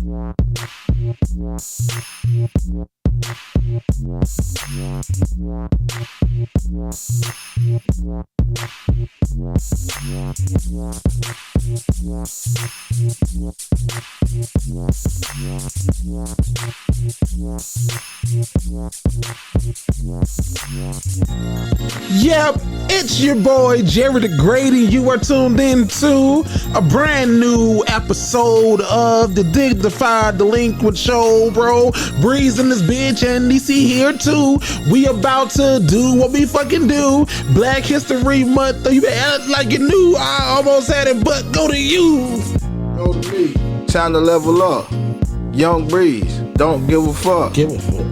Yep, it's your boy Jerry the Grady. You are tuned in to a brand new episode of the Dignified Delinquent Show, bro. Breeze in this bitch and Neesy here too. We about to do what we fucking do. Black History Month. You better act like you knew. I almost had it, but go to you. Go to me. Time to level up. Young Breeze, don't give a fuck. Give a fuck.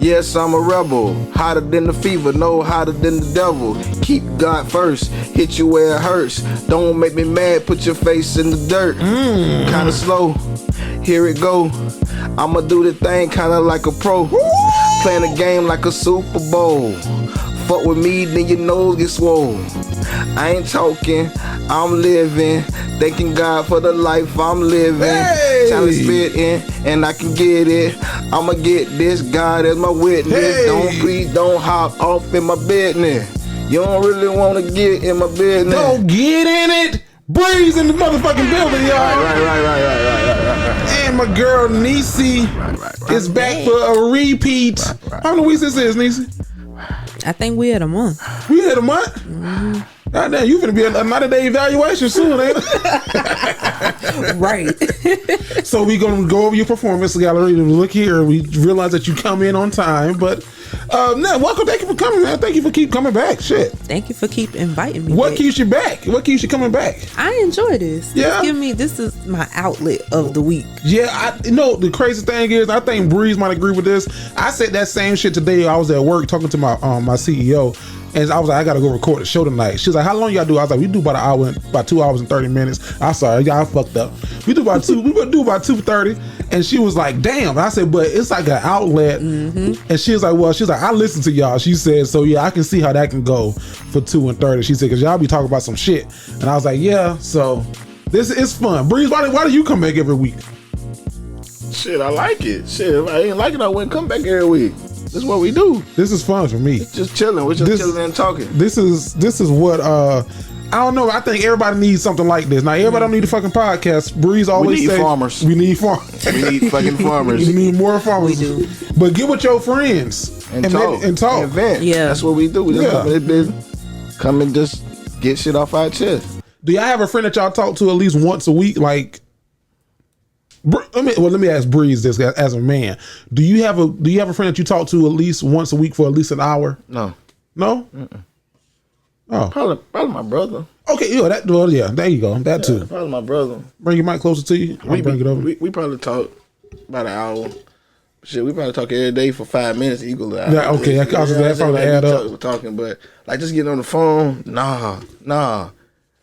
Yes, I'm a rebel. Hotter than the fever, no hotter than the devil. Keep God first, hit you where it hurts. Don't make me mad, put your face in the dirt. Kinda slow, here it go. I'ma do the thing kinda like a pro. Playing the game like a Super Bowl. Fuck with me, then your nose get swole. I ain't talking, I'm living. Thanking God for the life I'm living. Hey! Time to spit in, and I can get it. I'ma get this, God as my witness. Hey! Please don't hop off in my business. You don't really wanna get in my business. Don't get in it. Breeze in the motherfucking building, y'all. Right. And my girl Neesy is back for a repeat. How many weeks this is, Neesy? I think we had a month. We had a month? Mm-hmm. God damn, you finna be a 90-day evaluation soon, ain't it? Right. So we gonna go over your performance gallery and look here. We realize that you come in on time, but no, welcome. Thank you for coming, man. Thank you for keep coming back. Shit. Thank you for keep inviting me. What back. keeps you back? What keeps you coming back? I enjoy this. Yeah. This is my outlet of the week. Yeah, the crazy thing is, I think Breeze might agree with this. I said that same shit today. I was at work talking to my CEO. And I was like, I gotta go record a show tonight. She was like, how long y'all do? I was like, we do about an hour, about 2 hours and 30 minutes. I'm sorry, y'all fucked up. We do about 2:30. And she was like, damn. And I said, but it's like an outlet. Mm-hmm. And she was like, I listen to y'all. She said, so yeah, I can see how that can go for 2:30. She said, cause y'all be talking about some shit. And I was like, yeah, so this is fun. Breeze, why do you come back every week? Shit, I like it. Shit, if I ain't like it, I wouldn't come back every week. This is what we do. This is fun for me. It's just chilling. We're just chilling and talking. This is what I don't know. I think everybody needs something like this. Now everybody don't need a fucking podcast. Breeze always we need say farmers. We need farmers. We need fucking farmers. We need more farmers. We do. But get with your friends and talk. And talk. And vent. Yeah. That's what we do. We just come and just get shit off our chest. Do y'all have a friend that y'all talk to at least once a week? Like, let me ask Breeze this as a man. Do you have a friend that you talk to at least once a week for at least an hour? No. Mm-mm. Oh, probably my brother. Okay, yeah, there you go. That too. Probably my brother. Bring your mic closer to you. Bring it over. We probably talk about an hour. Shit, we probably talk every day for 5 minutes equally. Yeah, okay, that probably add up. Talking, but like just getting on the phone, nah.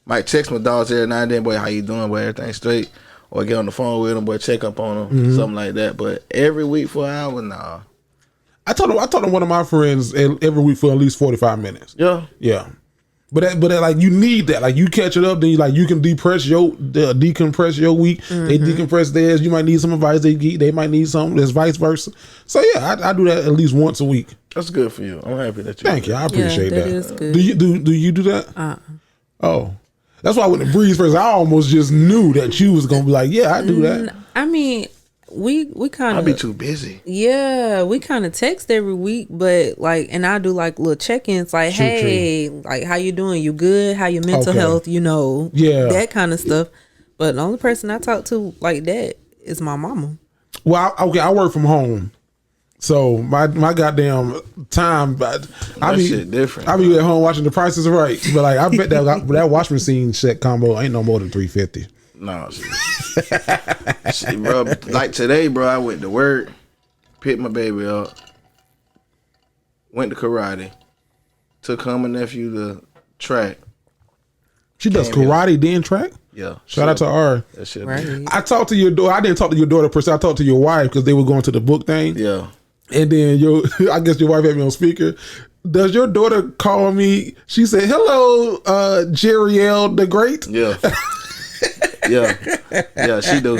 Might text my dogs every now and then, boy, how you doing, boy, everything straight. Or get on the phone with them, boy, check up on them, something like that. But every week for an hour, nah. I told one of my friends every week for at least 45 minutes. Yeah. But like you need that. Like you catch it up, then you can decompress your week. Mm-hmm. They decompress theirs. You might need some advice. They might need something. There's vice versa. So yeah, I do that at least once a week. That's good for you. I'm happy that you. Thank you. I appreciate that. That is good. Do you do that? Oh. That's why with the Breeze first, I almost just knew that you was gonna be like, yeah, I do that. I mean, we kind of. I'll be too busy. Yeah, we kind of text every week, but like, and I do like little check-ins, like, hey, like, how you doing? You good? How your mental health? Yeah, that kind of stuff. But the only person I talk to like that is my mama. Well, I work from home. So my goddamn time, I be shit different. I be at home watching The Price is Right, but like I bet that wash machine set combo ain't no more than $350. No, shit, bro. Like today, bro, I went to work, picked my baby up, went to karate, took her and my nephew to track. She does karate then track. Yeah. Shout out to R. That shit. Right. I talked to your daughter. I didn't talk to your daughter per se. I talked to your wife because they were going to the book thing. Yeah. And then I guess your wife had me on speaker. Does your daughter call me? She said, "Hello, Jerry L. the Great." Yeah. Yeah, she do.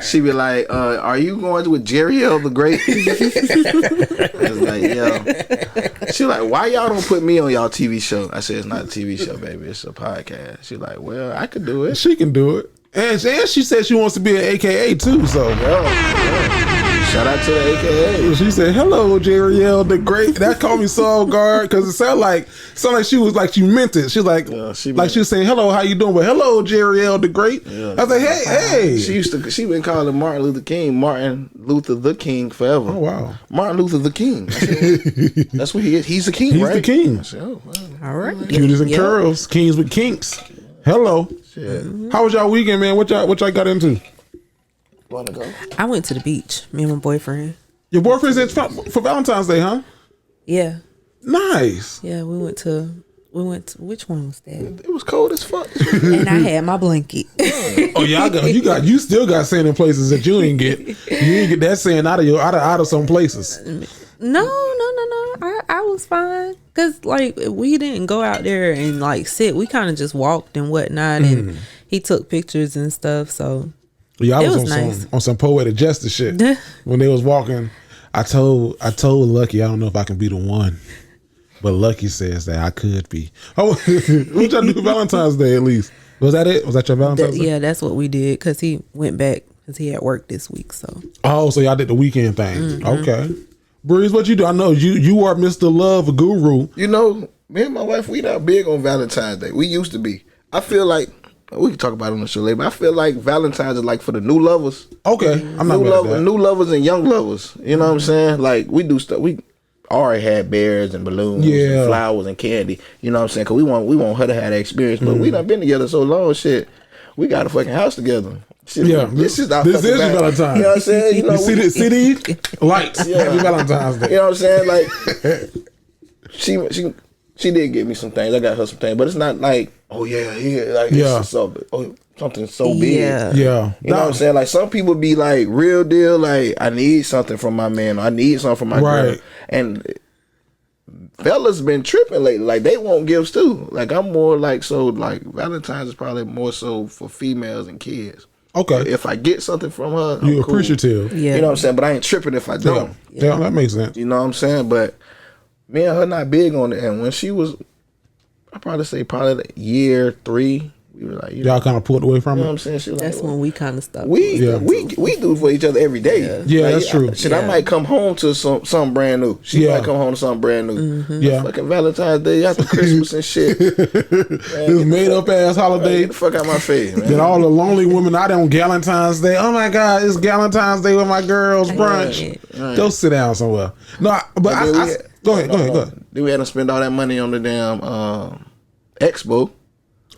She be like, "Are you going with Jerry L. the Great?" I was like, "Yeah." She like, "Why y'all don't put me on y'all TV show?" I said, "It's not a TV show, baby. It's a podcast." She like, "Well, I could do it." She can do it. And she said she wants to be an AKA too, so. Yeah. Shout out to the AKA. She said, "Hello, Jerry L. the Great." That caught me so off guard because it sounded like she was like she meant it. She was like, she was saying, "Hello, how you doing?" But hello, Jerry L. the Great. Yeah. I was like, hey. She been calling Martin Luther the King forever. Oh wow, Martin Luther the King. Said, that's what he is. He's the king, right? He's the king. I said, oh, well, all right. Cuties and curls, kings with kinks. Hello. Shit. How was y'all weekend, man? What y'all got into? Wanna go? I went to the beach. Me and my boyfriend. Your boyfriend's in for Valentine's Day, huh? Yeah. Nice. Yeah, we went to which one was that? It was cold as fuck. And I had my blanket. Oh yeah, you still got sand in places that you didn't get. You didn't get that sand out of some places. No. I was fine because like we didn't go out there and like sit. We kind of just walked and whatnot, and he took pictures and stuff. So. Yeah, I was nice. on some poetic justice shit when they was walking. I told Lucky I don't know if I can be the one, but Lucky says that I could be. Oh, what y'all do for Valentine's Day at least? Was that it? Was that your Valentine's Day? Yeah, that's what we did because he went back because he had work this week. So so y'all did the weekend thing. Okay, Breeze, what you do? I know you are Mr. Love Guru. You know, me and my wife, we not big on Valentine's Day. We used to be. I feel like. We can talk about it on the show later, but I feel like Valentine's is like for the new lovers. Okay, I'm not mad at that. New lovers and young lovers. You know what I'm saying? Like we do stuff. We already had bears and balloons and flowers and candy. You know what I'm saying? Cause we want her to have that experience. But we done been together so long. Shit, we got a fucking house together. Shit, this is your Valentine. You know what I'm saying? You know, see these lights. Happy Valentine's Day. You know what I'm saying? Like she did give me some things. I got her some things, but it's not like, it's something so big. Yeah. You know what I'm saying? Like some people be like real deal, like I need something from my man, or I need something from my girl. And fellas been tripping lately. Like they want gifts too. Like I'm more like Valentine's is probably more so for females and kids. Okay. If I get something from her, you cool. appreciative. Yeah. You know what I'm saying? But I ain't tripping if I don't. Yeah, that makes sense. You know what I'm saying? But me and her not big on it. And when she was, I probably like year 3, we were like, y'all kind of pulled away from it. You know what I'm saying? She that's like, when we kind of stopped. We do for each other every day. Yeah, like, that's true. I might come home to something brand new. She might come home to something brand new. Yeah, fucking Valentine's Day after Christmas and shit. This made up ass holiday. Get the fuck out my face, man. Get all the lonely women out on Galentine's Day. Oh my God, it's Galentine's Day with my girls brunch. Right. Go sit down somewhere. No, but go ahead. Then we had to spend all that money on the damn expo.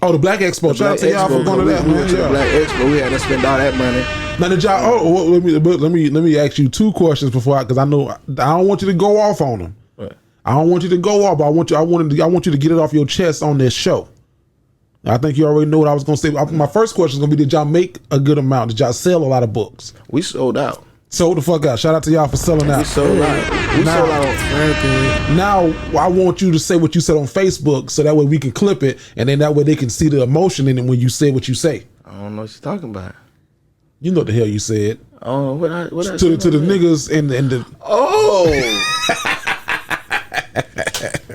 Oh, the Black Expo. Shout out to y'all for going to that. We went to the Black Expo. We had to spend all that money. Now did y'all? Let me ask you 2 questions before because I know I don't want you to go off on them. Right. I don't want you to go off. But I want you to get it off your chest on this show. I think you already know what I was going to say. My first question is going to be: did y'all make a good amount? Did y'all sell a lot of books? We sold out. Sold the fuck out. Shout out to y'all for selling out. We sold out. We sold out. Now I want you to say what you said on Facebook, so that way we can clip it, and then that way they can see the emotion in it when you say what you say. I don't know what you're talking about. You know what the hell you said. Oh, what I to the niggas and the. Oh.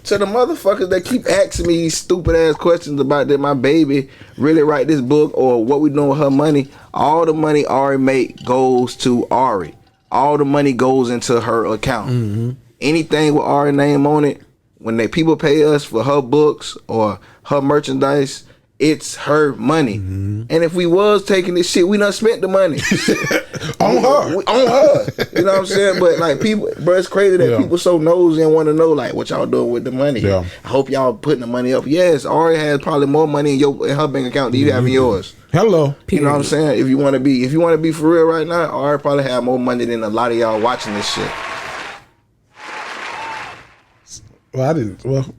To the motherfuckers that keep asking me these stupid ass questions about that my baby really write this book or what we doing with her money. All the money Ari make goes to Ari. All the money goes into her account. Anything with Ari name on it, when people pay us for her books or her merchandise, it's her money. And if we was taking this shit, we done spent the money. On her. On her. You know what I'm saying? But like people, bro, it's crazy that people so nosy and want to know like what y'all doing with the money. Yeah. I hope y'all putting the money up. Yes, Ari has probably more money in her bank account than you have in yours. Hello. You know what I'm saying? If you want to be for real right now, Ari probably have more money than a lot of y'all watching this shit. Well, I didn't. Well,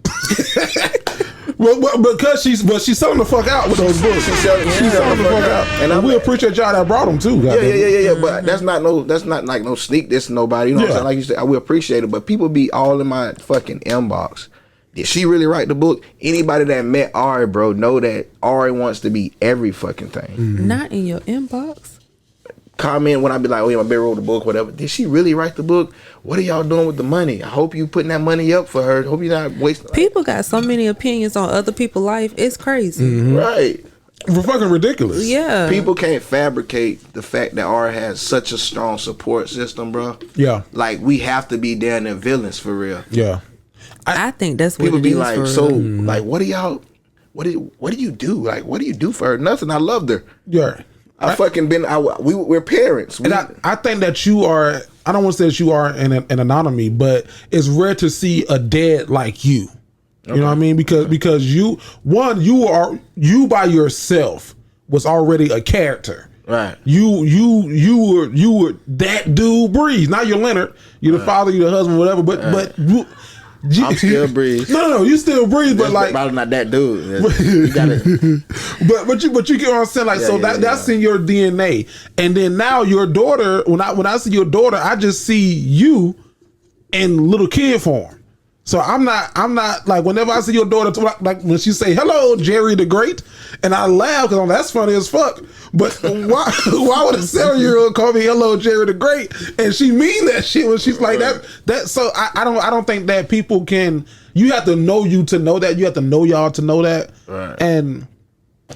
because she's selling the fuck out with those books. She's selling the fuck out, and we appreciate y'all that brought them too. Yeah. But that's not like no sneak this to nobody. You know what I'm saying? Like you said, we appreciate it. But people be all in my fucking inbox, Did she really write the book? Anybody that met Ari, bro, know that Ari wants to be every fucking thing. Not in your inbox. Comment when I be like, oh yeah, my baby wrote the book, whatever. Did she really write the book? What are y'all doing with the money? I hope you putting that money up for her. Hope you're not wasting. People got so many opinions on other people's life. It's crazy. Right. We're fucking ridiculous. Yeah. People can't fabricate the fact that Ari has such a strong support system, bro. Yeah. Like, we have to be down there villains for real. Yeah. I think that's what People it be is like, for so, real. like, what do you do? Like, what do you do for her? Nothing. I loved her. Yeah. We're parents. And I think that you are, I don't want to say that you are an anonymity, but it's rare to see a dad like you. You know what I mean? Because you by yourself was already a character. Right. You were that dude, Breeze. Now you're Leonard. You're the father, you're the husband, whatever. But I'm still Breeze. No, you still Breeze, but like probably not that dude. You gotta, but you get what I'm saying. Like, that's in your DNA. And then now your daughter, when I see your daughter, I just see you in little kid form. So I'm not like, whenever I see your daughter, like when she say hello Jerry the Great, and I laugh because that's funny as fuck. But why would a 7-year-old call me hello Jerry the Great, and she mean that shit when she's like that? So I don't think that people can. You have to know you to know that. You have to know y'all to know that. Right. And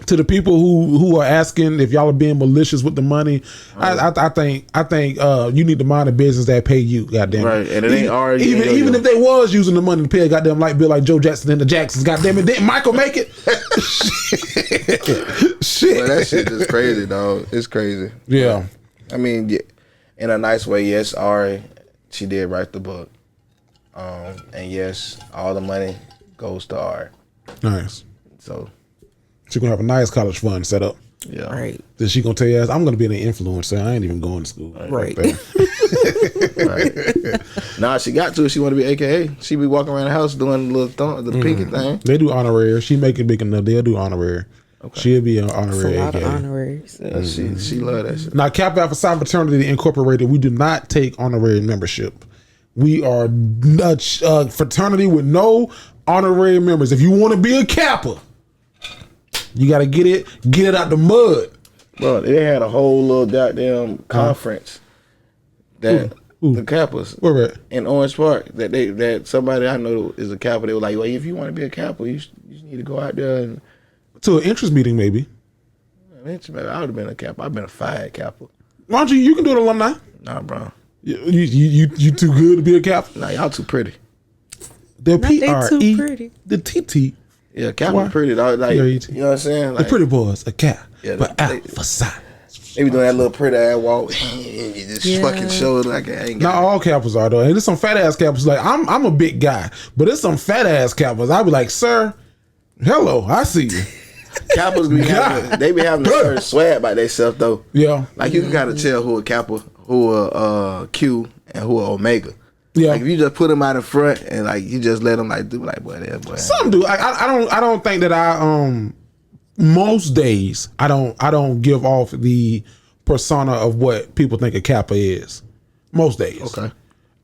to the people who are asking if y'all are being malicious with the money, right. I think you need to mind the business that pay you. Goddamn. Right, and it ain't already even if they was using the money to pay a goddamn light bill like Joe Jackson and the Jacksons. Goddamn it, didn't Michael make it? Shit. Well, that shit is crazy, dog. It's crazy. Yeah. I mean, in a nice way, yes, Ari, she did write the book, and yes, all the money goes to Ari. Nice. So. She's gonna have a nice college fund set up. Yeah. Right. Then she gonna tell you, I'm gonna be an influencer. I ain't even going to school. Right. Right. Nah, she got to it. She want to be AKA. She be walking around the house doing the little the pinky thing. They do honorary. She make it big enough. They'll do honorary. Okay. She'll be an honorary. It's a lot AKA. of honoraries. Yeah, she love that shit. Now, Kappa Alpha Psi Fraternity Incorporated, we do not take honorary membership. We are a fraternity with no honorary members. If you want to be a Kappa, you got to get it out the mud. Bro, they had a whole little goddamn conference that the Kappas Where at? in Orange Park that somebody I know is a Kappa. They were like, well, if you want to be a Kappa, you need to go out there and to an interest meeting, maybe. I would have been a Kappa. I've been a fired Kappa. Why don't you can do it alumni? Nah, bro. You too good to be a Kappa? Nah, y'all too pretty. The Not they PRE, too pretty. the TT. Yeah, Kappa pretty, dog. Like, Yeah, you know what I'm saying? Like, The pretty boys, a Cap. Yeah, But they- Alpha Psi. they be doing that little pretty ass walk. Just fucking show it like I ain't Not got all Kappas are though. And there's some fat ass Kappas. Like I'm a big guy, but there's some fat ass Kappas. I'll be like, sir, hello, I see you. Kappas be having, they be having a certain swag about themselves though. Yeah, Like you can kind of tell who a Kappa, who a Q, and who a Omega. yeah. Like if you just put them out in front and like you just let them like do like boy, that boy. Some do. I don't think that most days I don't give off the persona of what people think a Kappa is. Most days. Okay.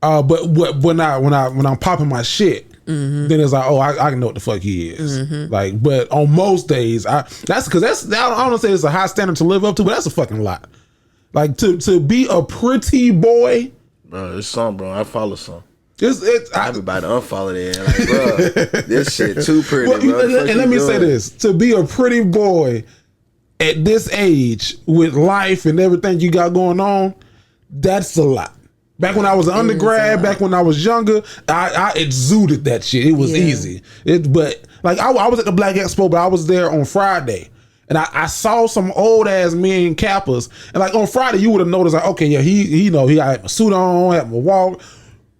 But when I'm popping my shit, then it's like, oh, I know what the fuck he is. Like, but on most days, I don't want to say it's a high standard to live up to, but that's a fucking lot. Like to be a pretty boy. Bro, it's some, bro. I follow some. I be about to unfollow that. Like, bro, this shit too pretty, well, bro. and let me say this: to be a pretty boy at this age with life and everything you got going on, that's a lot. Back when I was an undergrad, back when I was younger, I exuded that shit. It was easy. But like I was at the Black Expo, but I was there on Friday. And I saw some old ass men Kappas, and like on Friday you would have noticed like, okay, yeah, he got a suit on, had a walk,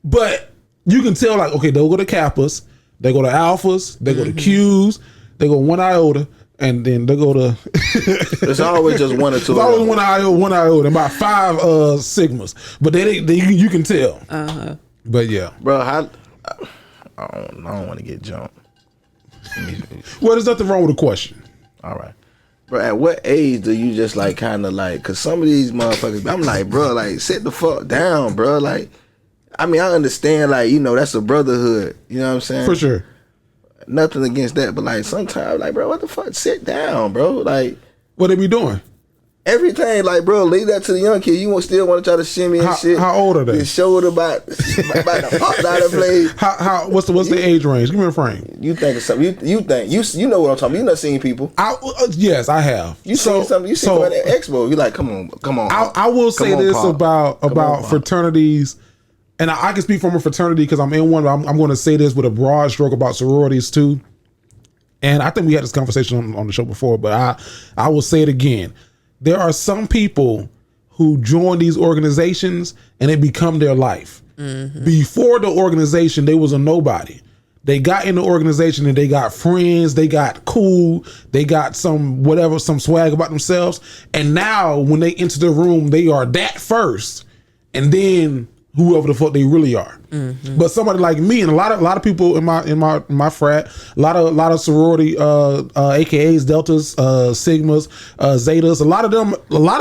but you can tell like, okay, they'll go to Kappas, they go to Alphas, they go to Qs, they go one iota, and then they go to. It's always just one or two. It's always one iota, and about 5 sigmas, but they you can tell. But yeah, Bro, I don't want to get jumped. well, there's nothing wrong with the question. All right. Bro, at what age do you just like kind of like, cause some of these motherfuckers, I'm like, bro, like sit the fuck down, bro. Like, I mean, I understand, like, you know, that's a brotherhood. You know what I'm saying? For sure. nothing against that, but like sometimes, like, bro, what the fuck? Sit down, bro. Like, what they be doing? Everything, like, bro, leave that to the young kid. You still want to try to shimmy and shit. How old are they? Your shoulder about the pop out of blade. What's the age range? Give me a frame. You think of something? You think you know what I'm talking about? You not seen people. Yes, I have. You seen something? You seen something at Expo? You like, come on. I will say this about fraternities, and I can speak from a fraternity because I'm in one. But I'm going to say this with a broad stroke about sororities too. And I think we had this conversation on the show before, but I will say it again. There are some people who join these organizations and it become their life. Mm-hmm. Before the organization, they was a nobody. They got in the organization and they got friends, they got cool, they got some swag about themselves. And now when they enter the room, they are that first. And then whoever the fuck they really are. Mm-hmm. But somebody like me and a lot of people in my frat, a lot of sorority AKAs, deltas, sigmas, zetas, a lot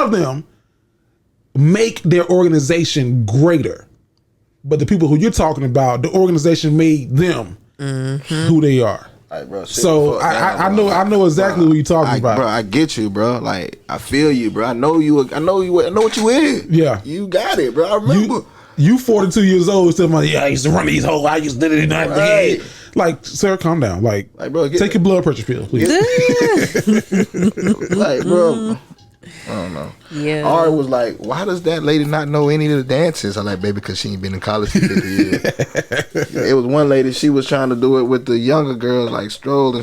of them make their organization greater. But the people who you're talking about, the organization made them who they are. Right, bro, so I know exactly what you're talking about. Bro, I get you, bro. Like, I feel you, bro. I know what you is. Yeah. You got it, bro. I remember. You 42 years old, still like, yeah, I used to run these hoes. I used to do it. Right. Like, sir, calm down. Like bro, take your blood pressure pill, please. Like, bro, I don't know. Yeah. Ari was like, why does that lady not know any of the dances? I'm like, baby, because she ain't been in college for 50 years. It was one lady, she was trying to do it with the younger girls, like Stroll,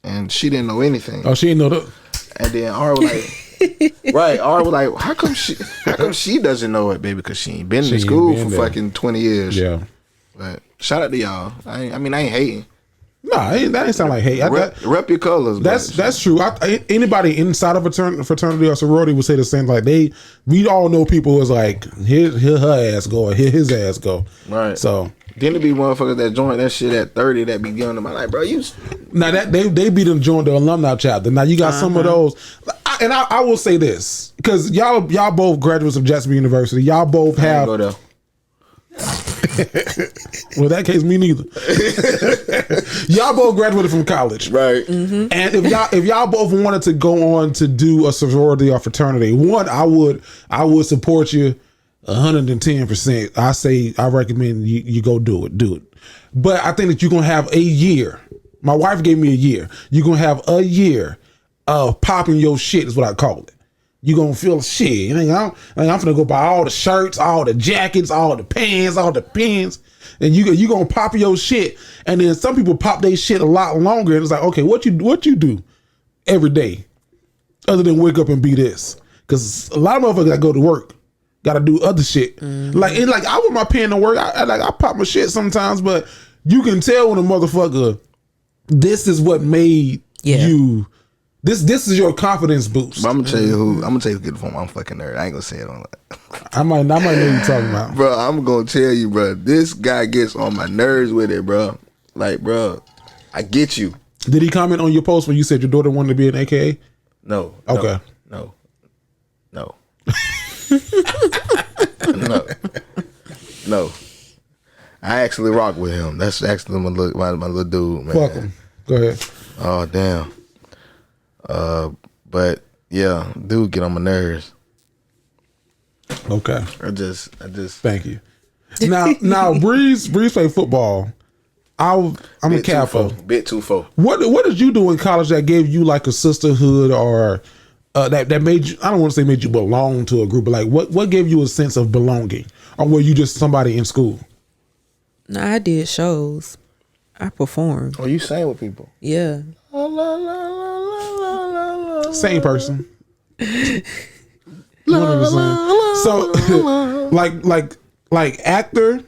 and she didn't know anything. Oh, she didn't know that. And then Ari was like, right, Ari was like, how come she doesn't know it, baby? Because she ain't been in school for fucking 20 years. Yeah. But shout out to y'all. I ain't hating. Nah, that ain't sound like hate. Rep your colors. That's true. Anybody inside of a fraternity or sorority would say the same. Like we all know people who's like, here her ass go, or here his ass go. Right. So then there be motherfuckers that join that shit at 30 that be giving them. I'm like, bro, you. Now that they be them join the alumni chapter. Now you got some of those, and I will say this because y'all both graduates of Jacksonville University. Y'all both have. Go there. Well, in that case, me neither. Y'all both graduated from college, right? Mm-hmm. And if y'all both wanted to go on to do a sorority or fraternity, one, I would support you 110%. I recommend you go do it. But I think that you're gonna have a year. My wife gave me a year. You're gonna have a year of popping your shit, is what I call it. You gonna feel shit. I'm finna go buy all the shirts, all the jackets, all the pants, all the pins, and you gonna pop your shit. And then some people pop their shit a lot longer. And it's like, okay, what you do every day, other than wake up and be this? Because a lot of motherfuckers that go to work gotta do other shit. Mm-hmm. Like I wear my pen to work. I pop my shit sometimes, but you can tell when a motherfucker, this is what made you. This is your confidence boost. But I'm gonna tell you who get the phone. I'm fucking nerd. I ain't gonna say it on that. I might know who you talking about, bro. I'm gonna tell you, bro. This guy gets on my nerves with it, bro. Like, bro, I get you. Did he comment on your post when you said your daughter wanted to be an AKA? No. Okay. No. No. I actually rock with him. That's actually my little dude, man. Fuck him. Go ahead. Oh damn. But yeah, dude, get on my nerves. Okay. I just. Thank you. Now, Breeze play football. I'm a capo. Bit too far. What did you do in college that gave you like a sisterhood or that made you? I don't want to say made you belong to a group, but like what gave you a sense of belonging, or were you just somebody in school? No, I did shows. I performed. Oh, you sang with people? Yeah. Same person. 100%. So, like actor.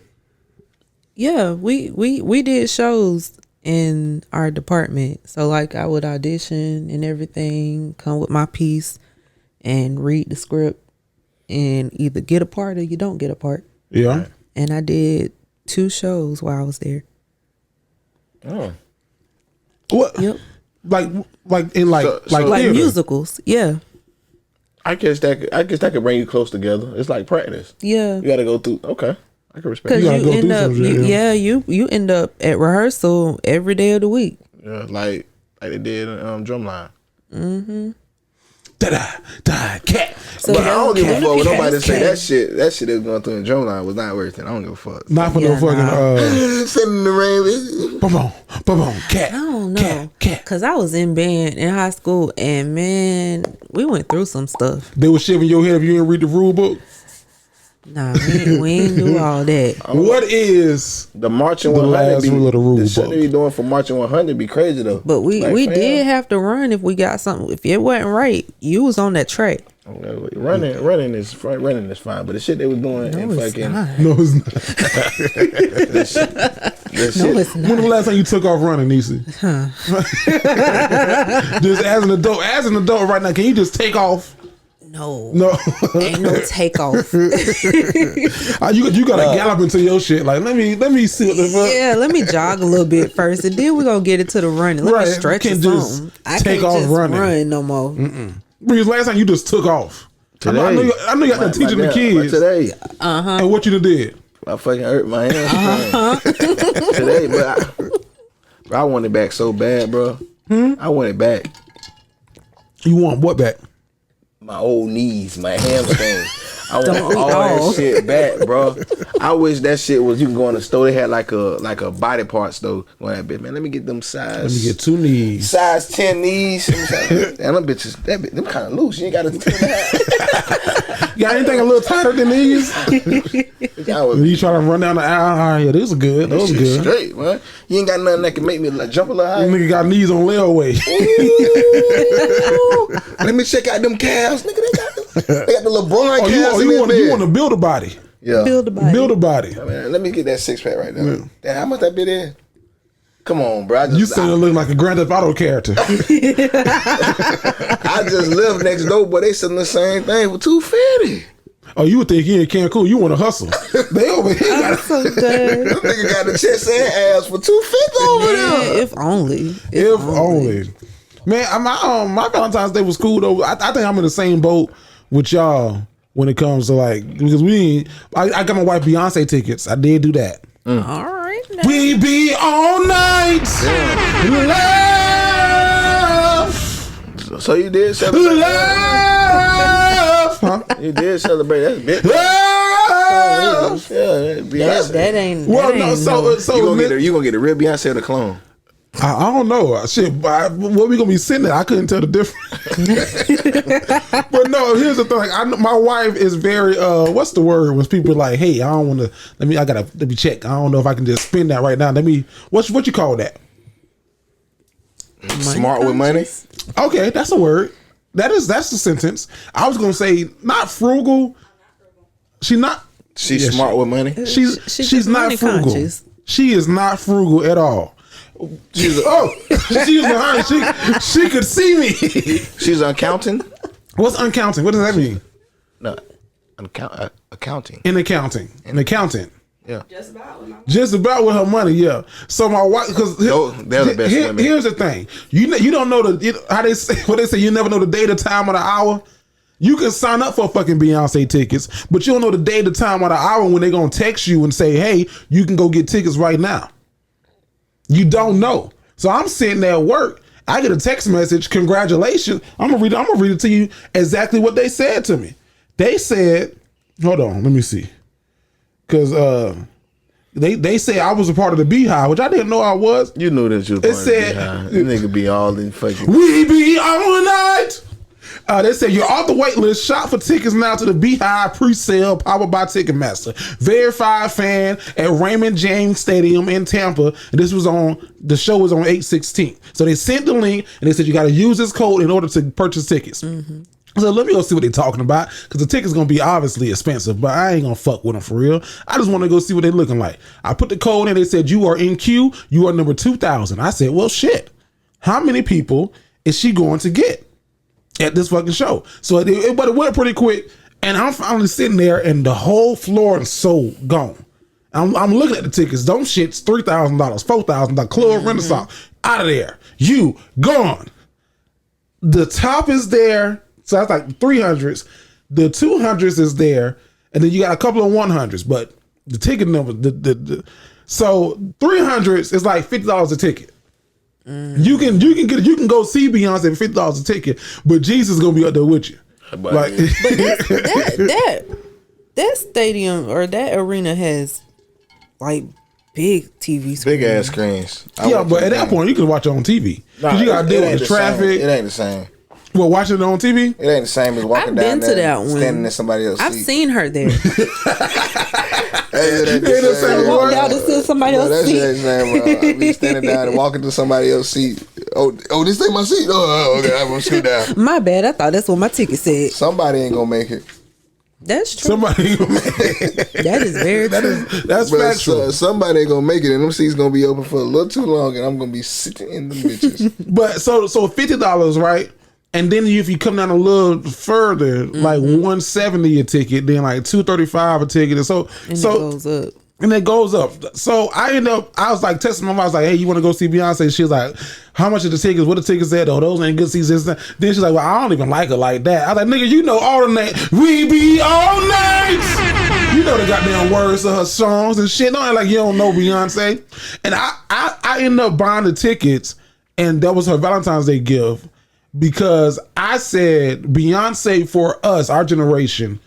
Yeah, we did shows in our department. So like I would audition and everything, come with my piece, and read the script, and either get a part or you don't get a part. Yeah. And I did 2 shows while I was there. Oh. What? Yep. Like musicals, yeah. I guess that could bring you close together. It's like practice. Yeah. You got to go through. Okay, I can respect. Because you end up, you end up at rehearsal every day of the week. Yeah, like they did in Drumline. Mm-hmm. Da cat. So But I don't give a fuck when nobody cats say came. that shit. That shit they was going through in Drumline was not worth it. I don't give a fuck. Not for Yeah, no fucking Sitting in the rain. boom, cat. I don't know. Cat. Cause I was in band in high school, and man, we went through some stuff. They was shaving your head if you didn't read the rule book. Nah, we ain't do all that. What is The marching the 100 last be, rule of the rule the shit book? they be doing for marching 100 be crazy though. But we Like, fam, did have to run if we got something. If it wasn't right, you was on that track. running is fine, but the shit they was doing in it's fucking not. No, it's not. that shit, No, it's When the not. last time you took off running, Neesy? Just as an adult right now, can you just take off? No, No. ain't no takeoff. You gotta gallop into your shit. Like, let me see what the fuck. Yeah, let me jog a little bit first, and then we gonna get into the running. Let Right, me stretch you or can't just something. I take can't off just running. run no more. Because last time you just took off. I know you got to teaching the kids. Today, And what you done did? I fucking hurt my hands. Today, but I want it back so bad, bro. I want it back. You want what back? My old knees, my hamstrings. I want Don't we all all? that shit back, bro. I wish that shit was you can go in the store. They had like a body part store. Going that bit, man. Let me get them size. Let me get 2 knees. Size 10 knees. And them bitches, them kind of loose. You ain't got to 2.5. You got anything a little tighter than these? You try to run down the aisle? Oh, yeah, those are good. Those are good. Straight, man. You ain't got nothing that can make me like jump a little higher. Nigga got knees on layaway. Let me check out them calves, nigga. They got the LeBron calves. You want to build a body. Yeah. Build a body. Build a body. Man, let me get that 6-pack right now. Damn, how much that bit is? Come on, bro. You starting to look like a Grand Theft Auto character. I just live next door, but they selling the same thing for $250. Oh, you would think you in Cancun, you want to hustle. They over here. I'm so dead. Them nigga got the chest and ass for $250 over there. Man, if only. If only. Man, my Valentine's Day was cool though. I think I'm in the same boat with y'all when it comes to like, because I got my wife Beyoncé tickets. I did do that. All right. Now. We be all night. Love. So you did celebrate. Love. Huh? You did celebrate. That's big. Love. Yeah, Beyonce. That ain't. Well, that no, ain't so You gonna get a real Beyonce or the clone? I don't know. Shit, what we gonna be sitting there? I couldn't tell the difference. But no, here's the thing. Like, my wife is very what's the word when people are like, hey, I don't want to. Let me check. I don't know if I can just spend that right now. What you call that? Smart with money. Okay, that's a word. That's the sentence. I was gonna say not frugal. She's Smart with money. She's just not money frugal. conscious. She is not frugal at all. She's behind. She could see me. She's accounting. What's uncounting? What does that mean? No, accounting. In accounting. An accountant. Yeah. Just about with her money, yeah. So my wife, because They're the best women. here's the thing. You don't know how they say what they say. You never know the day, the time, or the hour. You can sign up for fucking Beyonce tickets, but you don't know the day, the time, or the hour when they're gonna text you and say, "Hey, you can go get tickets right now." You don't know. So I'm sitting there at work. I get a text message. Congratulations. I'm gonna read it to you exactly what they said to me. They said, hold on, let me see. Cause they say I was a part of the Beehive, which I didn't know I was. You knew that you was part of the Beehive. That nigga be all in fucking. We be all night. They said you're off the wait list. Shop for tickets now to the Beehive pre-sale powered by Ticketmaster. Verified fan at Raymond James Stadium in Tampa. And the show was on 8/16. So they sent the link and they said you got to use this code in order to purchase tickets. Mm-hmm. So let me go see what they're talking about, because the ticket's gonna be obviously expensive, but I ain't gonna fuck with them for real. I just want to go see what they're looking like. I put the code in. They said you are in queue. You are number 2,000. I said, well, shit. How many people is she going to get at this fucking show? So but it went pretty quick, and I'm finally sitting there, and the whole floor is so gone. I'm looking at the tickets. Those shits $3,000, $4,000. Club Renaissance out of there. You gone. The top is there, so that's like 300s. The 200s is there, and then you got a couple of 100s. But the ticket number, so 300s is like $50 a ticket. You can go see Beyonce for $50 a ticket, but Jesus is gonna be up there with you. But Like, But that stadium or that arena has like big TV screens. big ass screens. yeah, but at that point you can watch it on TV because you gotta deal with the traffic. It ain't the same. Well, watching it on TV, It ain't the same as walking I've down been there to that one. standing in somebody else's I've seat. seen her there. Hey, it ain't ain't the the same same. one. Walk down to sit somebody Bro, else's that shit seat. ain't the same, bro. I be standing down and walking to somebody else's seat. Oh, this ain't my seat. Oh, okay, I'm gonna scoot down. My bad. I thought that's what my ticket said. Somebody ain't gonna make it. That's true. somebody That is very true. that's But factual. somebody ain't gonna make it, and them seats gonna be open for a little too long, and I'm gonna be sitting in them bitches. But so $50, right? And then if you come down a little further, like $170 a ticket, then like $235 a ticket, and And it goes up. And it goes up. So I was like texting my mom. I was like, hey, you want to go see Beyonce? She was like, how much are the tickets? What the tickets at? Oh, those ain't good seats. Then she's like, well, I don't even like her like that. I was like, nigga, you know all the names. We be all night. You know the goddamn words of her songs and shit. Don't act like you don't know Beyonce. And I ended up buying the tickets, and that was her Valentine's Day gift because I said Beyonce for us, our generation,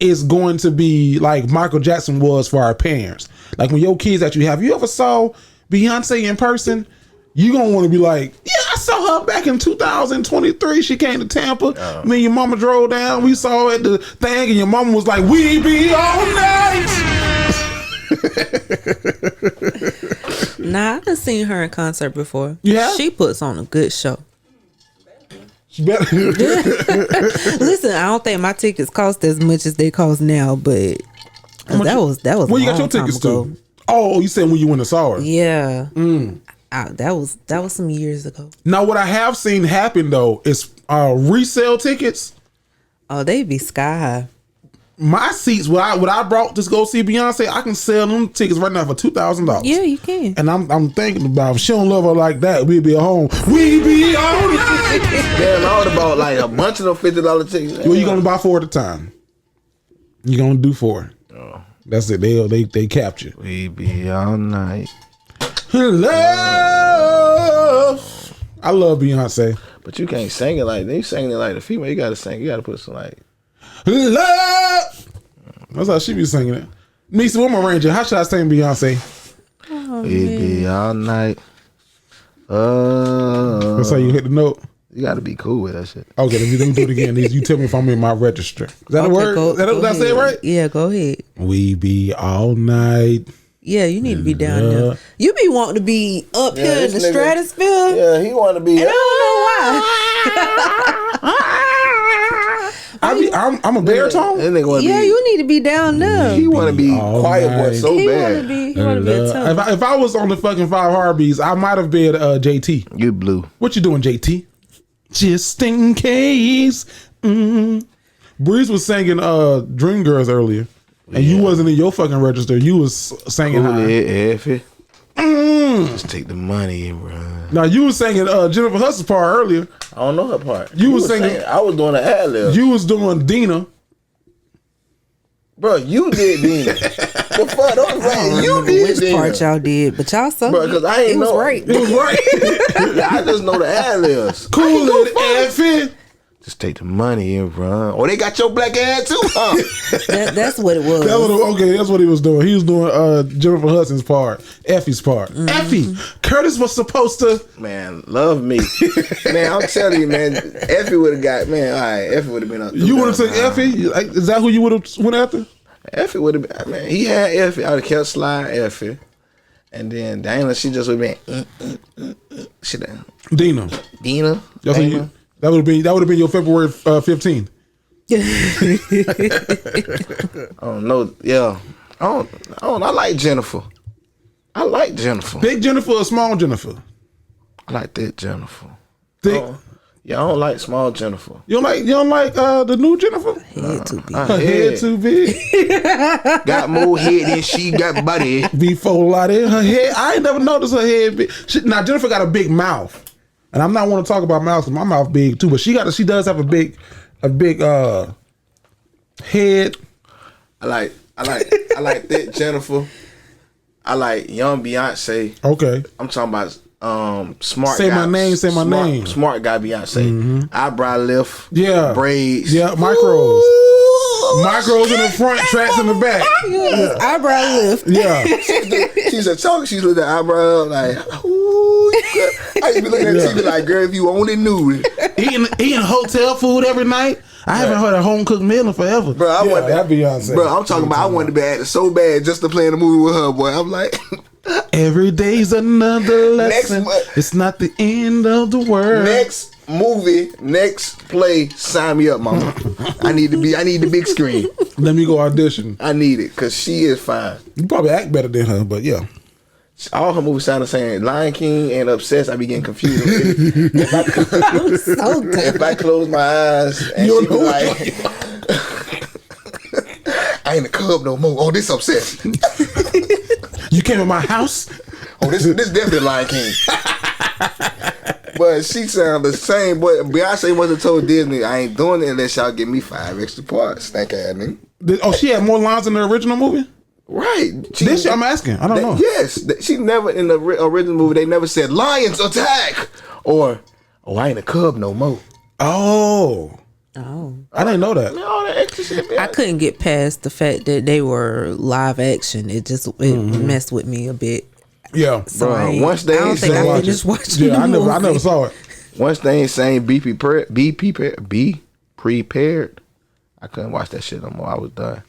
is going to be like Michael Jackson was for our parents. Like when your kids that you have, you ever saw Beyonce in person? You gonna want to be like, yeah, I saw her back in 2023. She came to Tampa. Me and your mama drove down. We saw her at the thing, and your mama was like, "We be all night." Nah, I've seen her in concert before. Yeah? She puts on a good show. She better. Listen, I don't think my tickets cost as much as they cost now, but that was Where you a got your long time tickets ago. to? Oh, you said when you went and saw her. Yeah. That was some years ago. Now, what I have seen happen though is resale tickets. Oh, they be sky high. My seats, what I brought to go see Beyonce, I can sell them tickets right now for $2,000. Yeah, you can. And I'm thinking about if she don't love her like that, we'd be at home. We be all night. Damn, I would have bought like a bunch of them $50 tickets. Well, you gonna buy 4 at a time. You gonna do 4. Oh. That's it. They capture. We be all night. Love. I love Beyonce. But you can't sing it like they singing it like the female. You gotta sing. You gotta put some like. Love. That's how she be singing it. Neesy, what my ranger? How should I sing Beyonce? We be all night. That's how you hit the note. You gotta be cool with that shit. Okay, let me do it again. Neesy, you tell me if I'm in my register. Is that a Okay, word? go Did I say it ahead. right? Yeah, go ahead. We be all night. Yeah, you need to be down there. You be wanting to be up here in the this nigga- stratosphere. Yeah, he want to be. And I don't know why. I'm a baritone. That nigga want to Yeah, be. you need to be down there. He want to be all quiet boy night. so He want bad. to be. He want to be a tough. If I was on the fucking 5 Heartbeats, I might have been JT. You blue. What you doing, JT? Just in case. Breeze was singing Dreamgirls earlier, and you wasn't in your fucking register. You was singing Cool high. it, Effie. Just take the money and run. Now you was singing Jennifer Hudson's part earlier. I don't know her part. You was singing- I was doing an ad lib. You was doing Dina. Bro, you did Dina. The fuck? Don't say you Remember did which Dina. part y'all did, but y'all sung. Bro, because I ain't it was know. right. It was right. I just know the ad libs. Cool it, Effie. Just take the money and run. Oh, they got your black ass too, huh? That's what it was. That's what he was doing. He was doing Jennifer Hudson's part, Effie's part. Effie, Curtis was supposed to. Man, love me. Man, I'm telling you, man. Effie would have got, man, all right, Effie would have been up. You would have took Effie? Like, is that who you would have went after? Effie would have been, man, he had Effie. I would have kept sliding Effie. And then Dana, she just would have been, she done. Dina. Dina? That's who Dana? that would have been your February 15th. I don't know. Yeah. I like Jennifer. I like Jennifer. Big Jennifer or small Jennifer? I like that Jennifer. Thick. Yeah, I don't like small Jennifer. You don't like the new Jennifer? Head too big. Her head too big. Got more head than she got body. Before like that. Her head. I ain't never noticed her head big. Now Jennifer got a big mouth, and I'm not want to talk about mouth because my mouth big too. But she does have a big head. I like that Jennifer. I like young Beyonce. Okay. I'm talking about Smart. Say guy, my name. Say my name. Smart guy Beyonce. Eyebrow lift. Yeah. Braids. Yeah. Micros. Micros in the front, tracks in the back. Yeah. Eyebrow lift. Yeah. She's a talk. She's looking at eyebrow like, ooh. I used to be looking at TV like, girl, if you only knew. Eating hotel food every night. I haven't heard a home cooked meal in forever. Bro, I wanted that Beyonce. Bro, I'm talking about. I wanted to be acting so bad just to play in the movie with her, boy. I'm like, every day's another lesson. It's not the end of the world. Next movie, next play. Sign me up, mama. I need the big screen. Let me go audition. I need it because she is fine. You probably act better than her, but yeah. All her movies sound the same. Lion King and Obsessed, I be getting confused. I'm so done. If I close my eyes and You she don't be know like, I ain't a cub no more. Oh, this Obsessed. You came in my house? Oh, this definitely Lion King. But she sound the same. But Beyonce wasn't told Disney, I ain't doing it unless y'all give me 5 extra parts. Thank ass nigga. Oh, she had more lines in the original movie? Right. I'm asking. I don't know. Yes. She never, in the original movie, they never said, lions attack! Or, oh, I ain't a cub no more. Oh. I didn't know that. All that extra shit. I couldn't get past the fact that they were live action. It just messed with me a bit. Yeah. So Bro, once they I don't ain't think I saying, finished watching Yeah, the I never saw it. once they ain't saying be prepared, I couldn't watch that shit no more. I was done.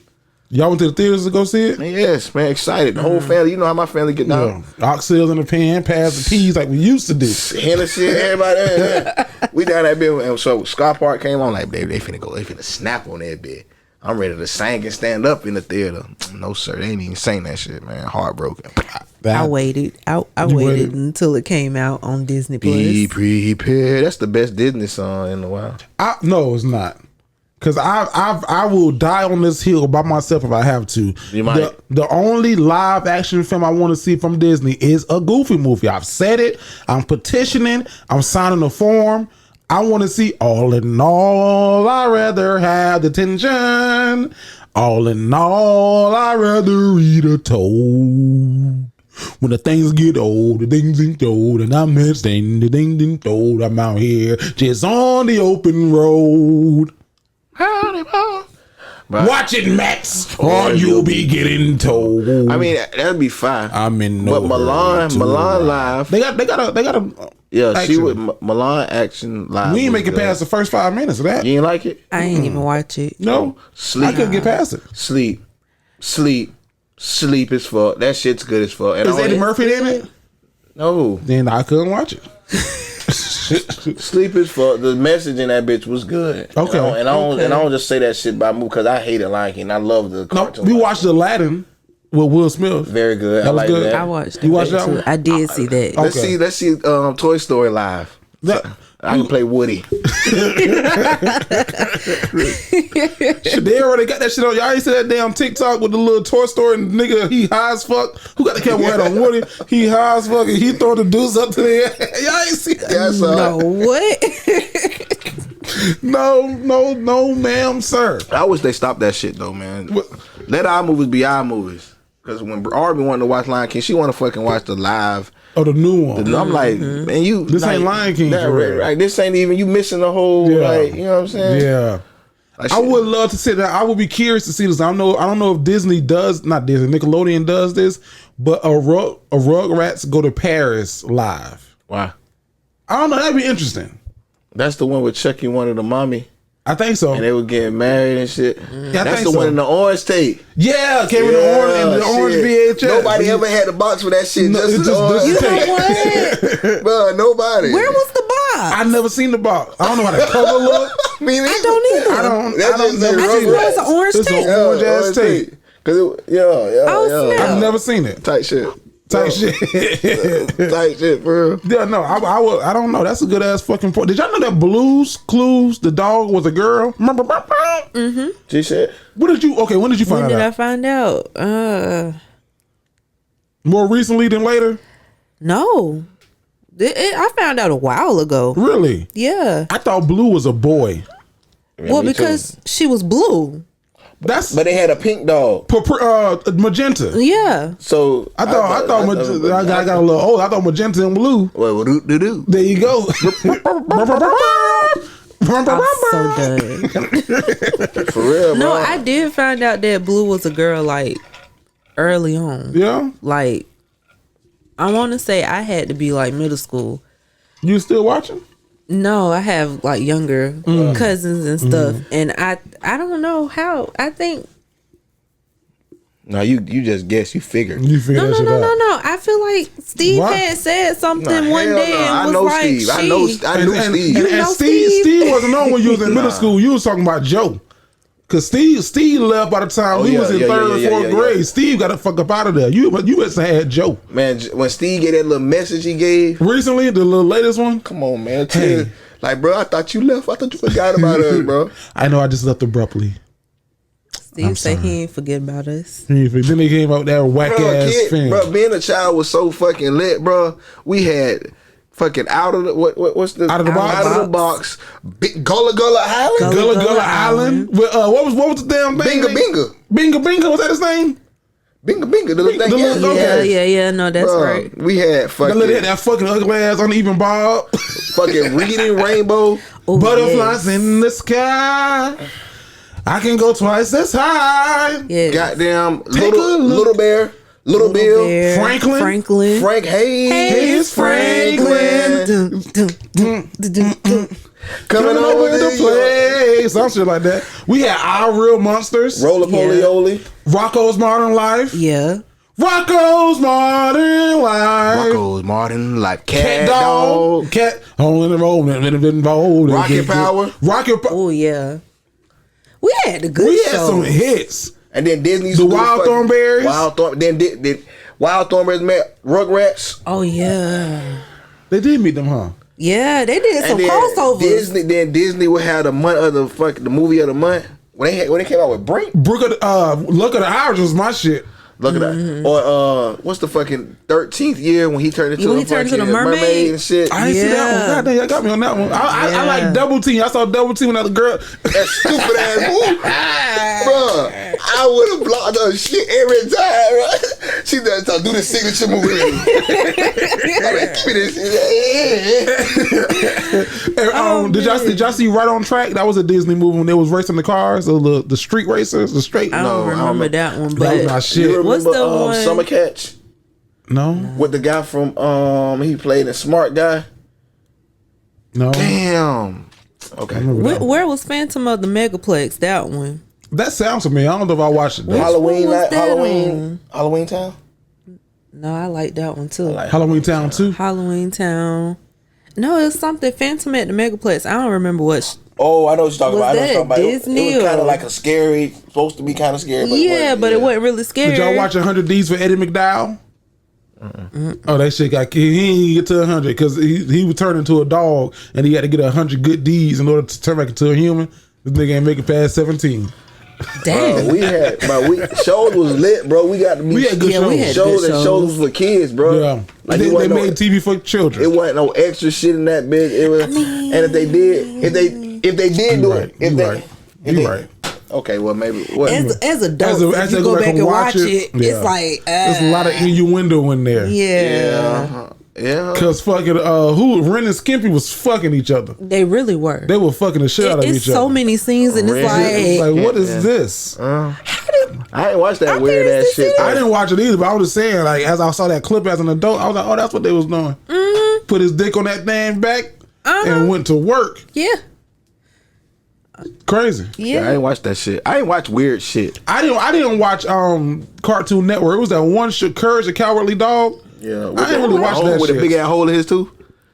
Y'all went to the theaters to go see it? Yes, man, excited. The whole family, you know how my family get down. Yeah. Oxtails in the pan, pass the peas like we used to do. Hennessy, everybody. We down that bit, and so Scar Park came on like, baby, they finna snap on that bit. I'm ready to sing and stand up in the theater. No, sir, they ain't even saying that shit, man. Heartbroken. I waited. I waited until it came out on Disney Plus. Be prepared. That's the best Disney song in a while. No, it's not. Cause I will die on this hill by myself if I have to. You might. The only live action film I want to see from Disney is a Goofy movie. I've said it. I'm petitioning. I'm signing a form. I want to see all in all. I rather have the tension. All in all, I rather read a toad. When the things get old, the ding ding told, and I'm missing the ding ding told. I'm out here just on the open road. Watch it, Max, or you'll be getting told. I mean, that'd be fine. I'm in but no Milan live. They got a Yeah, action. she would Milan action live. We ain't was make it good. past the first 5 minutes of that. You ain't like it? I ain't even watch it. No, Sleep. I couldn't get past it. Sleep as fuck. That shit's good as fuck. And Is Eddie Murphy in it? No. Then I couldn't watch it. Sleep as fuck. The message in that bitch was good. Okay. And I don't just say that shit by move because I hated Lion King. I love the No, cartoon. we watched Aladdin with Will Smith. Very good. That I was like good. that. I watched it. You watched that too. one? I did see that. Okay. Let's see Toy Story live. I can play Woody. Shit, they already got that shit on. Y'all ain't see that damn TikTok with the little Toy Story and nigga, he high as fuck. Who got the camera head on Woody? He high as fuck and he throwing the dudes up to the air. Y'all ain't see that? Yes, No, what? No, ma'am, sir. I wish they stopped that shit though, man. Let our movies be our movies. Because when Arby wanted to watch Lion King, she want to fucking watch the live. Oh, the new one. I'm like, man, This ain't Lion King for real. right? This ain't even you missing the whole. Yeah. Like, you know what I'm saying? Yeah. Like, I would love to see that. I would be curious to see this. I don't know if Disney does, not Disney, Nickelodeon does this, but a Rugrats go to Paris live. Wow. I don't know. That'd be interesting. That's the one with Chucky wanted a mommy. I think so. And they were getting married and shit. Yeah, I That's think the so. one in the orange tape. Yeah, came in the orange shit. VHS. Nobody ever had a box for that shit. No, just it's the just orange. You tape. know what? Bro, nobody. Where was the box? I never seen the box. I don't know how the cover look. I mean, I don't either. I don't That just never said seen It was an orange It's tape. an orange ass tape. Cause it, Oh, snap. I've never seen it. Tight shit. Type shit. Tight shit, bro. Yeah, no, I don't know. That's a good ass fucking point. Did y'all know that Blues Clues, the dog was a girl? Remember? She said. When did you find When did I out? find out? More recently than later? No. I found out a while ago. Really? Yeah. I thought Blue was a boy. Well, me because she was blue. That's But they had a pink dog. magenta. Yeah. So I thought magenta, I got a little old. I thought magenta and blue. Well, do. There you go. I'm so done. For real, bro. No, I did find out that Blue was a girl like early on. Yeah. Like, I want to say I had to be like middle school. You still watching? No, I have like younger cousins and stuff, and I don't know how. I think No, you just guess. You figured. You figured that shit out. no. I feel like Steve What? had said something Nah, one hell day no. I and know was like, Steve. I knew Steve. You And know Steve Steve? wasn't on when you was in middle school. You was talking about Joe. Cause Steve left by the time we was in third or fourth grade. Yeah. Steve got the fuck up out of there. You must have had Joe. Man, when Steve gave that little message he gave. Recently, the little latest one. Come on, man. Hey. Like, bro, I thought you left. I thought you forgot about us, bro. I know I just left abruptly. Steve said he ain't forget about us. Then they came out that whack ass film. Bro, being a child was so fucking lit, bro. We had fucking out of the what's the Out of the box? Out of the box. Gullah Island. Gullah Island. What was the damn thing? Binga. Was that his name? Binga. The little thing. Yeah. No, that's Bro, right. we had fucking That fucking ugly ass uneven Bob. fucking reading rainbow. Oh, Butterflies in the sky. I can go twice as high. Yeah. Goddamn Take a look. little bear. Little Bill. Bear, Franklin. Frank Hayes. Hayes Franklin. Coming over to the play. Some shit like that. We had Our Real Monsters. Roller Polioli. Rocco's Modern Life. Yeah. Rocco's Modern Life. Rocco's Martin, like Cat Dog. Cat. Only the road. Rocket Power. Rocket Power. Oh yeah. We had the good We shows. had some hits. And then Disney's The Wild Thornberries. Then Wild Thornberries met Rugrats. Oh yeah. They did meet them, huh? Yeah, they did some And then crossovers. Disney would have the month of the movie of the month when they came out with Brink. Look at the Irish was my shit. Look at that. Or what's the fucking 13th year when he turned into the mermaid and shit. I ain't see that one. God damn, y'all got me on that one. I like Double Team. I saw Double Team with that girl. That stupid ass move. Bruh, I would have blocked her shit every time, right? She does do the signature move. Did y'all see Right on Track? That was a Disney movie when they was racing the cars, the street racers, the straight. I don't remember that one, That but was my shit. what's the one? Summer Catch? No. With the guy from he played a smart guy. No. Damn. Okay. Where was Phantom of the Megaplex? That one. That sounds familiar. I don't know if I watched it. though. Halloween one was night, that Halloween Town. No, I like that one too. Halloween Town 2. Halloween Town. No, it's something Phantom at the Megaplex. I don't remember what. Oh, I know what you're talking Was about. I know what that you're talking about. Disney It was kind or- of like a scary, supposed to be kind of scary. But It wasn't really scary. Did y'all watch 100 D's for Eddie McDowell? Oh, that shit got killed. He didn't get to 100 because he was turned into a dog and he had to get 100 good D's in order to turn back into a human. This nigga ain't make it past 17. Damn. Shows was lit, bro. We got to be. We had good Yeah, we shows. had shows good and shows for kids, bro. Yeah. Like they it wasn't made TV for children. It wasn't no extra shit in that bitch. It was, and if they did, if they did do it, You right. Okay, well maybe what? As adults, As if I you go back and watch it, yeah. it's like There's a lot of innuendo in there. yeah. Yeah. Cause fucking Ren and Skimpy was fucking each other. They really were. They were fucking the shit out of It's each other. so many scenes, and Ren- it's like, Like, what is this? I ain't watched that weird ass shit. I didn't watch it either, but I was just saying, like, as I saw that clip as an adult, I was like, oh, that's what they was doing. Put his dick on that damn back and went to work. yeah, Crazy. I ain't watched that shit. I ain't watched weird shit. I didn't watch Cartoon Network. It was that one shit, Courage the Cowardly Dog. Yeah, I didn't really watch that with shit. a big ass hole in his tooth.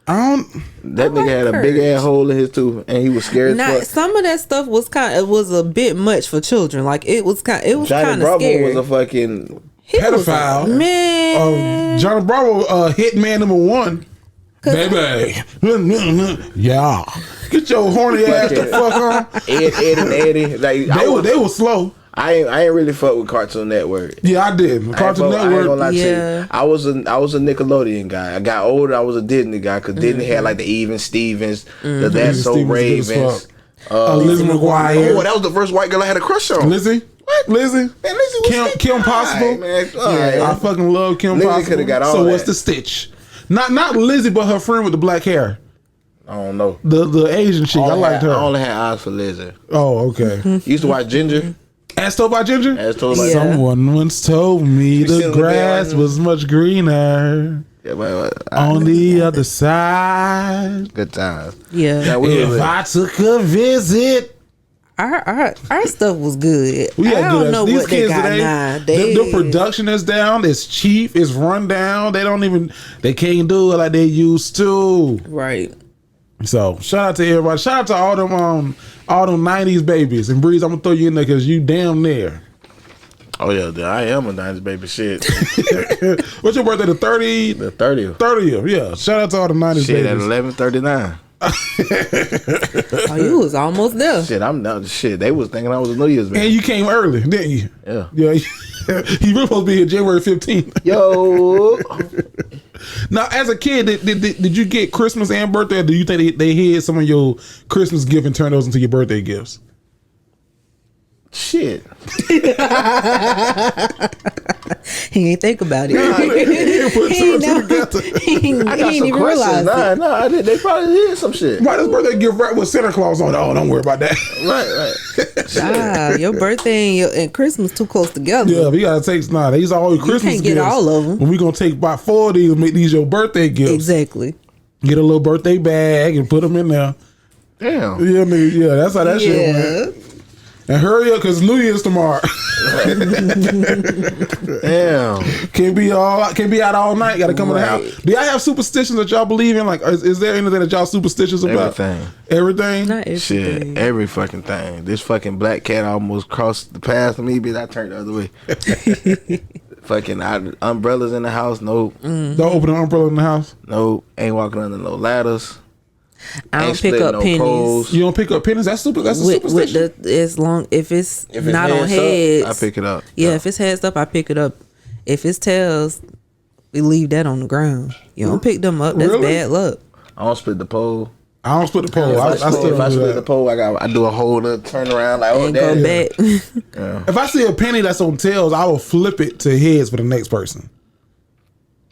I don't. That nigga had a big ass hole in his tooth, and he was scared. Now, as fuck. some of that stuff was was a bit much for children. Like it was kind of Johnny Bravo scary. was a fucking He was pedophile. like, man. Johnny Bravo, hitman number one. Baby. Yeah. Get your horny ass the fuck on. Ed and Eddie. Like They were slow. I ain't really fuck with Cartoon Network. Yeah, I did. Cartoon I ain't gonna Network. lie to Yeah. you. I was a Nickelodeon guy. I got older. I was a Disney guy because Disney had like the Even Stevens, the That's So Stevens good as Ravens. fuck. Lizzie McGuire. Oh, that was the first white girl I had a crush on. Lizzie? Lizzie? Man, Lizzie was Kim Possible? Man. I fucking love Kim Lizzie Possible. coulda got all so that. what's the stitch? Not Lizzie, but her friend with the black hair. I don't know. The Asian chick. I liked her. I only had eyes for Lizzie. Oh, okay. You used to watch Ginger? As told by Ginger? As told by Someone once told me the grass was much greener on the other side. Good times. Yeah. Now, If I took a visit. Our stuff was good. We had I good don't know these what they kids got today. now. The production is down. It's cheap. It's run down. They can't do it like they used to. Right. So shout out to everybody. Shout out to all them 90s babies. And Breeze, I'm gonna throw you in there because you damn near. Oh yeah, I am a 90s baby. Shit. What's your birthday? The 30th? The 30th. 30th. Yeah. Shout out to all the 90s Shit, at babies. 11:39. Oh, you was almost there. Shit, I'm not. Shit, they was thinking I was a New Year's baby. And you came early, didn't you? Yeah. Yeah. You were supposed to be here January 15th. Yo. Now, as a kid, did you get Christmas and birthday? Or do you think they hid some of your Christmas gift and turned those into your birthday gifts? Shit. He ain't think about it. He I got ain't some even questions. realize it. No, I did. They probably did some shit. Right, this birthday gift right with Santa Claus on it. Oh, don't worry about that. Right. Your birthday and Christmas too close together. Yeah, we gotta take these are all your Christmas can't get gifts. all of them. And we gonna take about 4 of these and make these your birthday gifts. Exactly. Get a little birthday bag and put them in there. Damn. Yeah, nigga, yeah, that's how that shit went. And hurry up, cause New Year's tomorrow. Damn. Can't be out all night. Got to come in the house. Do y'all have superstitions that y'all believe in? Like, is there anything that y'all superstitious about? Everything. Not everything. Shit, every fucking thing. This fucking black cat almost crossed the path of me, bitch. I turned the other way. Fucking umbrellas in the house. Nope. Don't open an umbrella in the house. Nope. Ain't walking under no ladders. I don't Ain't pick splitting up no pennies. poles. You don't pick up pennies. That's super. That's a superstition. If it's not on heads heads, up, I pick it up. Yeah, if it's heads up, I pick it up. If it's tails, we leave that on the ground. You don't pick them up. That's bad luck. I don't split the pole. I don't split the pole. If I still don't do split that. the pole, I do a whole little turn around like And go back. If I see a penny that's on tails, I will flip it to heads for the next person.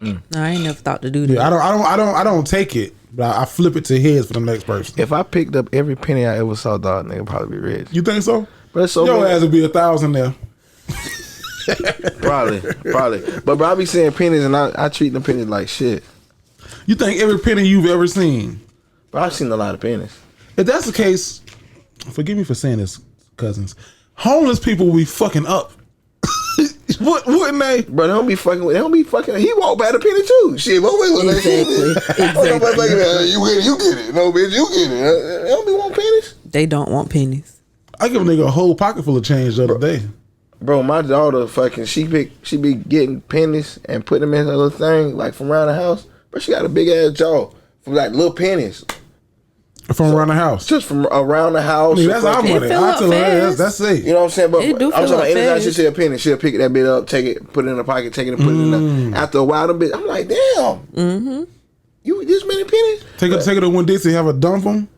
No, I ain't never thought to do that. Yeah, I don't take it, but I flip it to heads for the next person. If I picked up every penny I ever saw, dog, nigga probably be rich. You think so? But it's so Your bad. ass would be 1,000 there. Probably. But bro, I be seeing pennies and I treat them pennies like shit. You think every penny you've ever seen? But I've seen a lot of pennies. If that's the case, forgive me for saying this, cousins. Homeless people will be fucking up. Wouldn't they? Bro, they don't be fucking. He walked by the penny too. Shit, what we look Exactly. You get it. No, bitch, you get it. They don't be want pennies. They don't want pennies. I give a nigga a whole pocket full of change the other day. Bro, my daughter fucking she be getting pennies and putting them in her little thing like from around the house. But she got a big ass jaw from like little pennies. From around the house. Just from around the house. That's our money. I tell her that's it. You know what I'm saying? But It do I'm fill talking about up anytime fast. she see a penny, she'll pick that bit up, take it, put it in her pocket, take it and put it in there. After a while, them bit, I'm like, damn. Mm-hmm. You this many pennies? Take it to one Dixie, have her dump them.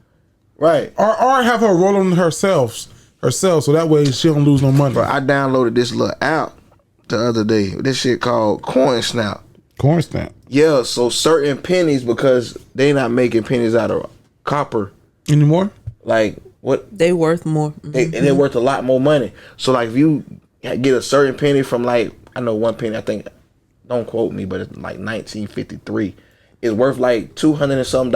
Right. Or have her roll them herself, so that way she don't lose no money. Bro, I downloaded this little app the other day. This shit called Coin Snap. Corn snap. Yeah, so certain pennies, because they not making pennies out of copper. Anymore? Like what? They worth more. And they're worth a lot more money. So like if you get a certain penny from like, I know one penny, I think, don't quote me, but it's like 1953. It's worth like $200 and some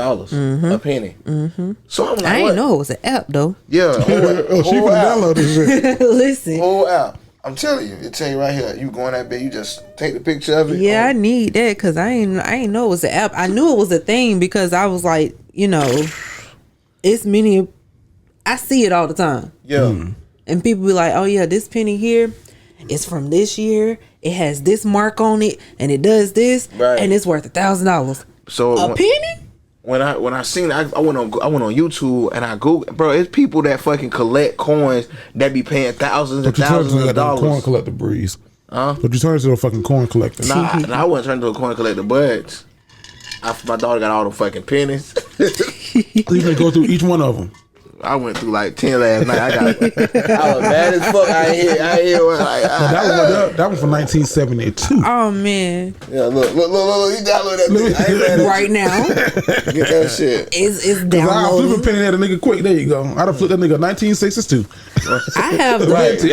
a penny. Mm-hmm. So I'm like, I didn't know it was an app though. Yeah. She can download this shit. Listen. Whole app. I'm telling you, it tell you right here. You go in that bed, you just take the picture of it. Yeah, I need that because I ain't know it was an app. I knew it was a thing because I was like, it's many. I see it all the time. Yeah. And people be like, oh yeah, this penny here is from this year. It has this mark on it and it does this and it's worth $1,000. So a penny? When I seen it, I went on YouTube and I Googled, bro, it's people that fucking collect coins that be paying thousands and thousands of dollars. Coin collector Breeze. Huh? But you turn into a fucking coin collector. Nah, I wouldn't turn into a coin collector, but my daughter got all them fucking pennies. You can go through each one of them. I went through like 10 last night. I was mad as fuck. I ain't hear that was from 1972. Oh man. Yeah, look. You download that thing. I ain't mad at Right now. Get that shit. It's I'll flip a downloading. penny at a nigga quick. There you go. I'd have flipped that nigga 1962. I have Right. the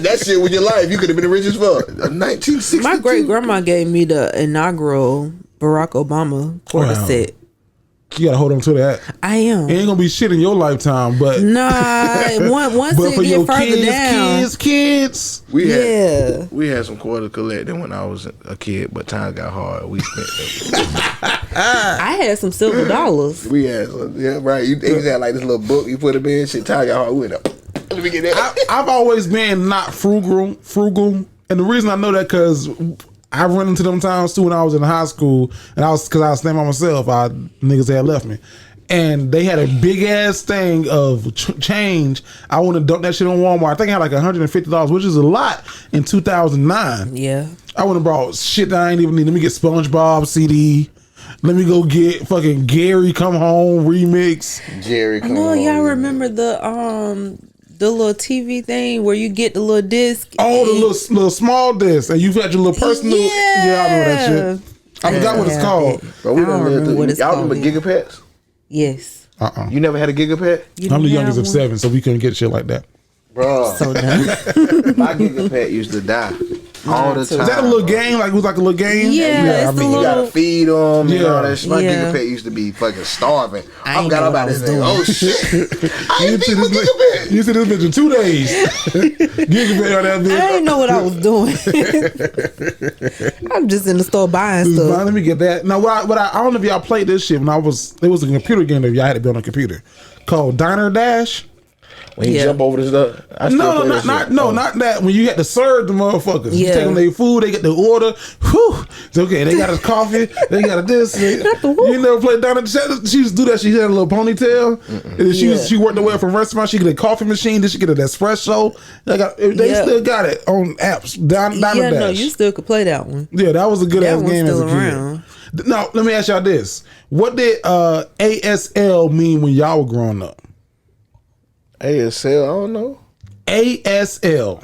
That shit with your life. You could have been the richest fuck. 1962. my great grandma gave me the inaugural Barack Obama quarter Wow. set. You gotta hold on to that. I am. It ain't gonna be shit in your lifetime, but Once but it for get your further down. kids. We Yeah. had some quarters collected when I was a kid, but times got hard. We spent them. I had some silver dollars. We had some, yeah, right. You had like this little book you put them in. Shit, times got hard. We went up. Let me get that. I've always been not frugal, and the reason I know that because I run into them times too when I was in high school, and I was staying by myself. Niggas had left me, and they had a big ass thing of change. I want to dump that shit on Walmart. I think I had like $150, which is a lot in 2009. Yeah. I would have brought shit that I ain't even need. Let me get SpongeBob CD. Let me go get fucking Gary Come Home remix. Jerry, come No, on. y'all remember the little TV thing where you get the little disc? Oh, the little small disc, and you've had your little personal. Yeah. Yeah, I know that shit. I forgot what it's Yeah, called. Bro, we I don't done lived remember through. what it's Y'all called remember yet. Gigapets? Yes. You never had a Gigapet? You I'm the didn't youngest have of one? 7, so we couldn't get shit like that. Bro, So dumb. my Gigapet used to die all the too. time. Is that a little game? Like it was like a little game? Yeah, it's the You gotta little- feed them and Yeah. all that shit. My Yeah. Gigapet used to be fucking starving. I I ain't forgot know what about I was this thing. doing. Oh shit. I You ain't see beat my this Gigapet. you see this bitch in 2 days. Gigabit on that I bitch. didn't know what I was doing. I'm just in the store buying Fine, stuff. let me get that. Now, I don't know if y'all played this shit when it was a computer game that y'all had to be on a computer called Diner Dash. When you Yeah. jump over the stuff, I still No, play that shit. not that. When you had to serve the motherfuckers, you Yeah. take them their food, they get the order. Whew, it's okay. They got a coffee, they got a this. You never played Diner Dash? She used to do that. She had a little ponytail, and then she worked her way from restaurant. She get a coffee machine, then she get an espresso. They Yeah. still got it on apps. Diner Yeah, Dash. no, you still could play that one. Yeah, that was a good That ass one's game as a still kid. around. Now, let me ask y'all this: what did ASL mean when y'all were growing up? ASL, I don't know. ASL.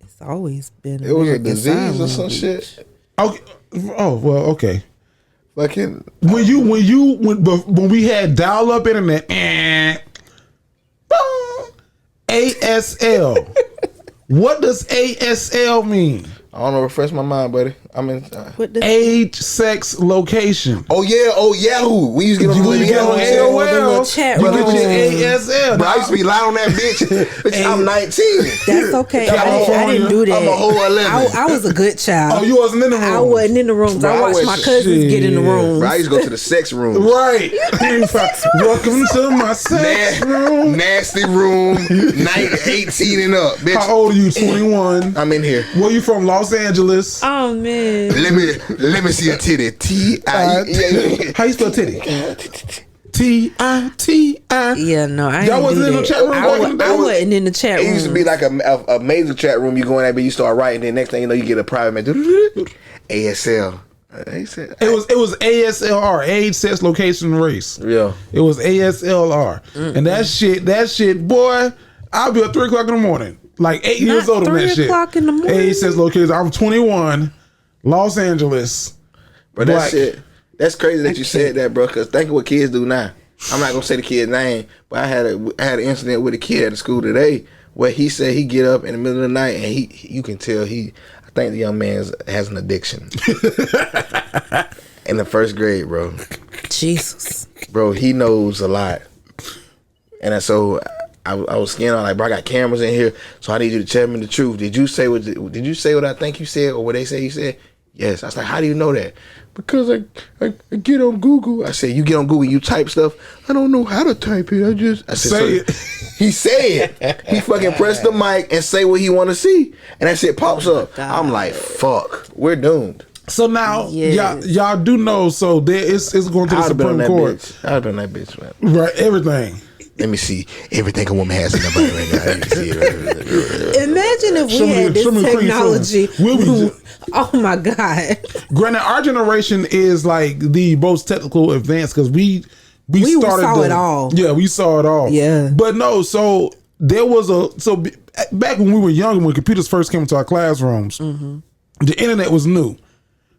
It's always been. It was a American disease Sign or some Language. shit. Okay. Oh well, okay. Fucking When we had dial up internet, ASL. What does ASL mean? I don't know. Refresh my mind, buddy. I'm in. What the Age, sex, location. Oh yeah, Yahoo. We used to get on When you get on Yahoo. the little AOL, chat you get room. your ASL. Bro, I used to be loud on that bitch. Bitch, I'm 19. That's okay. I California. didn't do that. I'm a whole 11. I was a good child. Oh, you wasn't in the room. I wasn't in the rooms. Bro, I I watched was- my cousins get in the shit. rooms. Bro, I used to go to the sex rooms. Right. Welcome to my sex room. Nasty room. 18 and up. Bitch, How old are you? 21. I'm in here. Where you from? Los Angeles. Oh man. Let me see a titty. T-I-E. How you spell titty? T-I-T-I. Yeah, no, I Y'all ain't wasn't do in the that. chat room back in the I day? wasn't in the chat It room. used to be like a major chat room. You go in there, but you start writing. Then next thing you know, you get a private man. ASL. ASL. It was ASLR, age, sex, location, race. Yeah. It was ASLR. And that shit, boy, I'll be up 3 o'clock in the morning. Like 8 years Not old on that 3 shit. o'clock in the morning? Age, sex, location. I'm 21, Los Angeles. But that Black. shit, that's crazy that you said that, bro. Because think of what kids do now. I'm not gonna say the kid's name, but I had an incident with a kid at the school today where he said he get up in the middle of the night and you can tell I think the young man has an addiction. In the first grade, bro. Jesus. Bro, he knows a lot. And so I was scared. I'm like, bro, I got cameras in here, so I need you to tell me the truth. Did you say what I think you said or what they say you said? Yes. I was like, how do you know that? Because I get on Google. I said, you get on Google, you type stuff. I don't know how to type it. I said, Say it. He said he fucking pressed the mic and say what he want to see, and that shit pops up. God. I'm like, fuck, we're doomed. So now, Yes. y'all do know, so it's going to the I'd have been on Supreme that Court. bitch. I'd have been on that bitch, man. Right, everything. Let me see everything a woman has in her body right now. Let me see it. Imagine if we Show me- had show me this cream technology. filling. We'll be Oh my God. Granted, our generation is like the most technical advanced because we We saw it all. Yeah, we saw it all. Yeah. But no, so there was back when we were young, when computers first came into our classrooms, the internet was new.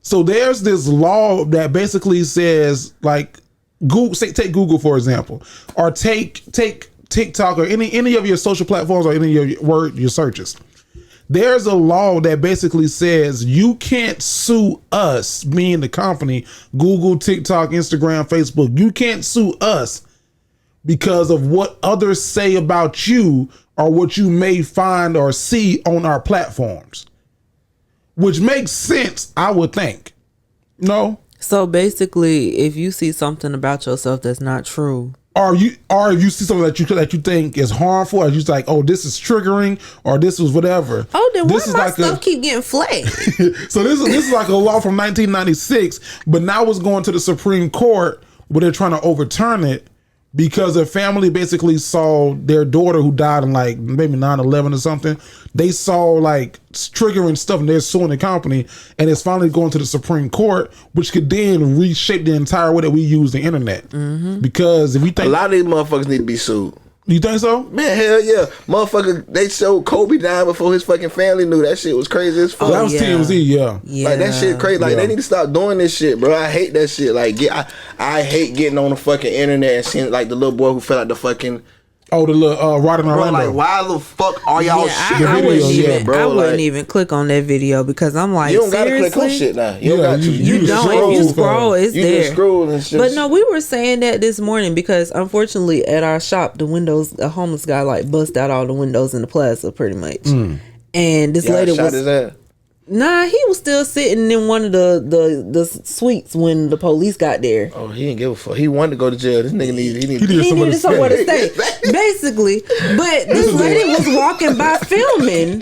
So there's this law that basically says, like, Google, take Google for example, or take TikTok or any of your social platforms or any of your searches. There's a law that basically says you can't sue us, being the company, Google, TikTok, Instagram, Facebook. You can't sue us because of what others say about you or what you may find or see on our platforms, which makes sense, I would think. No? So basically, if you see something about yourself that's not true, or if you see something that you think is harmful, or you just like, oh, this is triggering, or this is whatever. Oh, then why this my stuff keep getting flagged? So this is like a law from 1996, but now it's going to the Supreme Court where they're trying to overturn it because a family basically saw their daughter who died in like maybe 9/11 or something. They saw like triggering stuff and they're suing the company, and it's finally going to the Supreme Court, which could then reshape the entire way that we use the internet. Because if we think a lot of these motherfuckers need to be sued. You think so? Man, hell yeah. Motherfucker, they showed Kobe dying before his fucking family knew. That shit was crazy as fuck. That was TMZ, yeah. Like, that shit crazy. Like, they need to stop doing this shit, bro. I hate that shit. Like, I hate getting on the fucking internet and seeing, like, the little boy who fell out the fucking... Oh, the little Rod in Orlando. Bro, like, why the fuck are y'all shit I bro? wouldn't even click on that video because I'm like, you don't gotta seriously? click on shit now. You don't got to. You don't. If you scroll, it's there. You can scroll and shit. But no, we were saying that this morning because unfortunately at our shop, the windows, a homeless guy like bust out all the windows in the plaza pretty much. And this lady shot was... his ass. Nah, he was still sitting in one of the suites when the police got there. Oh, he didn't give a fuck. He wanted to go to jail. This nigga needed somewhere to stay. Basically. But this lady was walking by filming.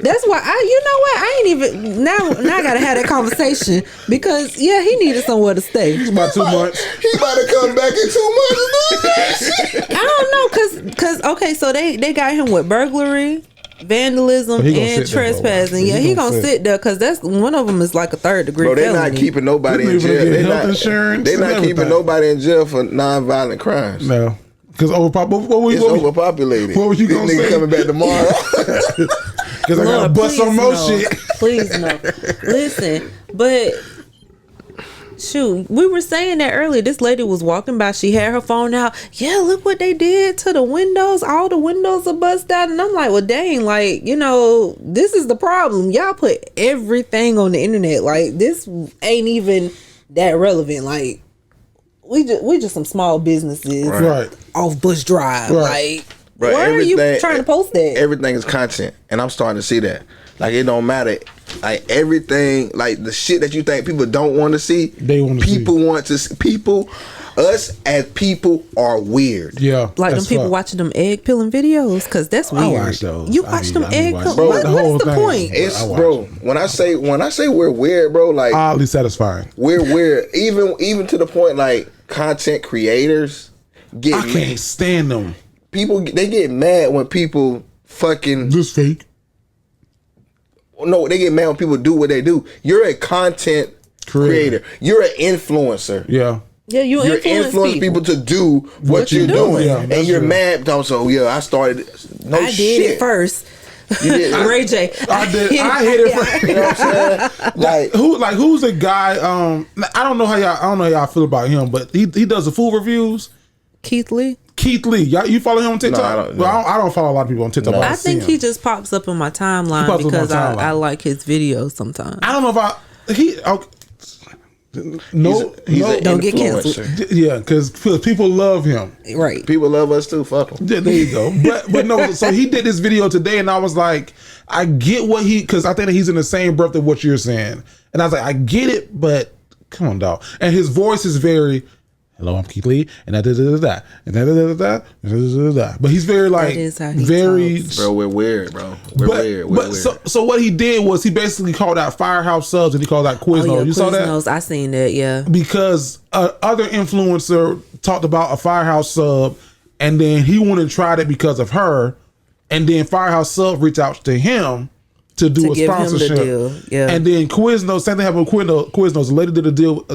That's why you know what? I ain't even now I gotta have that conversation because he needed somewhere to stay. It's about 2 months. He about to come back in 2 months. I don't know, cause okay, so they got him with burglary, vandalism, and trespassing. He gonna sit there because that's one of them is like a 3rd degree. Bro, they're felony. not keeping nobody in jail. They're not keeping nobody in jail for non-violent crimes. No, because it's overpopulated. What were you gonna say? Coming back tomorrow? Because I gotta bust some more shit. Please no. Listen, but. Shoot, we were saying that earlier. This lady was walking by. She had her phone out. Yeah, look what they did to the windows. All the windows are busted out. And I'm like, well, dang, like, this is the problem. Y'all put everything on the internet. Like, this ain't even that relevant. Like, we just some small businesses off Bush Drive. Like, bro, where are you trying to post that? Everything is content, and I'm starting to see that. Like, it don't matter. Like, everything, like the shit that you think people don't want to see, people want to see. People, us as people are weird. Yeah, like them people watching them egg peeling videos, because that's weird. I watch those. You watch them egg peeling. Bro, what's the point? It's bro. When I say we're weird, bro, like oddly satisfying. We're weird, even to the point like content creators get. I can't stand them. People they get mad when people fucking just fake. No, they get mad when people do what they do. You're a content creator. You're an influencer. Yeah. Yeah, you influence people to do what you're doing. Yeah, and you're mad. Also, I started. I did it first. You did. Ray J. I did. I hit it first. You know what I'm saying? Who's the guy? I don't know how y'all feel about him, but he does the food reviews. Keith Lee. You follow him on TikTok? No, I don't follow a lot of people on TikTok. No. I think he just pops up in my timeline because I like his videos sometimes. I don't know if don't get canceled. Yeah, because people love him. Right. People love us too. Fuck him. Yeah, there you go. But no. So he did this video today, and I was like, I get what because I think that he's in the same breath of what you're saying, and I was like, I get it, but come on, dog. And his voice is very. Hello, I'm Keith Lee, and da da da da and da da da da da. But he's very like very. Talks. Bro, we're weird, bro. We're weird. We're weird. So what he did was he basically called out Firehouse Subs and he called out Quiznos. You saw that? I seen that. Yeah. Because other influencer talked about a Firehouse Sub, and then he wanted to try it because of her, and then Firehouse Sub reached out to him to do a give him the sponsorship. deal. Yeah. And then Quiznos, same thing happened with Quiznos. The lady did a deal,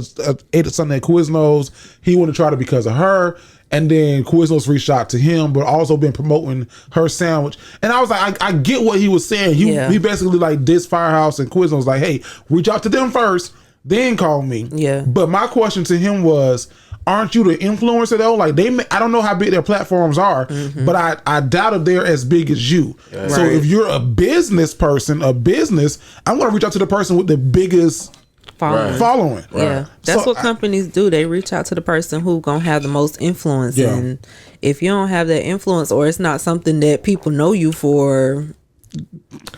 ate something at Quiznos. He wanted to try it because of her. And then Quiznos reached out to him, but also been promoting her sandwich. And I was like, I get what he was saying. He basically like dissed Firehouse, and Quiznos was like, hey, reach out to them first, then call me. Yeah. But my question to him was, aren't you the influencer though? Like I don't know how big their platforms are, but I doubt if they're as big as you. Yeah. So if you're a business person, I'm going to reach out to the person with the biggest following. Yeah, that's what companies do. They reach out to the person who gonna have the most influence. Yeah. And if you don't have that influence, or it's not something that people know you for.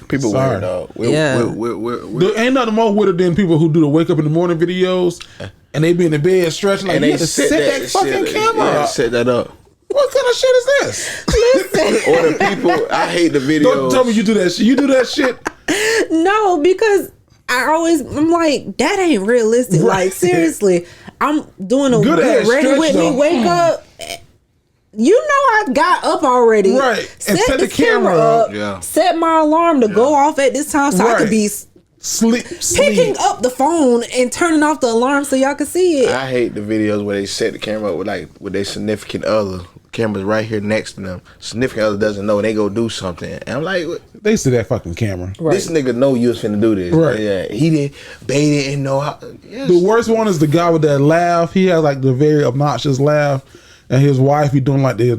People weird, dog. There ain't nothing more weirder than people who do the wake up in the morning videos and they be in the bed stretching like, and they set that fucking camera up. Set that up. What kind of shit is this? Listen. Or the people, I hate the videos. Don't tell me you do that shit. You do that shit? No, because I'm like, that ain't realistic. Right. Like, seriously, I'm doing a good get ready stretch, with though. me, wake up. You know I got up already. Right. And set the camera up. Yeah. Set my alarm to go off at this time so I could be picking up the phone and turning off the alarm so y'all can see it. I hate the videos where they set the camera up with their significant other. Camera's right here next to them. Significant other doesn't know, and they go do something. And I'm like, they see that fucking camera. Right. This nigga know you was finna do this. Right. Yeah. He didn't bait it and know how. Yes. The worst one is the guy with that laugh. He has like the very obnoxious laugh, and his wife be doing like they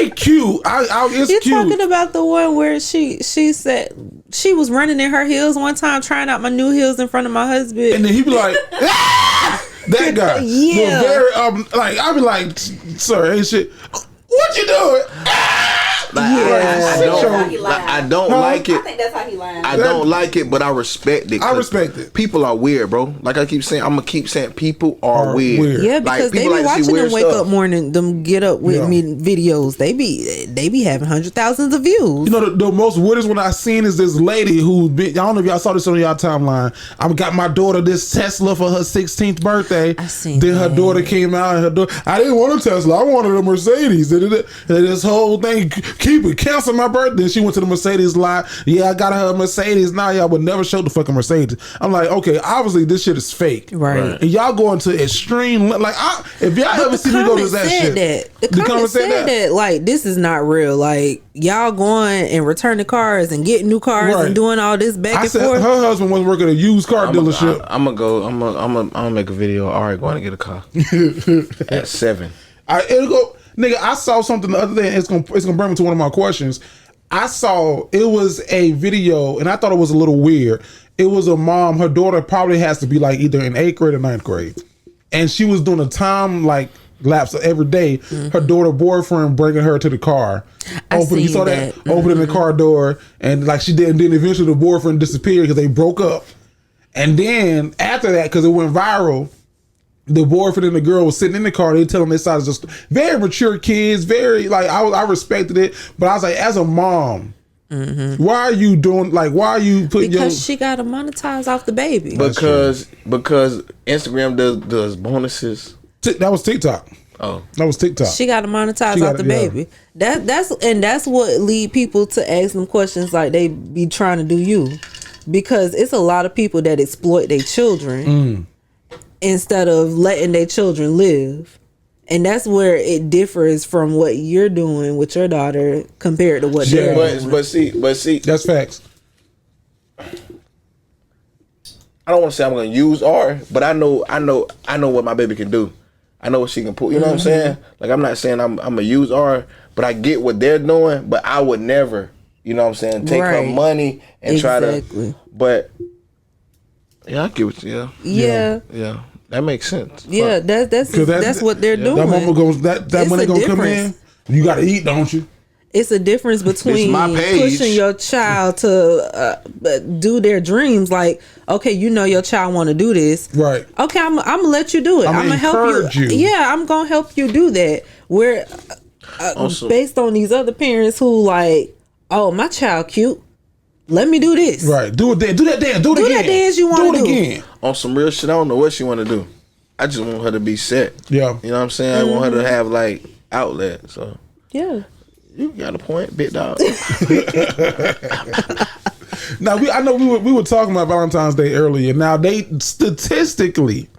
cute. It's You're cute. talking about the one where she said she was running in her heels one time, trying out my new heels in front of my husband, and then he be like, ah! That guy. Yeah. Very like I be like, sir, ain't shit. What you doing? Ah! Like, I don't like it. I think that's how he lied. I don't like it, but I respect it. I respect it. People are weird, bro. Like I keep saying, I'm gonna keep saying people are weird. Yeah, because like, they be watching them wake up morning, them get up with me videos. They be having 100,000s of views. You know the most weirdest one I seen is this lady who I don't know if y'all saw this on y'all timeline. I got my daughter this Tesla for her 16th birthday. I seen then her daughter came out and I didn't want a Tesla, I wanted a Mercedes. And this whole thing, cancel my birthday. She went to the Mercedes lot. Yeah, I got her a Mercedes. Now y'all would never show the fucking Mercedes. I'm like, okay, obviously this shit is fake. Right. And y'all going to extreme, like, if y'all ever see me go to that shit. The comments said that, like, this is not real. Like, y'all going and returning cars and getting new cars and doing all this back and forth. Her husband was working at a used car dealership. I'm gonna make a video. All right, going to get a car at 7. It'll go. Nigga, I saw something the other day. It's gonna bring me to one of my questions. I saw it was a video, and I thought it was a little weird. It was a mom. Her daughter probably has to be like either in 8th grade or 9th grade, and she was doing a time like lapse every day. Her daughter boyfriend bringing her to the car. You saw that opening the car door, and like she did, and then eventually the boyfriend disappeared because they broke up. And then after that, because it went viral, the boyfriend and the girl was sitting in the car. They tell them their size, just very mature kids, very like I respected it, but I was like, as a mom, why are you doing why are you putting she got to monetize off the baby because Instagram does bonuses. That was TikTok. Oh, that was TikTok. She got to monetize off the baby. That's what lead people to ask them questions like they be trying to do you, because it's a lot of people that exploit their children. Instead of letting their children live. And that's where it differs from what you're doing with your daughter compared to what they're doing. But see, that's facts. I don't want to say I'm going to use R, but I know what my baby can do. I know what she can pull. You know what I'm saying? Like, I'm not saying I'm going to use R, but I get what they're doing, but I would never, you know what I'm saying, take her money and try to. But yeah, I get what you. Yeah. That makes sense. Yeah, that's what they're doing. That mama goes that money gonna come in. You gotta eat, don't you? It's a difference between pushing your child to do their dreams. Like, okay, you know your child want to do this, right? Okay, I'm gonna let you do it. I'm gonna help you. Yeah, I'm gonna help you do that. Where based on these other parents who like, oh, my child cute. Let me do this. Right. Do it then. Do that dance. Do it again. Do that dance you want to do. Do it again. On some real shit, I don't know what she want to do. I just want her to be set. Yeah. You know what I'm saying? I want her to have like outlet. So. Yeah. You got a point, big dog. Now I know we were talking about Valentine's Day earlier. Now they statistically,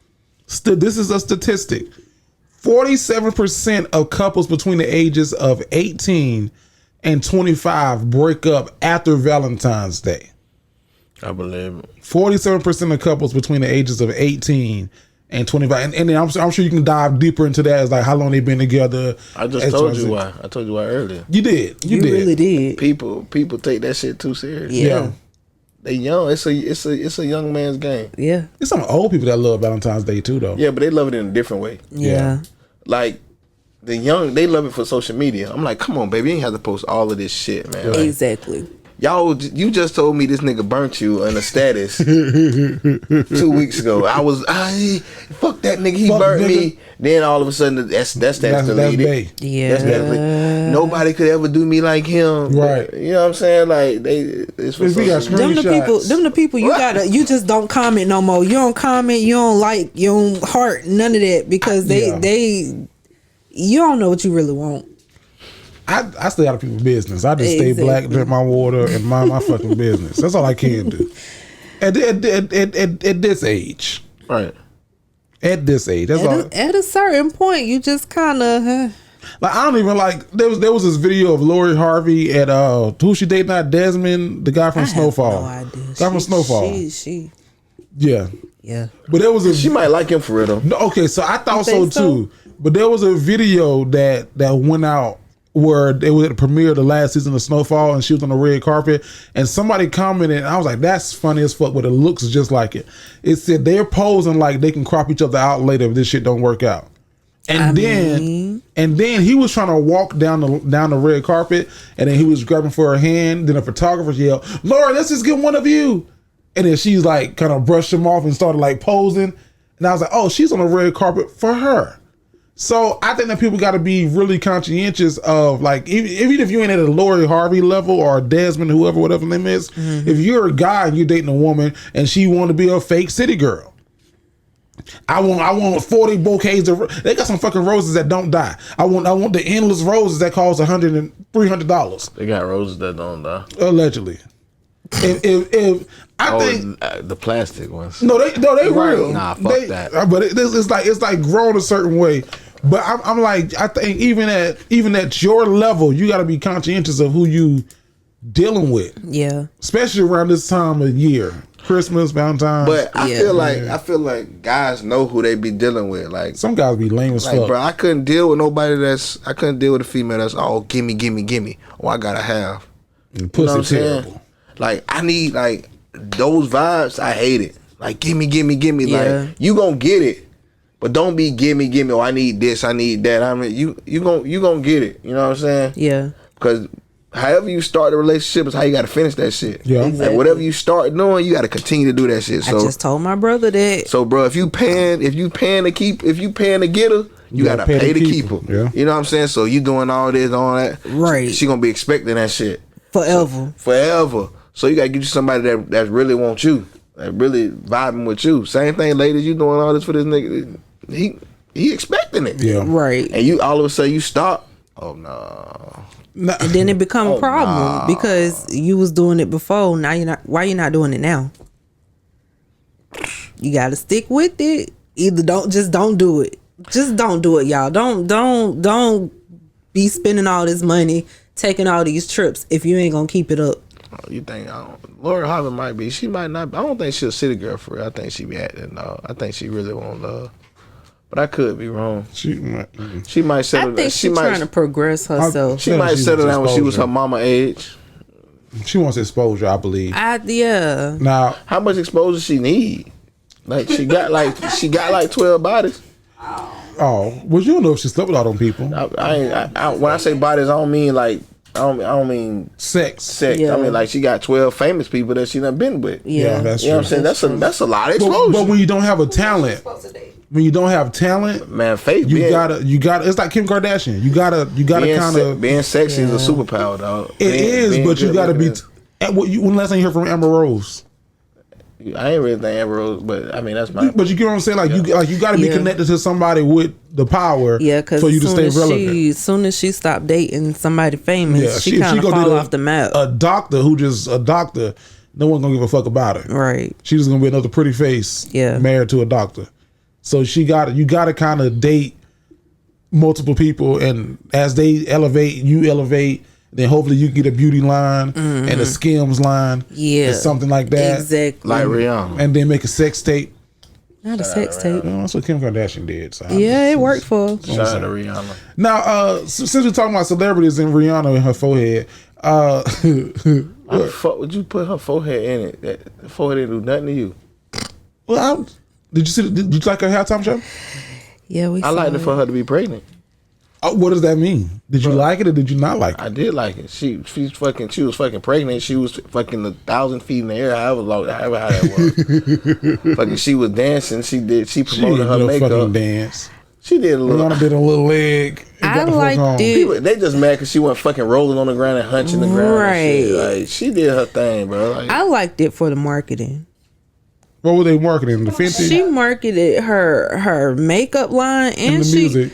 this is a statistic. 47% of couples between the ages of 18 and 25 break up after Valentine's Day. I believe it. 47% of couples between the ages of 18 and 25, and then I'm sure you can dive deeper into that. It's like how long they've been together. I just told you why. I told you why earlier. You did. You really did. People take that shit too serious. Yeah. They young. It's a young man's game. Yeah. There's some old people that love Valentine's Day too, though. Yeah, but they love it in a different way. Yeah. Like the young, they love it for social media. I'm like, come on, baby, you ain't have to post all of this shit, man. Like, Exactly. y'all, you just told me this nigga burnt you on a status 2 weeks ago. Fuck that nigga, he burnt me. Then all of a sudden, that status deleted. Yeah. Nobody could ever do me like him. Right. You know what I'm saying? Like it's for We got social media. Them the people you just don't comment no more. You don't comment, you don't like, you don't heart, none of that because you don't know what you really want. I stay out of people's business. I just stay black, drink my water, and mind my fucking business. That's all I can do. At this age. Right. At this age. That's all. At a certain point, you just kind of... Like, I don't even like... There was this video of Lori Harvey at... who she dating now? Desmond, the guy from Snowfall. I have no idea. Guy from Snowfall. She... Yeah. Yeah. But there was She might like him for real, though. No, okay, so I thought so think so? too. But there was a video that went out where they were at the premiere of the last season of Snowfall, and she was on the red carpet, and somebody commented, and I was like, "That's funny as fuck," but it looks just like it. It said they're posing like they can crop each other out later if this shit don't work out. And then he was trying to walk down the red carpet, and then he was grabbing for her hand. Then a photographer yelled, "Laura, let's just get one of you." And then she's like, kind of brushed him off and started like posing. And I was like, "Oh, she's on the red carpet for her." So I think that people got to be really conscientious of, like, even if you ain't at a Lori Harvey level or Desmond, whoever, whatever name is, if you're a guy and you're dating a woman and she want to be a fake city girl, I want 40 bouquets of. They got some fucking roses that don't die. I want the endless roses that cost $100 and $300. They got roses that don't die. Allegedly. If I think the plastic ones. No, they real. Nah, fuck that. But it's like grown a certain way. But I'm like, I think even at your level, you got to be conscientious of who you dealing with. Yeah. Especially around this time of year, Christmas, Valentine's. But I feel like guys know who they be dealing with. Like some guys be lame as fuck. Bro, I couldn't deal with I couldn't deal with a female that's all gimme. Oh, I gotta have. And pussy, you know terrible. Saying? Like I need like those vibes. I hate it. Like gimme. Yeah. Like you gonna get it. But don't be gimme. Oh, I need this, I need that. I mean, you gonna get it. You know what I'm saying? Yeah. Because however you start a relationship is how you got to finish that shit. Yeah. Exactly. Like whatever you start doing, you got to continue to do that shit. So I just told my brother that. So, bro, if you paying to get her, you gotta pay to keep her. Yeah. You know what I'm saying? So you doing all this, all that. Right. She gonna be expecting that shit Forever. forever. So you gotta get you somebody that really wants you, that really vibing with you. Same thing, ladies. You doing all this for this nigga. He expecting it. Yeah. Right. And you all of a sudden you stop. Oh no. And then it become a problem because you was doing it before. Now you're not. Why you not doing it now? You got to stick with it. Either don't do it. Just don't do it, y'all. Don't be spending all this money, taking all these trips if you ain't gonna keep it up. You think Laura Harvey might be? She might not. I don't think she's a city girl for real. I think she be acting. No, I think she really want love. But I could be wrong. She might settle. I think she's trying to progress herself. She might settle down when she was her mama age. She wants exposure, I believe. Yeah. Now, how much exposure she need? Like she got like 12 bodies. Oh, well, you don't know if she slept with all them people. I when I say bodies, I don't mean like I don't mean sex. Yeah. I mean like she got 12 famous people that she done been with. Yeah, that's you know true. what I'm saying? That's a lot of exposure. But when you don't have a talent, when you don't have talent, man, faith. You gotta. It's like Kim Kardashian. You gotta kind of being sexy is a superpower, dog. It is, but you gotta be. When last time you heard from Amber Rose? I ain't really think Amber Rose, but I mean that's my. But you get what I'm saying? Like you got to be connected to somebody with the power. Yeah, because for you to stay relevant. As soon as she stopped dating somebody famous, she kind of fall off the map. A doctor who just a doctor, no one gonna give a fuck about her. Right. She's just gonna be another pretty face. Yeah. Married to a doctor. So you got to kind of date multiple people, and as they elevate, you elevate. Then hopefully you get a beauty line and a Skims line, or something like that, exactly, like Rihanna, and then make a sex tape. Not a sex tape. That's what Kim Kardashian did. So it worked for her. Shout out to Rihanna. Now, since we're talking about celebrities and Rihanna in her forehead, why the fuck would you put her forehead in it? That forehead didn't do nothing to you. Well, did you like her halftime show? Yeah, I liked it for her to be pregnant. What does that mean? Did you like it or did you not like it? I did like it. She was fucking pregnant. She was fucking 1,000 feet in the air, however how that was. Fucking, she was dancing. She promoted her makeup. Fucking dance. She did a little. Rihanna did a little leg. I liked it. People, they just mad because she went fucking rolling on the ground and hunching the ground. Right. And shit. Like, she did her thing, bro. Like, I liked it for the marketing. What were they marketing? The Fenty? She marketed her makeup line and the music.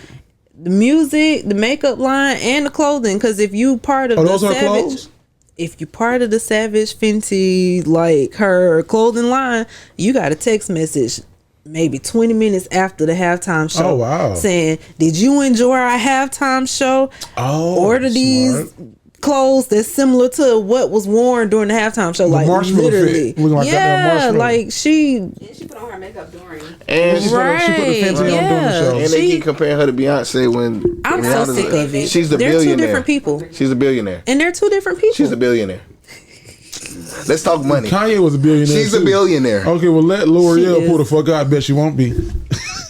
The music, the makeup line, and the clothing. Because if you part of the those are Savage, clothes? if you part of the Savage Fenty, like her clothing line, you got a text message maybe 20 minutes after the halftime show. Oh wow! Saying, "Did you enjoy our halftime show? smart. Order these clothes that's similar to what was worn during the halftime show." Like literally, like she put on her makeup during. And she put the Fenty on during the show. And they keep comparing her to Beyonce when I'm so sick of it. She's the They're billionaire. two different people. She's a billionaire. And they're two different people. She's a billionaire. Let's talk money. Kanye was a billionaire. She's a billionaire. Okay, well let L'Oreal pull the fuck out. I bet she won't be.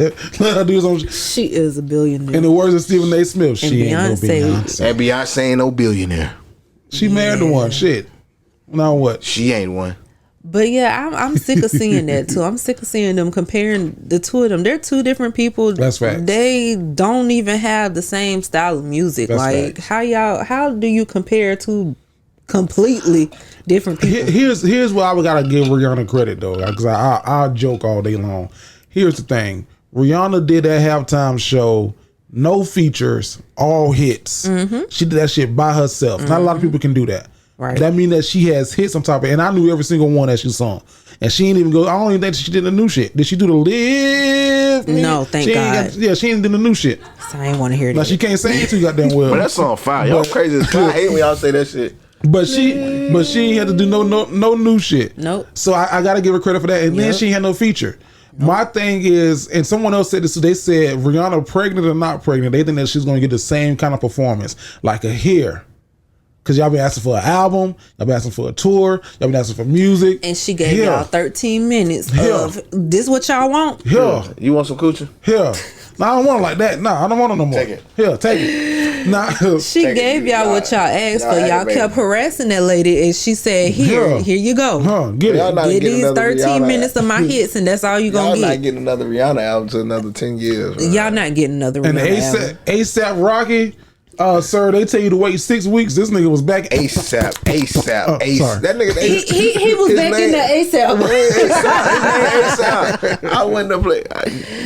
Let her do some. She is a billionaire. In the words of Stephen A. Smith, she ain't no Beyonce. Beyonce. And Beyonce ain't no billionaire. She married to one. Shit. Now what? She ain't one. But yeah, I'm sick of seeing that too. I'm sick of seeing them comparing the two of them. They're two different people. That's facts. They don't even have the same style of music. That's like facts. how do you compare two completely different people? Here's where I gotta give Rihanna credit though, because I'll joke all day long. Here's the thing: Rihanna did that halftime show, no features, all hits. She did that shit by herself. Not a lot of people can do that. Right. That means that she has hits on top of it. And I knew every single one that she sung. And she ain't even go. I don't even think she did the new shit. Did she do the live? No, thank God. She ain't did the new shit. So I ain't want to hear Now that. she can't sing too goddamn well. But that song fire. Y'all crazy as fuck. I hate when y'all say that shit. But she ain't had to do no new shit. Nope. So I got to give her credit for that. And then she had no feature. Nope. My thing is, and someone else said this. They said Rihanna, pregnant or not pregnant, they think that she's going to get the same kind of performance, like a Here. Because y'all been asking for an album, y'all been asking for a tour, y'all been asking for music. And she gave y'all 13 minutes of this what y'all want? Here. You want some coochie? Here. No, I don't want it like that. No, I don't want it no more. Take it. Here, take it. Nah. She gave y'all what y'all asked for. Y'all kept harassing that lady, and she said, here you go. Get it. Get these 13 minutes of my hits, and that's all you gonna Y'all get. not getting another Rihanna album to another 10 years. Bro. Y'all not getting another and Rihanna album. ASAP Rocky, sir, they tell you to wait 6 weeks. This nigga was back. ASAP. Sorry. That nigga. He was back in the ASAP. ASAP. I went to play.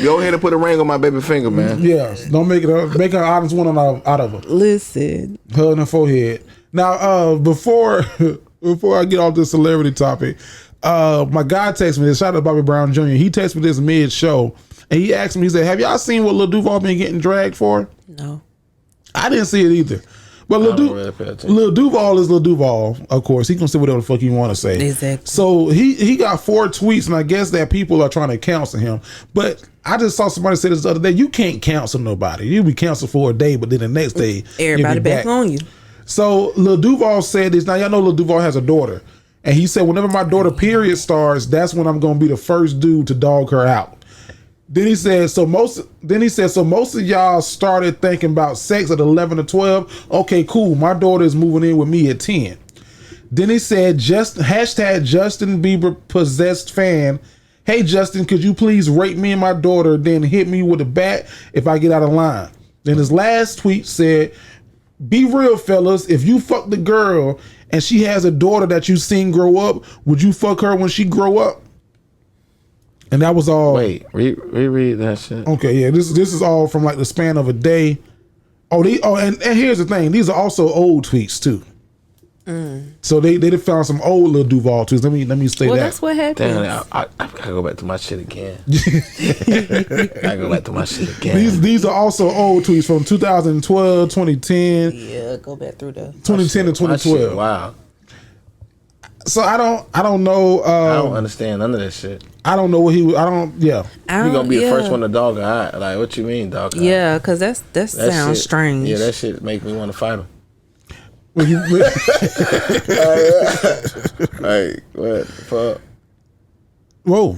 Go ahead and put a ring on my baby finger, man. Yes, don't make her honest one out of her. Listen, her in the forehead. Now, before I get off this celebrity topic, my guy texted me this. Shout out to Bobby Brown Jr. He texted me this mid show, and he asked me. He said, "Have y'all seen what Lil Duval been getting dragged for?" No. I didn't see it either. But Lil Duval is Lil Duval, of course. He can say whatever the fuck he want to say. Exactly. So he got 4 tweets, and I guess that people are trying to cancel him. But I just saw somebody say this the other day. You can't cancel nobody. You be canceled for a day, but then the next day everybody back on you. So Lil Duval said this. Now y'all know Lil Duval has a daughter, and he said whenever my daughter period starts, that's when I'm gonna be the first dude to dog her out. Then he said, so most of y'all started thinking about sex at 11 or 12. Okay, cool. My daughter is moving in with me at 10. Then he said, hashtag Justin Bieber possessed fan. Hey, Justin, could you please rape me and my daughter, then hit me with a bat if I get out of line? Then his last tweet said, be real, fellas. If you fuck the girl and she has a daughter that you seen grow up, would you fuck her when she grow up? And that was all. Wait, reread that shit. Okay, yeah. This is all from like the span of a day. And here's the thing. These are also old tweets too. So they found some old little Duval tweets. Let me say that. Well, that's what happened. Damn, I gotta go back to my shit again. I gotta go back to my shit again. These are also old tweets from 2012, 2010. Yeah, go back through the 2010 and 2012. Wow. So I don't know. I don't understand none of that shit. I don't know what he was. You gonna be the first one to dog eye? Like, what you mean, dog eye? Yeah, because that sounds shit, strange. Yeah, that shit make me want to fight him. Like, what the fuck? Whoa.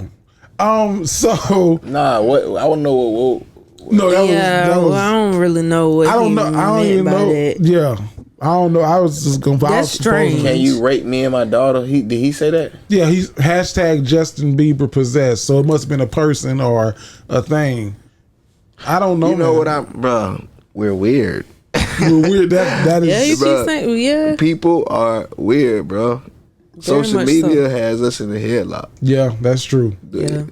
So Nah, what? I want to know what. no, that Yeah, was. I don't really know what I don't he know. I don't even meant by know. that. Yeah, I don't know. I was just gonna. That's strange. Can you rape me and my daughter? Did he say that? Yeah, he's hashtag Justin Bieber possessed. So it must have been a person or a thing. I don't know. You know man. what bro? We're weird. We're weird. That is. Yeah, you Bruh, keep saying, yeah. People are weird, bro. Social much media so. has us in the headlock. Yeah, that's true. Yeah.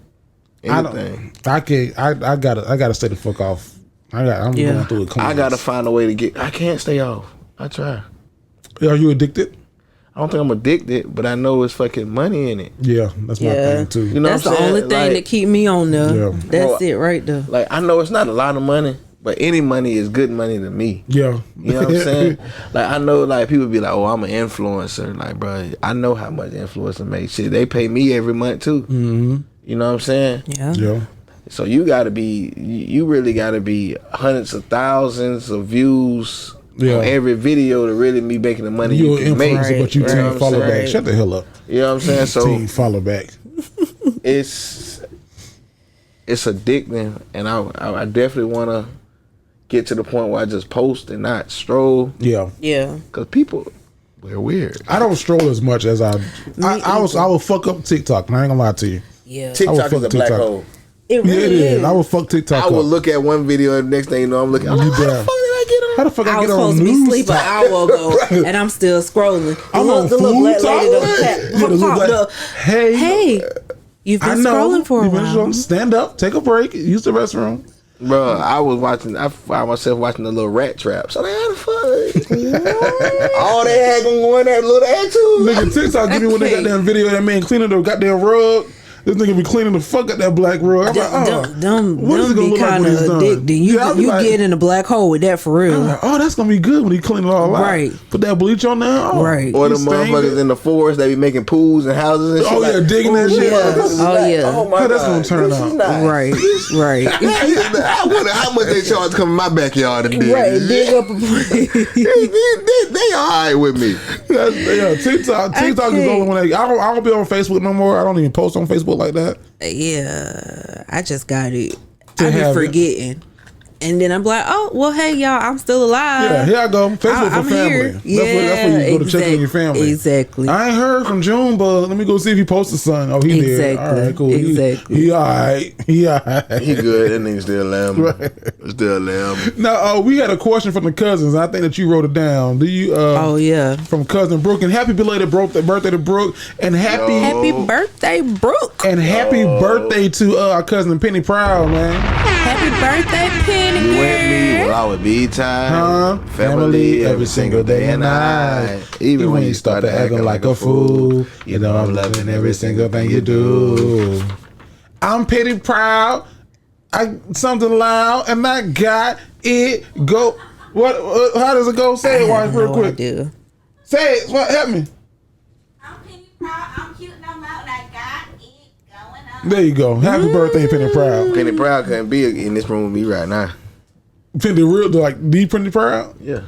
Anything. I can't. I gotta stay the fuck off. I'm going through it. I gotta find a way to get. I can't stay off. I try. Are you addicted? I don't think I'm addicted, but I know it's fucking money in it. Yeah, that's my thing too. You know That's what I'm the only saying? thing Like- that keep me on there. Yeah. That's it right there. Like, I know it's not a lot of money, but any money is good money to me. Yeah, You know what I'm saying? Like, I know, like, people be like, oh, I'm an influencer. Like, bro, I know how much influencer make shit. They pay me every month, too. Mm-hmm. You know what I'm saying? Yeah. Yeah. So you really gotta be hundreds of thousands of views on every video to really be making the money You're you an can make. influencer, but you You know what team I'm follow saying? back. Shut the hell up. You know what I'm saying? So Team follow back. it's addicting, and I definitely want to get to the point where I just post and not stroll. Yeah. Yeah. Because people, we're weird. I don't stroll as much as I will fuck up TikTok. I ain't gonna lie to you. Yeah. TikTok is a black TikTok. hole. It Yeah, really it is. I will fuck TikTok I up. will look at one video and the next thing you know, I'm looking. I'm like, how the Yeah. fuck did I get on? How the fuck I I was get on supposed to be news asleep an talk? hour ago, and I'm still scrolling. I'm on the little food black lady talk? that Yeah, the little popped black- up. Hey, You've I been know. scrolling for a You've been while. scrolling. Stand up, take a break, use the restroom. Bro, I found myself watching the little rat traps. So they had fun. All they had gonna go in there, little attitude. Nigga, TikTok give me one of that goddamn video of that man cleaning the goddamn rug. This nigga be cleaning the fuck out that black rug. I'm like, oh, what is it gonna be look like kind when of he's done? addicting. Yeah, I be You like- get in a black hole with that for I'm real. like, oh, that's gonna be good when he clean it all out. Right. Put that bleach on there. Oh, Right. Or he the stained motherfuckers it. in the forest, they be making pools and houses and shit. Oh, yeah, digging that shit yeah. up. This is Oh, nice. yeah. Oh my How that's God. gonna turn This is out? nice. Right, right, I wonder how much they charge to come in my backyard to dig. right. Dig up a they all right with me. Yeah, TikTok is the only one. I don't be on Facebook no more. I don't even post on Facebook like that. Yeah, I just got it. To I be have it. forgetting. And then I'm like, oh, well, hey, y'all, I'm still alive. Yeah, here I go. Facebook I'm for family. here. That's where you go to check on your family. Exactly. I ain't heard from June, but let me go see if he posted something. Oh, he did. Exactly. All right, cool. Exactly. He all right. He all right. He good. That nigga still lamb. Right. Still lamb. Now, we had a question from the cousins. I think that you wrote it down. Do you? Oh, yeah. From cousin Brooke, and happy belated birthday to Brooke, and happy Happy birthday, Brooke. happy birthday to our cousin Penny Proud, man. Happy birthday, Penny. You with girl. me? Well, I would be tired. Family every single day and night. Even when you start to acting like a fool, you know I'm loving every single thing you do. I'm Penny Proud. I something loud, and I got it. Go. What? How does it go? Say it, wife, real quick. Idea. Say it. What? Help me. I'm Penny Proud, I'm cute and I'm out and I got it going on. There you go. Happy birthday, Penny Proud. Penny Proud couldn't be in this room with me right now. Penny real, like the Penny Proud. Yeah.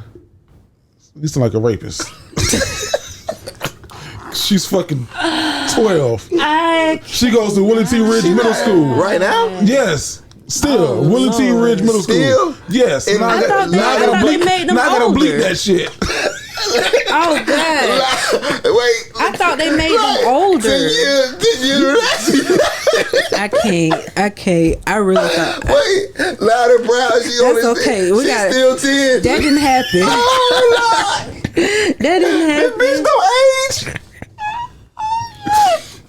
You sound like a rapist. She's fucking 12. She goes to Willie T. Ridge Middle School. Right now? Yes. Still, Willie T. Ridge Middle Still? School. Yes. And Now I thought they made them now I gotta older. bleep that shit. Oh, God. Wait. I thought they made them older. 10 years. I can't. I really thought. Wait. Loud and proud. She That's okay. We She's got still 10. That didn't happen. Oh, Lord. That didn't This happen. bitch don't age.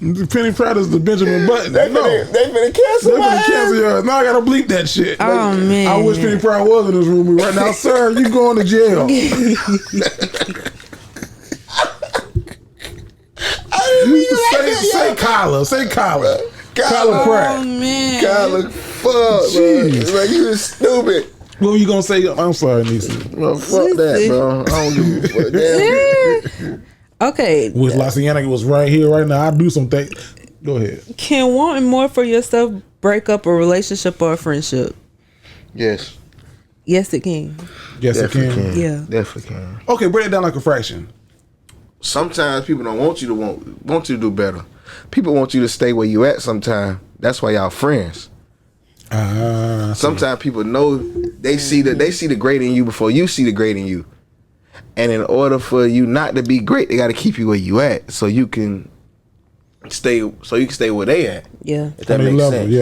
Penny Pratt is the Benjamin Button. They finna cancel my ass. yours. Now I gotta bleep that shit. Oh, man. I wish Penny Pratt was in this room right now, sir. You going to jail? Say Kyla. Say Kyla. Kyla Pratt. Oh man. Kyla, fuck, Jeez. bro. Like, you is stupid. What were you gonna say? I'm sorry, Neesy. Bro, fuck that, bro. I don't give a fuck. Damn. Okay. Wish Luciana was right here, right now. I'd do something. Go ahead. Can wanting more for yourself break up a relationship or a friendship? Yes. Yes, it can. Yes, Definitely it can. Yeah. Definitely can. Okay, break it down like a fraction. Sometimes people don't want you to want you to do better. People want you to stay where you at sometimes. That's why y'all friends. Sometimes people know they see the great in you before you see the great in you. And in order for you not to be great, they gotta keep you where you at so you can stay where they at. Yeah. If that On their makes level, sense.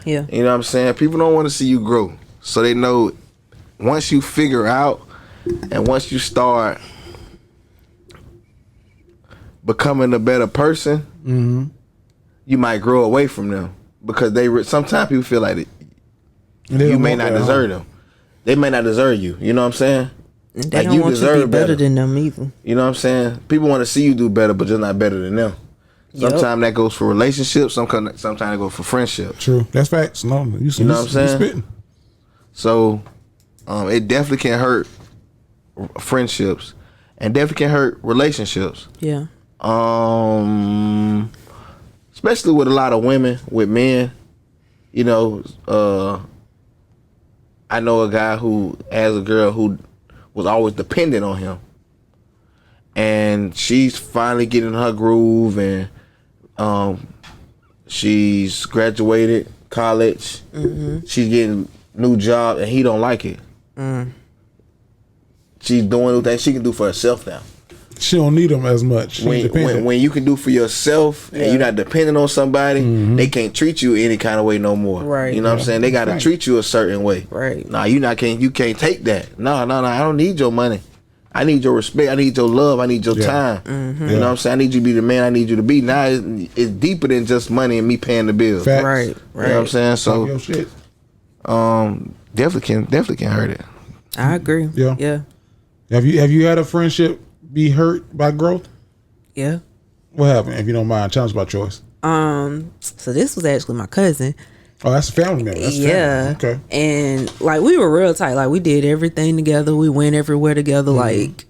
Yeah. You know what I'm saying? People don't want to see you grow. So they know once you figure out and once you start becoming a better person, you might grow away from them because sometimes people feel like you may not deserve them. They may not deserve you. You know what I'm saying? And they Like, don't you want you to deserve be better better. than them either. You know what I'm saying? People want to see you do better, but just not better than them. Sometimes that goes for relationships. Sometimes it goes for friendships. True. That's facts. No, you know what I'm saying? Spitting. So, it definitely can hurt friendships, and definitely can hurt relationships. Yeah. Especially with a lot of women, with men. You know, I know a guy who has a girl who was always dependent on him, and she's finally getting her groove, and she's graduated college. She's getting new job, and he don't like it. She's doing the things she can do for herself now. She don't need them as much. She's dependent. When you can do for yourself and you're not dependent on somebody, they can't treat you any kind of way no more. Right. You know what I'm saying? They got to treat you a certain way. Right. Nah, you can't take that. No, I don't need your money. I need your respect. I need your love. I need your time. You know what I'm saying? I need you to be the man I need you to be. Now it's deeper than just money and me paying the bills. Facts. Right. You know what I'm saying? Talk your So shit. definitely can hurt it. I agree. Yeah. Yeah. Have you had a friendship be hurt by growth? Yeah. What happened? If you don't mind, challenge by choice. So this was actually my cousin. Oh, that's a family member. That's Yeah. family. Okay. And like we were real tight. Like we did everything together. We went everywhere together. Like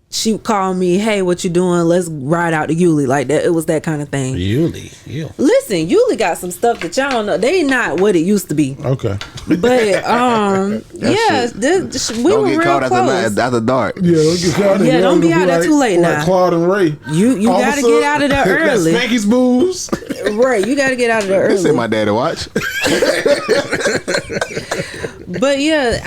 she would call me, hey, what you doing? Let's ride out to Yulee. Like that. It was that kind of thing. Yulee. Yeah. Listen, Yulee got some stuff that y'all don't know. They not what it used to be. Okay. But yeah, we Don't were get real caught close. after dark. Yeah. Don't get caught in Yeah, there. don't be It'll out there too late like now. Claude and Ray. You gotta get out of there early. That's Spanky's booze. Right, you gotta get out of there They say early. my daddy watch. But yeah,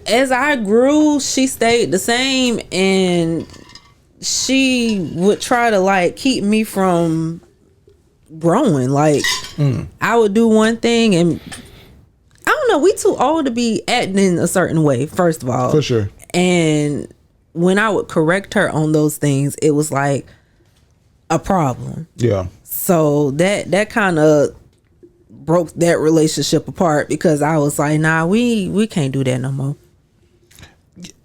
as I grew, she stayed the same, and she would try to like keep me from growing. Like I would do one thing, and I don't know, we too old to be acting a certain way, first of all. For sure. And when I would correct her on those things, it was like a problem. Yeah. So that kind of broke that relationship apart because I was like, nah, we can't do that no more.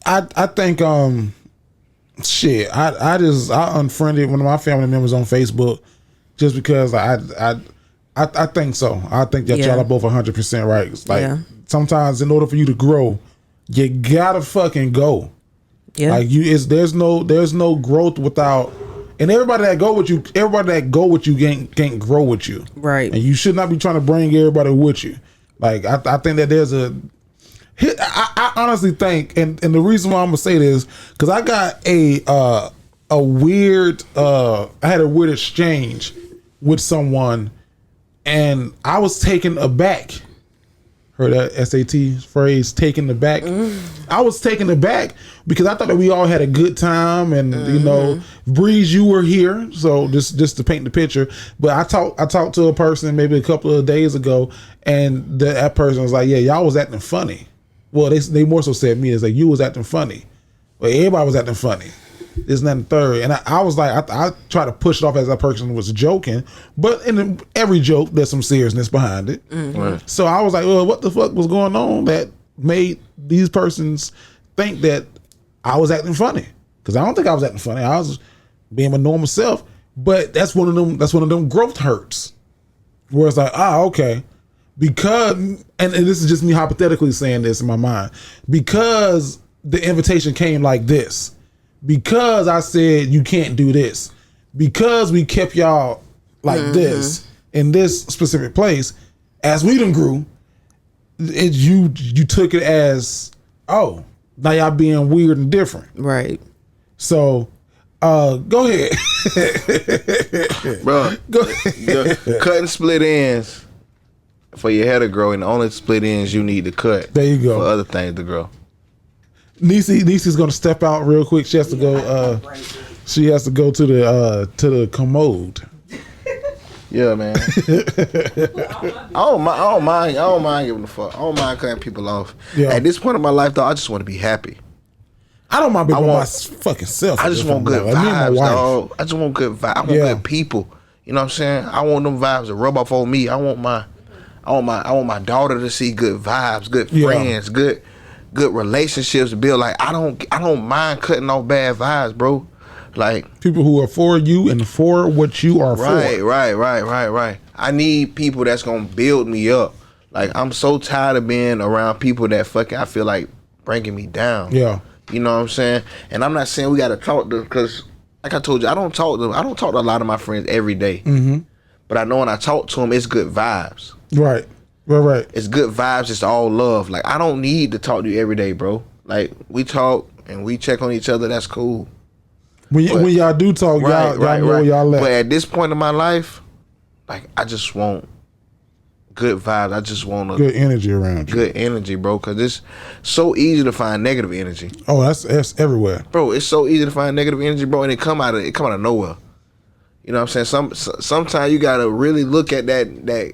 I think shit. I unfriended one of my family members on Facebook just because I think so. I think that y'all are both 100% right. It's like sometimes in order for you to grow, you gotta fucking go. Yeah. Like there's no growth without. And everybody that go with you can't grow with you. Right. And you should not be trying to bring everybody with you. Like I think that there's I honestly think, and the reason why I'm gonna say this, because I got a weird I had a weird exchange with someone, and I was taken aback. Heard that SAT phrase, taken aback? I was taken aback because I thought that we all had a good time, and you know, Breeze, you were here, so just to paint the picture. But I talked to a person maybe a couple of days ago, and that person was like, "Yeah, y'all was acting funny." Well, they more so said me. It's like you was acting funny. Well, everybody was acting funny. this and that and the third. And I was like, I try to push it off as that person was joking, but in every joke, there's some seriousness behind it. Right. So I was like, well, what the fuck was going on that made these persons think that I was acting funny? Because I don't think I was acting funny. I was being my normal self. But that's one of them growth hurts. Where it's like, okay. Because, and this is just me hypothetically saying this in my mind, because the invitation came like this, because I said you can't do this, because we kept y'all like this in this specific place, as we done grew, you took it as, oh, now y'all being weird and different. Right. So go ahead. Bro, Go ahead. cutting split ends for your hair to grow, and the only split ends you need to cut. There you go. For other things to grow. Niecy's gonna step out real quick. She has to go. She has to go to the commode. Yeah, man. I don't mind giving a fuck. I don't mind cutting people off. Yeah. At this point in my life, though, I just want to be happy. I don't mind being I by want- my fucking self. I just want good Like, me and my vibes, wife. dog. I just want good vibes. I want Yeah. good people. You know what I'm saying? I want them vibes to rub off on me. I want my daughter to see good vibes, good Yeah. friends, good relationships to build. Like I don't mind cutting off bad vibes, bro. Like People who are for you and for what you are right. for. I need people that's gonna build me up. Like I'm so tired of being around people that fucking I feel like bringing me down. Yeah. You know what I'm saying? And I'm not saying we gotta talk to, because like I told you, I don't talk to a lot of my friends every day. Mm-hmm. But I know when I talk to them, it's good vibes. Right. It's good vibes. It's all love. Like I don't need to talk to you every day, bro. Like we talk and we check on each other. That's cool. When y'all do talk, y'all know where y'all at. But at this point in my life, like I just want good vibes. I just want Good energy around you. good energy, bro. Because it's so easy to find negative energy, Oh, that's everywhere. bro. It's so easy to find negative energy, bro, and it come out of nowhere. You know what I'm saying? Sometimes you gotta really look at that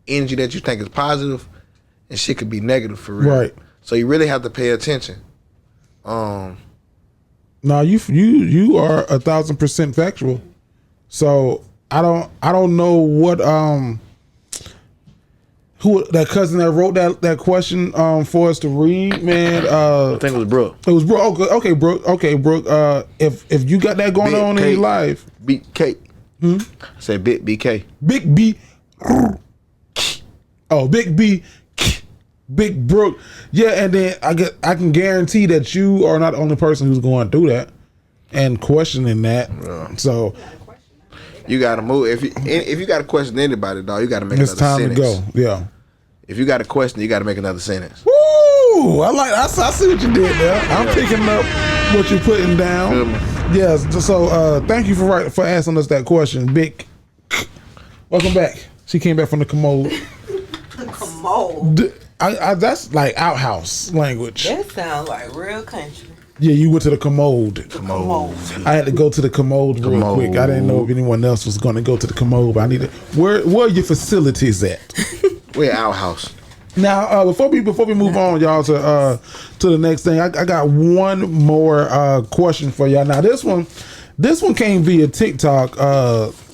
energy that you think is positive, and shit could be negative for real. Right. So you really have to pay attention. No, you are 1,000% factual. So I don't know what who that cousin that wrote that question for us to read, man. I think it was Brooke. It was Brooke. Okay, Brooke. Okay, Brooke. If you got that going Big on K. in your life, BK. I said Big BK. Big B. Oh, Big B. Big Brooke. Yeah, and then I can guarantee that you are not the only person who's going through that and questioning that. Yeah. So You gotta move. If you gotta question anybody, dog, you gotta make it's another time sentence. to go. Yeah. If you got a question, you gotta make another sentence. Woo! I see what you did there. I'm picking up what you're putting down. Feel me? Yes. So thank you for asking us that question, Big. Welcome back. She came back from the commode. Commode. That's like outhouse language. That sounds like real country. Yeah, you went to the commode. Commode. I had to go to the commode real quick. I didn't know if anyone else was going to go to the commode, but I needed. Where are your facilities at? We're at our house. Now, before we move on, y'all, to the next thing, I got one more question for y'all. Now, this one came via TikTok.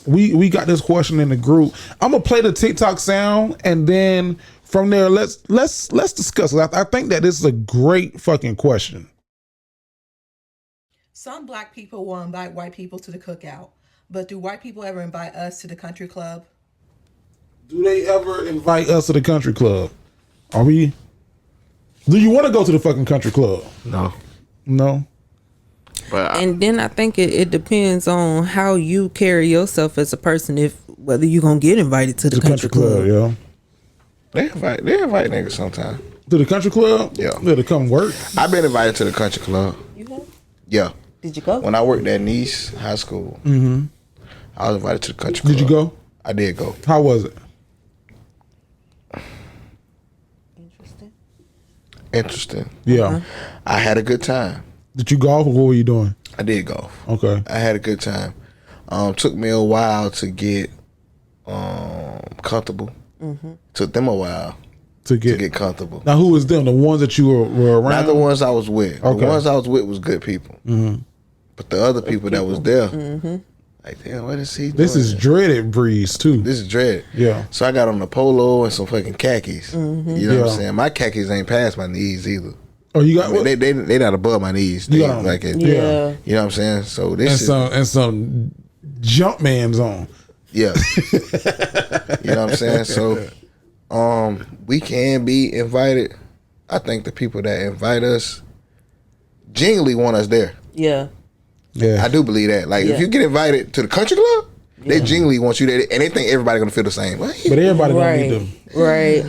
We got this question in the group. I'm gonna play the TikTok sound, and then from there, let's discuss it. I think that this is a great fucking question. Some black people will invite white people to the cookout, but do white people ever invite us to the country club? Do they ever invite us to the country club? Do you want to go to the fucking country club? No. But And then I think it depends on how you carry yourself as a person, whether you're gonna get invited to the country club. Yeah. they invite niggas sometimes. To the country club? Yeah. To come work. I've been invited to the country club. You have? Yeah. Did you go? When I worked at Neesy High School, I was invited to the country club. Did you go? I did go. How was it? Interesting. Yeah. I had a good time. Did you golf or what were you doing? I did golf. Okay. I had a good time. Took me a while to get comfortable. Took them a while To to get get comfortable. Now, who was them? The ones that you were around? Not the ones I was with. Okay. The ones I was with was good people. But the other people that was there, like, damn, what is he doing? This is dreaded Breeze too. This is dread. Yeah. So I got on a polo and some fucking khakis. You know Yeah. what I'm saying? My khakis ain't past my knees either. Oh, you got They not above my knees. You They got 'em. like it. Yeah. You know what I'm saying? So this and some jump man's on. yeah. You know what I'm saying? So we can be invited. I think the people that invite us genuinely want us there. Yeah. Yeah. I do believe that. Like, if Yeah. you get invited to the country club, they genuinely want you there, and they think everybody gonna feel the same. Well, But everybody don't need Right. to. Right.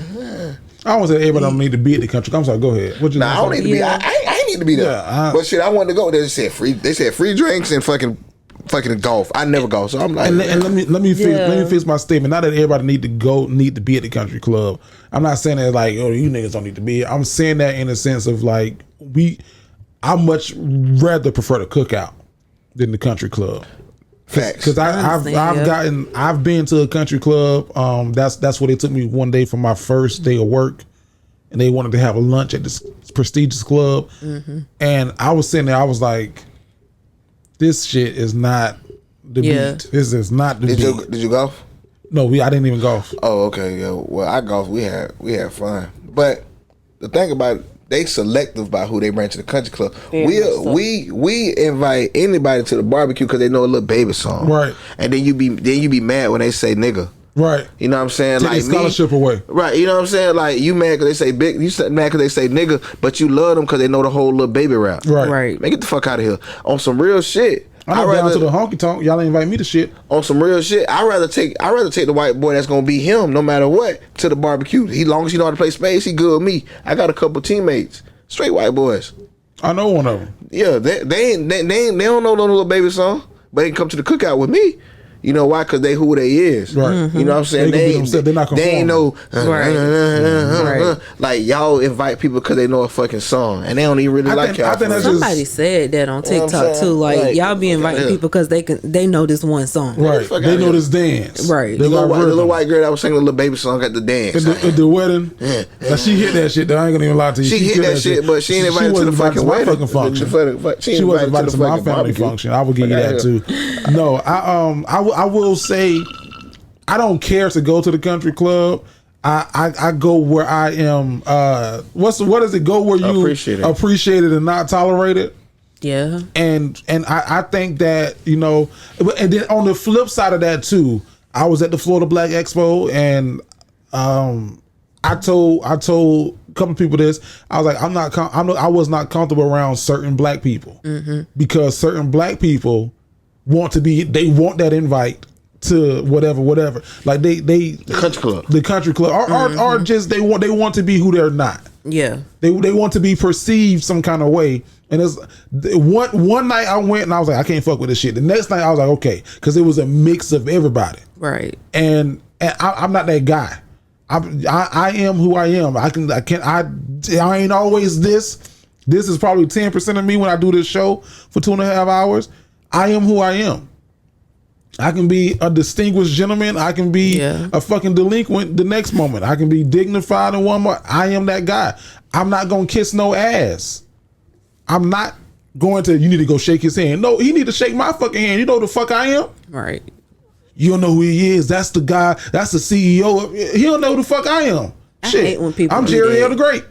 I don't say everybody don't need to be at the country. I'm sorry. Go ahead. What you nah, I don't need to be. Yeah. I ain't need to be there. Yeah, But shit, I wanted to go. They said free. They said free drinks and fucking golf. I never go, so I'm like, And let me Yeah. fix my statement. Not that everybody need to be at the country club. I'm not saying that like, oh, you niggas don't need to be. I'm saying that in the sense of like I much rather prefer the cookout than the country club. facts. Because I've been to a country club. That's where they took me one day for my first day of work, and they wanted to have a lunch at this prestigious club. And I was sitting there, I was like, this shit is not the Yeah. beat. This is not the beat. Did you golf? No, I didn't even golf. Oh, okay. Yeah. Well, I golf. We had fun, but the thing about it, they selective about who they bring to the country club. We invite anybody to the barbecue because they know a little baby song, Right. And then you be mad when they say nigga. Right. You know what I'm saying? Take Like the scholarship away. Right. You know what I'm saying? Like, you mad because they say big. You mad because they say nigga, but you love them because they know the whole little baby rap. Right. Right. Man, get the fuck out of here. On some real shit. I know down to the honky tonk. Y'all ain't invite me to shit. On some real shit, I'd rather take the white boy that's gonna be him no matter what to the barbecue. He long as he know how to play spades, he good with me. I got a couple teammates, straight white boys. I know one of them. Yeah, they don't know no little baby song, but they can come to the cookout with me. You know why? Because they who they is. Right. You know what I'm saying? They gonna be themselves. They're not they ain't no Right. like, y'all invite people because they know a fucking song and they don't even really like y'all. I think that's Somebody said that on You know what I'm TikTok saying? too. Like, Like, y'all be inviting yeah. people because they know this one song. Right. fuck They outta know here. this dance. Right. They the got little rhythm. white girl that was singing a little baby song at the dance. At the wedding, now she hit that shit. Though. I ain't gonna even lie to you. She hit killed that shit, but she ain't invited to wasn't the fucking my wedding. fucking function. She She wasn't invited to my fucking family barbecue. function. I will give you Fuck that outta too. No, I will say I don't care to go to the country club. I go where I am. What does it go where you appreciate it and not tolerate it? Yeah. And I think that, you know, and then on the flip side of that too, I was at the Florida Black Expo and I told a couple people this. I was like, I was not comfortable around certain black people because certain black people want that invite to whatever. Like the country club, or just they want to be who they're not. Yeah. They want to be perceived some kind of way. And it's one night I went and I was like, I can't fuck with this shit. The next night I was like, okay, because it was a mix of everybody. Right. And I'm not that guy. I am who I am. I ain't always this. This is probably 10% of me when I do this show for 2.5 hours. I am who I am. I can be a distinguished gentleman. I can be a fucking delinquent the next moment. I can be dignified in one more. I am that guy. I'm not gonna kiss no ass. I'm not going to, you need to go shake his hand. No, he need to shake my fucking hand. You know who the fuck I am? Right. You don't know who he is. That's the guy. That's the CEO. He don't know who the fuck I am. I hate when people I'm do Jerry that. L. the Great.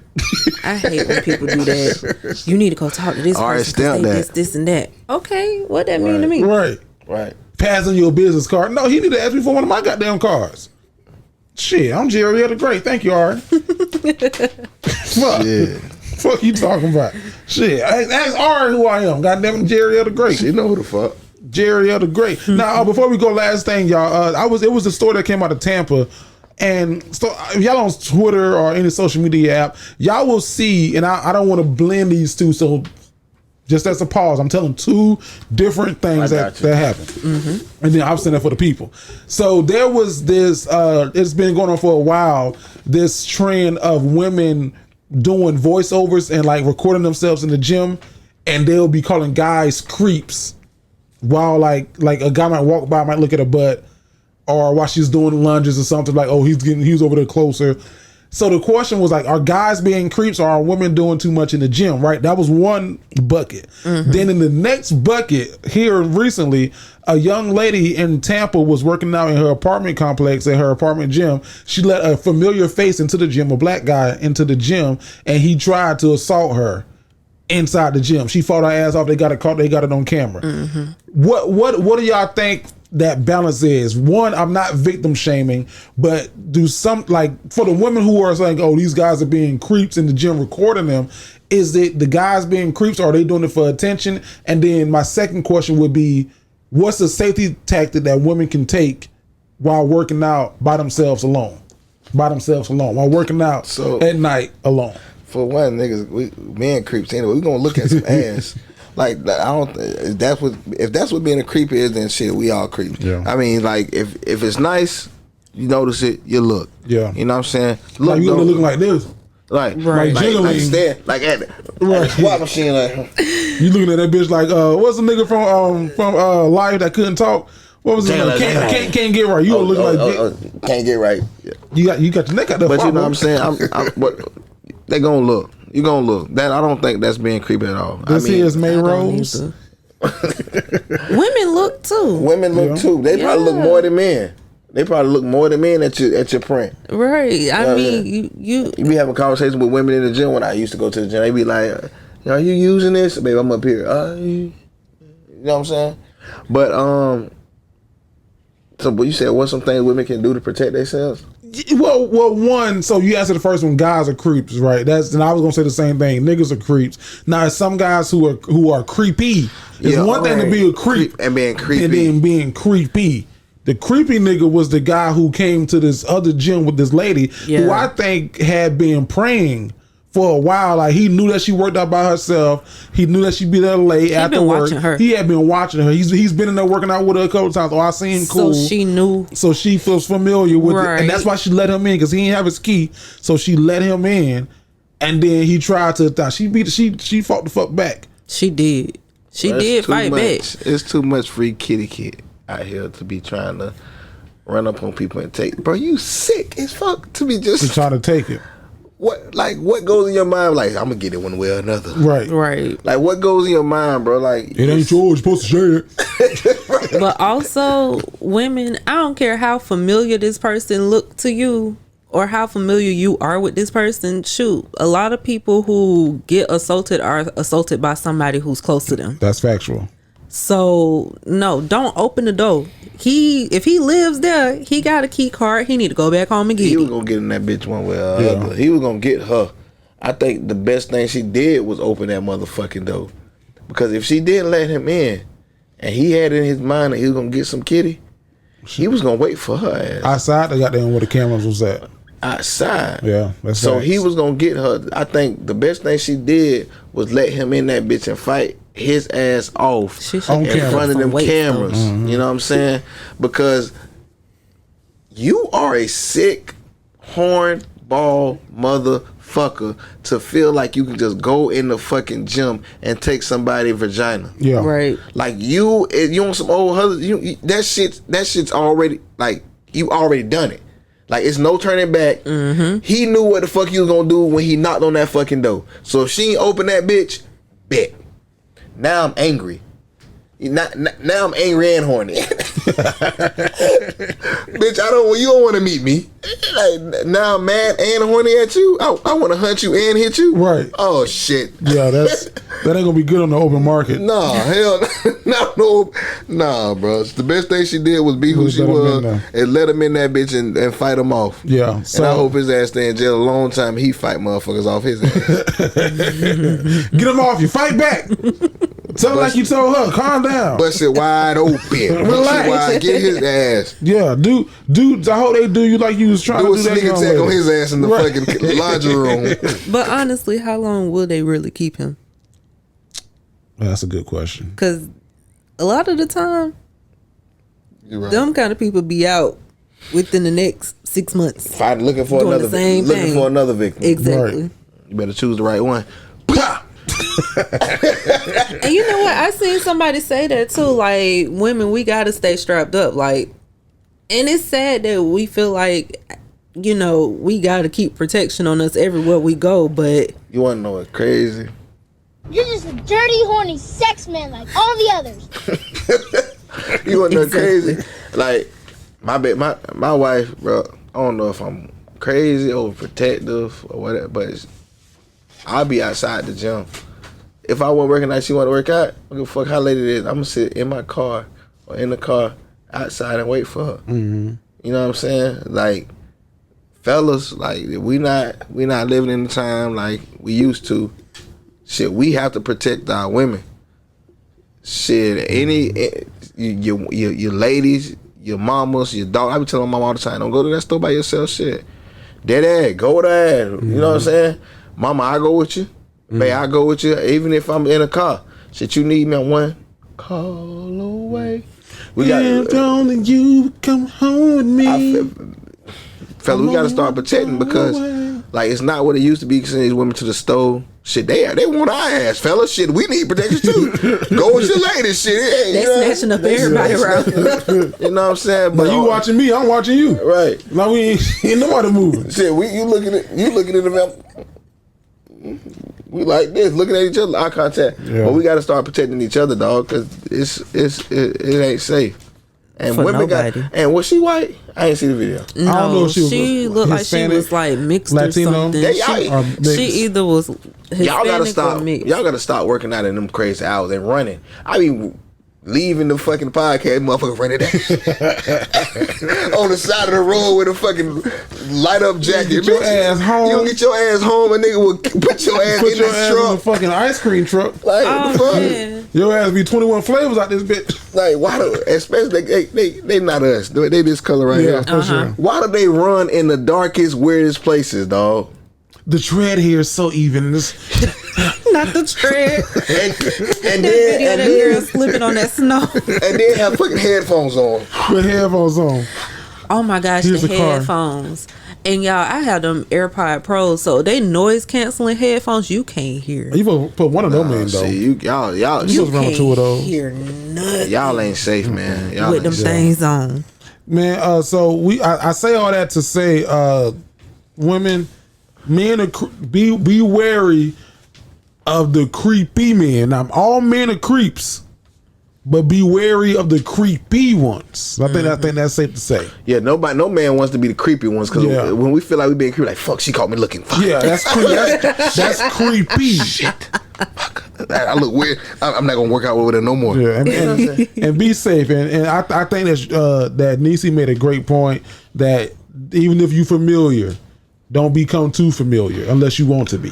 I hate when people do that. You need to go talk to this person because they this and that. Okay, what that mean to me? Right. Passing your business card. No, he need to ask me for one of my goddamn cards. Shit, I'm Jerry L. the Great. Thank you, Ari. Fuck. Yeah. Fuck you talking about? Shit, ask Ari who I am. Goddamn, I'm Jerry L. the Great. She know who the fuck. Jerry L. the Great. Now, before we go, last thing, y'all. It was a story that came out of Tampa, and so if y'all on Twitter or any social media app, y'all will see. And I don't want to blend these two, so just as a pause, I'm telling two different things that happened, and then I'm saying that for the people. So there was this. It's been going on for a while. This trend of women doing voiceovers and like recording themselves in the gym, and they'll be calling guys creeps. While like a guy might walk by, might look at her butt, or while she's doing lunges or something, like, oh, he's over there closer. So the question was like, are guys being creeps or are women doing too much in the gym, right? That was one bucket. Then in the next bucket, here recently, a young lady in Tampa was working out in her apartment complex at her apartment gym. She let a familiar face into the gym, a black guy into the gym, and he tried to assault her inside the gym. She fought her ass off. They got it caught. They got it on camera. What do y'all think that balance is? One, I'm not victim shaming, but do some, like, for the women who are saying, oh, these guys are being creeps in the gym recording them, is it the guys being creeps or are they doing it for attention? And then my second question would be, what's the safety tactic that women can take while working out by themselves alone? While working out at night alone. For one, niggas, we ain't creeps anyway. We gonna look at some ass. Like, I don't. If that's what being a creep is, then shit, we all creeps. Yeah. I mean, like, if it's nice, you notice it, you look. Yeah. You know what I'm saying? Look, like you gonna looking like this. Like, Right. like stand, like at the squat machine, like. You looking at that bitch like, what's the nigga from Life that couldn't talk? What was his name? Can't get right. You don't look like can't get right. Yeah. You got your neck out there. But you know what I'm saying? But they gonna look. You gonna look. That I don't think that's being creepy at all. This is May Rose. Women look too. Women look too. They probably look more than men. They probably look more than men at your print. Right. I mean, you be having conversations with women in the gym when I used to go to the gym. They be like, "Are you using this, babe? I'm up here." You know what I'm saying? But so you said what's some things women can do to protect themselves? Well, one. So you answered the first one. Guys are creeps, right? And I was gonna say the same thing. Niggas are creeps. Now, some guys who are creepy. It's one thing to be a creep and being creepy, and then being creepy. The creepy nigga was the guy who came to this other gym with this lady who I think had been praying for a while. Like, he knew that she worked out by herself. He knew that she'd be there late after work. He had been watching her. He's been in there working out with her a couple times. Oh, I seen cool. So she knew. So she feels familiar with it. And that's why she let him in, because he didn't have his key. So she let him in. And then he tried to she fought the fuck back. She did. She did fight back. It's too much free kitty kid out here to be trying to run up on people and take. Bro, you sick as fuck to be just trying to take it. What goes in your mind? Like, I'm gonna get it one way or another. Right. Like, what goes in your mind, bro? Like, it ain't yours. You're supposed to share it. Right. But also, women, I don't care how familiar this person look to you or how familiar you are with this person. Shoot, a lot of people who get assaulted are assaulted by somebody who's close to them. That's factual. So no, don't open the door. If he lives there, he got a key card. He need to go back home and get it. He was gonna get in that bitch one way or other. He was gonna get her. I think the best thing she did was open that motherfucking door. Because if she didn't let him in, and he had in his mind that he was gonna get some kitty, he was gonna wait for her ass. Outside, they got there where the cameras was at. Outside. Yeah, that's so facts. he was gonna get her. I think the best thing she did was let him in that bitch and fight his ass off in front of them cameras. Mm-hmm. You know what I'm saying? Because you are a sick hornball motherfucker to feel like you can just go in the fucking gym and take somebody's vagina. Yeah. Right. Like, you on some old husband, that shit's already, like, you already done it. Like, it's no turning back. Mm-hmm. He knew what the fuck he was gonna do when he knocked on that fucking door. So if she ain't open that bitch, bet. Now I'm angry. Now I'm angry and horny. Bitch, you don't want to meet me. Like, now I'm mad and horny at you. I want to hunt you and hit you. Right. Oh shit. Yeah, that ain't gonna be good on the open market. Nah, hell, no. Nah, bro. The best thing she did was be who she was and let him in that bitch and fight him off. Yeah. So, and I hope his ass stay in jail a long time. He fight motherfuckers off his ass. Get him off you. Fight back. Tell her like you told her. Calm down. Bust it wide open. Relax. Get his ass. Yeah, dude. I hope they do you like you was trying to do that. Do a sneak attack on his ass in the fucking laundry room. But honestly, how long will they really keep him? That's a good question. Because a lot of the time, them kind of people be out within the next 6 months. Looking for another victim. Exactly. Right. You better choose the right one. And you know what? I seen somebody say that too. Like, women, we gotta stay strapped up. Like, and it's sad that we feel like you know, we got to keep protection on us everywhere we go, but... You want to know what's crazy? You're just a dirty, horny sex man like all the others. You want to know crazy? Like, my wife, bro, I don't know if I'm crazy or protective or whatever, but I'll be outside the gym. If I want to work out, she want to work out, I don't give a fuck how late it is. I'm going to sit in my car or in the car outside and wait for her. Mm-hmm. You know what I'm saying? Like, fellas, like, we not living in the time like we used to. Shit, we have to protect our women. Shit, your ladies, your mamas, your dog. I be telling my mom all the time, don't go to that store by yourself. Shit, dead ass, go there. You know what I'm saying? Mama, I go with you. Babe, I go with you. Even if I'm in a car. Shit, you need me on one call away. We got only you come home with me. Fella, we got to start protecting because, like, it's not what it used to be. Sending these women to the store. Shit, they want our ass, fella. Shit, we need protection too. Go with your ladies, shit. Hey, they snatching up everybody around. You know what I'm saying? But you watching me, I'm watching you. Right. Like we ain't nobody moving. Shit, you looking at the map. We like this, looking at each other, eye contact. Yeah. But we got to start protecting each other, dog, because it ain't safe. And for women nobody. And was she white? I didn't see the video. No, I don't know if she looked Hispanic, like she was like mixed Latino, or something. She either was Hispanic y'all gotta stop. or mixed. Y'all gotta stop working out in them crazy hours and running. I mean, leaving the fucking podcast, motherfucker running on the side of the road with a fucking light up jacket. You get your ass home. You get your ass home, and nigga will put your ass in the truck. In the fucking ice cream truck. Like, yeah. Your ass be 21 flavors out this bitch. Like, why do, especially they not us. They this color right here. For sure. Why do they run in the darkest, weirdest places, dog? The tread here is so even. Not the tread. and then slipping on that snow. And then have fucking headphones on. With headphones on. Oh my gosh, Here's the the car. headphones. And y'all, I have them AirPod Pros, so they noise canceling headphones. You can't hear. You put one of them in though. See, y'all, you supposed to run with two of those. Hear nothing. Y'all ain't safe, man. Y'all with them things on. Man, so I say all that to say, women, men are be wary of the creepy men. Now, all men are creeps, but be wary of the creepy ones. I think that's safe to say. Yeah, no man wants to be the creepy ones because when we feel like we being creepy, like fuck, she caught me looking. Fuck. Yeah, that's creepy. Shit. Fuck. I look weird. I'm not gonna work out with her no more. Yeah, and be safe. And I think that Neesy made a great point that even if you familiar, don't become too familiar unless you want to be.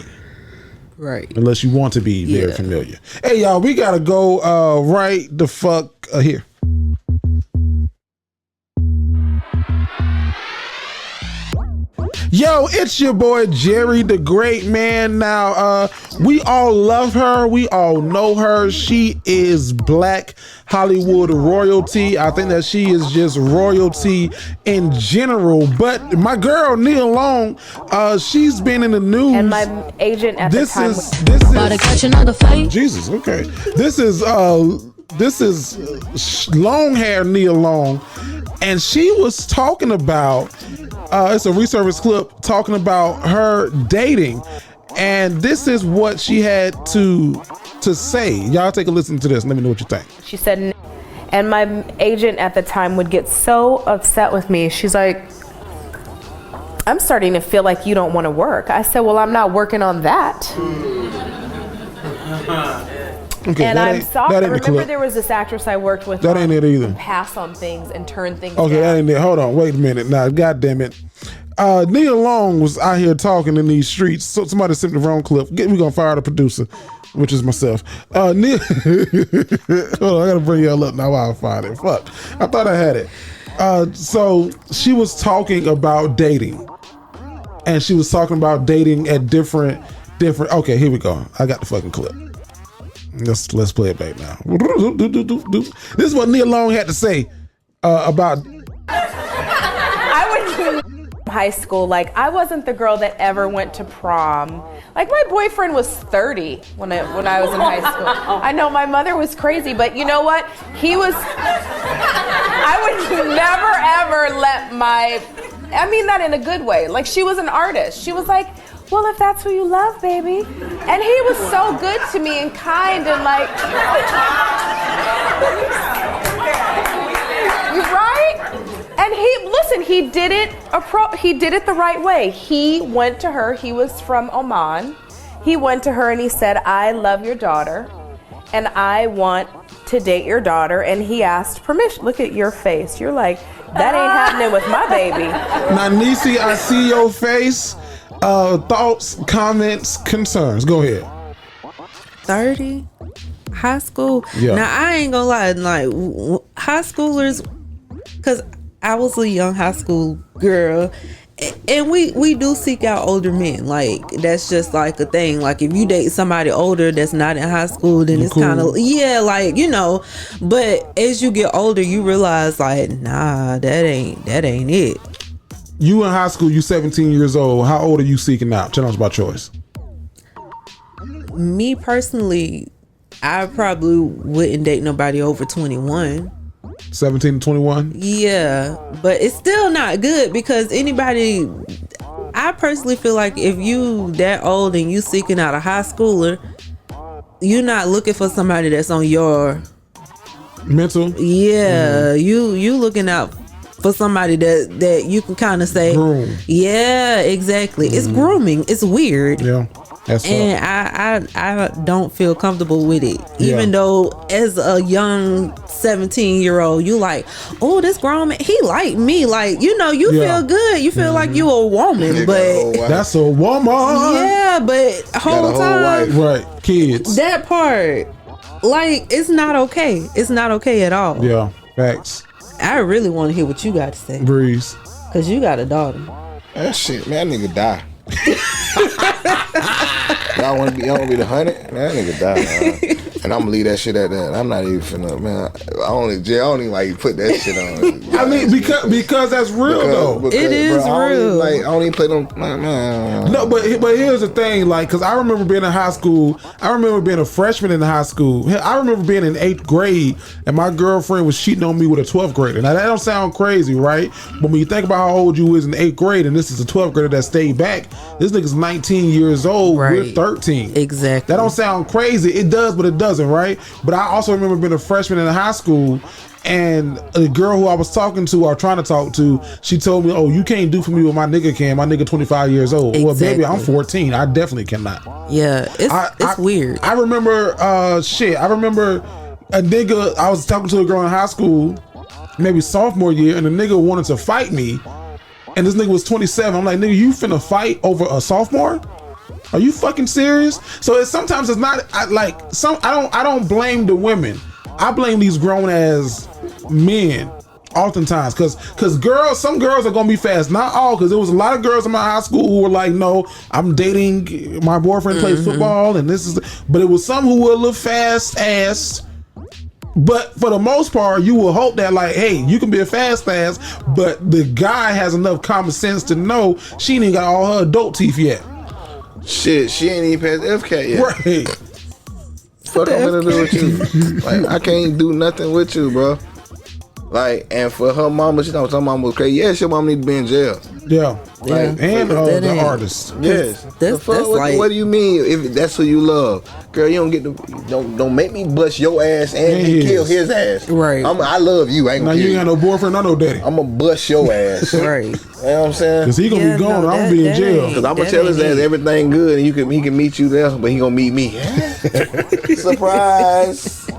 Right. Unless you want to be very familiar. Hey, y'all, we got to go right the fuck here. Yo, it's your boy Jerry the Great Man. Now, we all love her. We all know her. She is Black Hollywood royalty. I think that she is just royalty in general. But my girl, Nia Long, she's been in the news. And my agent at the time This is about to catch another fight. Jesus, okay. This is long hair Nia Long, and she was talking about it's a resurface clip talking about her dating, and this is what she had to say. Y'all take a listen to this. Let me know what you think. She said, and my agent at the time would get so upset with me. She's like, I'm starting to feel like you don't want to work. I said, well, I'm not working on that. Okay, and I'm sorry. Remember, clip. there was this actress I worked with. That ain't it either. Pass on things and turn things. Okay, down. that ain't it. Hold on, wait a minute. Now, God damn it. Nia Long was out here talking in these streets. So somebody sent the wrong clip. We're gonna fire the producer, which is myself. Nia, hold on, I gotta bring y'all up now while I find it. Fuck, I thought I had it. So she was talking about dating, and she was talking about dating at different. Okay, here we go. I got the fucking clip. Let's play it back now. This is what Nia Long had to say about. I went to high school. Like, I wasn't the girl that ever went to prom. Like, my boyfriend was 30 when I was in high school. I know my mother was crazy, but you know what? He was. I would never ever let my I mean that in a good way. Like, she was an artist. She was like, well, if that's who you love, baby. And he was so good to me and kind and like, right? And he did it the right way. He went to her, he was from Oman. He went to her and he said, I love your daughter and I want to date your daughter. And he asked permission. Look at your face. You're like, that ain't happening with my baby. Now, Neesy, I see your face. Thoughts, comments, concerns. Go ahead. 30? High school? Yeah. Now, I ain't gonna lie. Like, high schoolers, because I was a young high school girl, and we do seek out older men. Like, that's just like a thing. Like, if you date somebody older that's not in high school, then it's cool. kind of, yeah, like, you know. But as you get older, you realize, like, nah, that ain't it. You in high school, you 17 years old. How old are you seeking out? Tell us about choice. Me personally, I probably wouldn't date nobody over 21. 17 to 21? Yeah, but it's still not good because I personally feel like if you that old and you seeking out a high schooler, you're not looking for somebody that's on your mental. Yeah, you looking out for somebody that you can kind of say, groom. Yeah, exactly. It's grooming. It's weird. Yeah. That's and I don't feel comfortable with it. Even though as a young 17-year-old, you like, oh, this grown man, he like me. Like, you know, you feel good. You feel like you a woman, but that's a woman. Yeah, but whole time, right? Kids. That part, like, it's not okay. It's not okay at all. Yeah, facts. I really want to hear what you got to say, Breeze, because you got a daughter. That shit, man, that nigga die. Y'all want to be the 100? Man, that nigga die, man. And I'm gonna leave that shit at that. I'm not even finna, man. I don't even like put that shit on. I mean, because that's real though. It is real. I don't even play them. Man. No, but here's the thing, like, because I remember being in high school. I remember being a freshman in high school. I remember being in 8th grade, and my girlfriend was cheating on me with a 12th grader. Now that don't sound crazy, right? But when you think about how old you was in 8th grade, and this is a 12th grader that stayed back, this nigga's 19 years old. Right. We're 13. Exactly. That don't sound crazy. It does, but it doesn't, right? But I also remember being a freshman in high school, and the girl who I was talking to or trying to talk to, she told me, oh, you can't do for me what my nigga can. My nigga 25 years old. Exactly. Well, baby, I'm 14. I definitely cannot. Yeah, it's weird. I remember I remember a nigga, I was talking to a girl in high school, maybe sophomore year, and the nigga wanted to fight me. And this nigga was 27. I'm like, nigga, you finna fight over a sophomore? Are you fucking serious? So sometimes it's not I don't blame the women. I blame these grown ass men oftentimes because some girls are gonna be fast. Not all, because there was a lot of girls in my high school who were like, no, I'm dating, my boyfriend plays football and this is, but it was some who were a little fast ass. But for the most part, you will hope that, like, hey, you can be a fast ass, but the guy has enough common sense to know she ain't got all her adult teeth yet. Shit, she ain't even past FCAT yet. Right. Fuck I'm gonna do with you. Like, I can't do nothing with you, bro. Like, and for her mama, she thought her mama was crazy. Yeah, your mama need to be in jail. Yeah. Like, and the artist. Yes. That's what do you mean if that's who you love? Girl, you don't get to don't make me bust your ass and kill his ass. Right. I love you. I ain't now gonna you ain't got no boyfriend or no daddy. I'm gonna bust your ass. Right. You know what I'm saying? Cause he gonna be gone and I'm gonna be in jail. Cause I'm gonna tell his ass everything good and he can meet you there, but he gonna meet me. Surprise.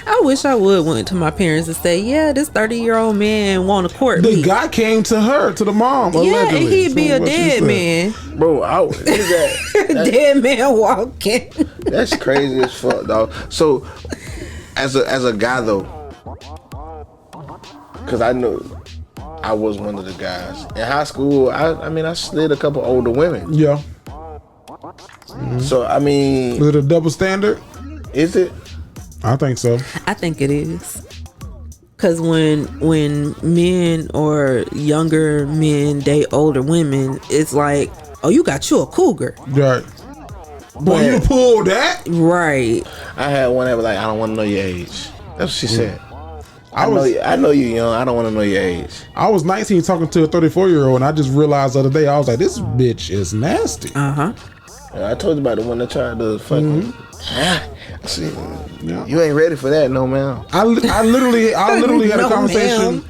I wish I would went to my parents and say, yeah, this 30-year-old man want to court me. The guy came to her, to the mom, yeah, allegedly. and he'd be a dead man. Bro, Dead man walking. That's crazy as fuck, dog. So, as a guy though, because I know I was one of the guys in high school. I slid a couple older women. Yeah. So I mean, is it a double standard? Is it? I think so. I think it is. Cause when men or younger men date older women, it's like, oh, you got you a cougar. Right. Boy, you pulled that? Right. I had one that was like, I don't want to know your age. That's what she said. I know you young. I don't want to know your age. I was 19 talking to a 34-year-old, and I just realized the other day, I was like, this bitch is nasty. Uh-huh. I told you about the one that tried to fucking. See, you ain't ready for that, no man. I literally had a conversation.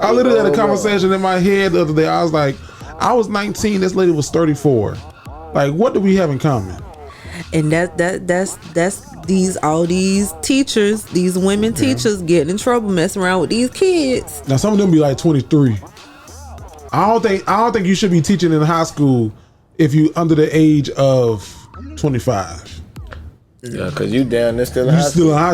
I literally had a conversation in my head the other day. I was like, I was 19. This lady was 34. Like, what do we have in common? And that's all these teachers, these women teachers getting in trouble messing around with these kids. Now some of them be like 23. I don't think you should be teaching in high school if you under the age of 25. Yeah, cause you down there still in high school. Still in high,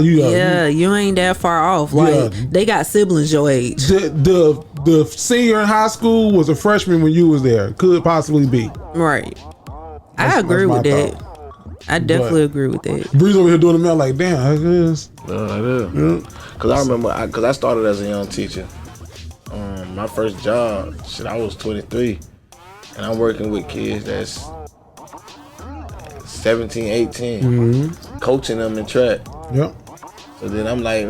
you ain't that far off. Like they got siblings your age. The senior in high school was a freshman when you was there. Could possibly be. Right. I agree with that. I definitely agree with that. Breeze over here doing the mail like, damn, I guess. I do. Cause I remember, cause I started as a young teacher. My first job, I was 23, and I'm working with kids that's 17, 18, coaching them in track. Yep. So then I'm like,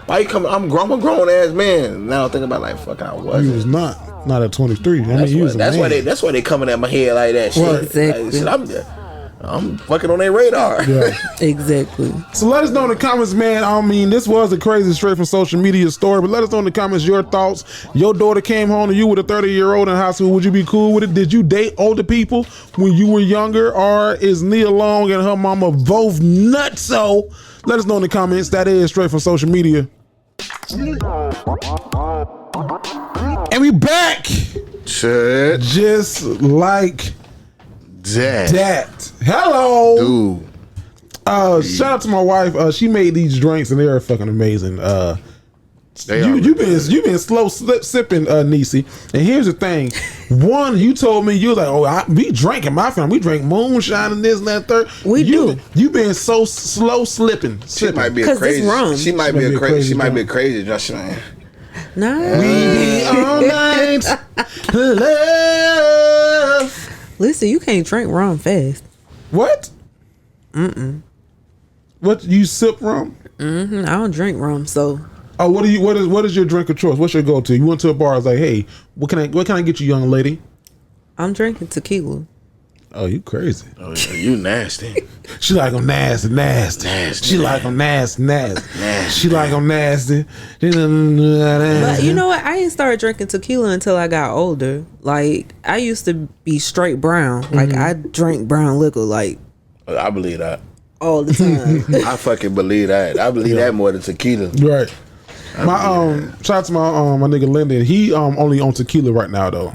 why you coming? I'm a grown ass man. Now I think about like, fucking, I wasn't. You was not at 23. That's why they coming at my head like that. Shit. Exactly. Like, I'm fucking on their radar. Yeah. Exactly. So let us know in the comments, man. I mean, this was a crazy straight from social media story, but let us know in the comments your thoughts. Your daughter came home to you with a 30-year-old in high school. Would you be cool with it? Did you date older people when you were younger, or is Nia Long and her mama both nutso? Let us know in the comments. That is straight from social media. And we back. Shit. Just like that. Hello. Dude. Shout out to my wife. She made these drinks and they are fucking amazing. You've been slow sipping, Neesy. And here's the thing. One, you told me, you was like, we drink in my family. We drink moonshine and this and that third. You've been so slow sipping. She might be a crazy. She might be a crazy drunk man. No. We be all night. Love. Listen, you can't drink rum fast. What? What, you sip rum? I don't drink rum, so. Oh, what is your drink of choice? What's your go-to? You went to a bar, it's like, hey, what can I get you, young lady? I'm drinking tequila. Oh, you crazy. Oh, yeah, you nasty. She like them nasty. She like them nasty. She like them nasty. But you know what? I didn't start drinking tequila until I got older. Like, I used to be straight brown. Like, I drank brown liquor, like. I believe that. All the time. I fucking believe that. I believe that more than tequila. Right. Shout out to my nigga Lyndon. He only on tequila right now though.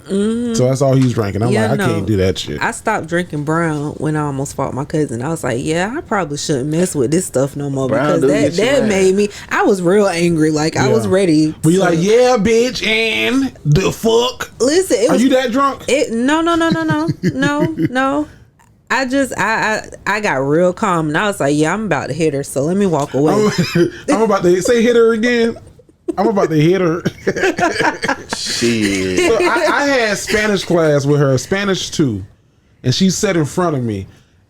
So that's all he's drinking. I'm like, I can't do that shit. I stopped drinking brown when I almost fought my cousin. I was like, yeah, I probably shouldn't mess with this stuff no more, brown because that made me. I was real angry. Like I was ready. But you like, yeah, bitch, and the fuck. Listen, are you that drunk? No. I got real calm and I was like, yeah, I'm about to hit her, so let me walk away. I'm about to say hit her again. I'm about to hit her. Shit. So I had Spanish class with her, Spanish 2, and she sat in front of me.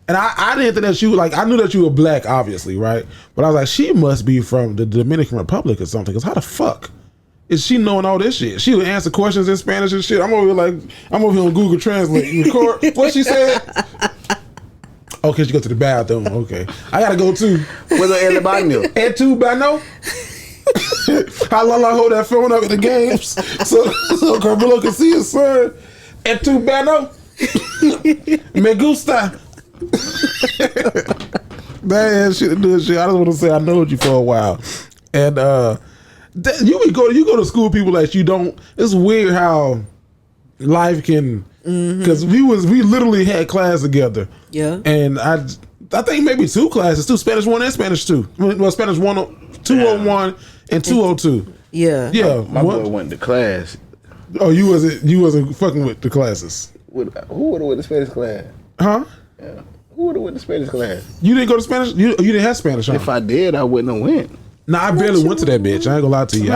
And I didn't think that she was like, I knew that you were black, obviously, right? But I was like, she must be from the Dominican Republic or something, because how the fuck is she knowing all this shit? She would answer questions in Spanish and shit. I'm over here on Google Translate. Record what she said. Okay, she go to the bathroom. Okay, I gotta go too. What's el baño? And two baño. How long I hold that phone up at the games so Carmelo can see his son. And two baño. Me gusta. That has shit to do with shit. I just want to say I know you for a while, and you go to school with people that you don't. It's weird how life can. Because we literally had class together. Yeah. And I think maybe 2 classes, Spanish 1 and Spanish 2. Well, Spanish 201 and 202. Yeah. Yeah. My boy went to class. Oh, you wasn't fucking with the classes. Who would have went to Spanish class? Huh? Yeah. Who would have went to Spanish class? You didn't go to Spanish? You didn't have Spanish, huh? If I did, I wouldn't have went. Nah, I barely went to that bitch. I ain't gonna lie to you.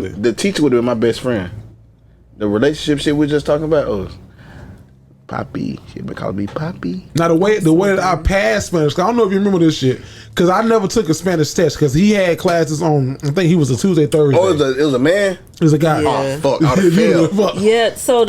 The teacher would have been my best friend. The relationship shit we just talking about, Poppy. She been calling me Poppy. Now the way that I passed Spanish, 'cause I don't know if you remember this shit, because I never took a Spanish test because he had classes on. I think he was a Tuesday, Thursday. Oh, it was a man. It was a guy. Yeah. Oh fuck! I'd have failed. Yeah, so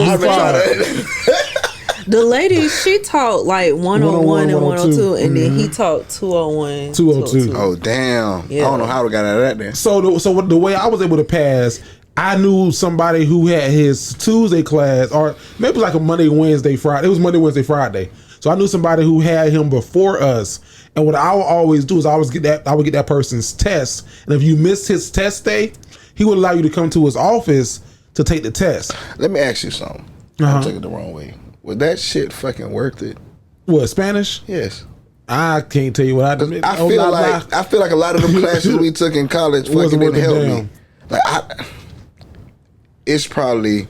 the lady, she taught like 101 and 102, and then he taught 201, 202. Oh damn! Yeah. I don't know how we got out of that then. So the way I was able to pass, I knew somebody who had his Tuesday class, or maybe it was like a Monday, Wednesday, Friday. It was Monday, Wednesday, Friday. So I knew somebody who had him before us. And what I would always do is I would get that person's test. And if you missed his test day, he would allow you to come to his office to take the test. Let me ask you something. I'm taking it the wrong way. Was that shit fucking worth it? What, Spanish? Yes. I can't tell you what I did. I feel like a lot of them classes we took in college fucking didn't help me. Like it's probably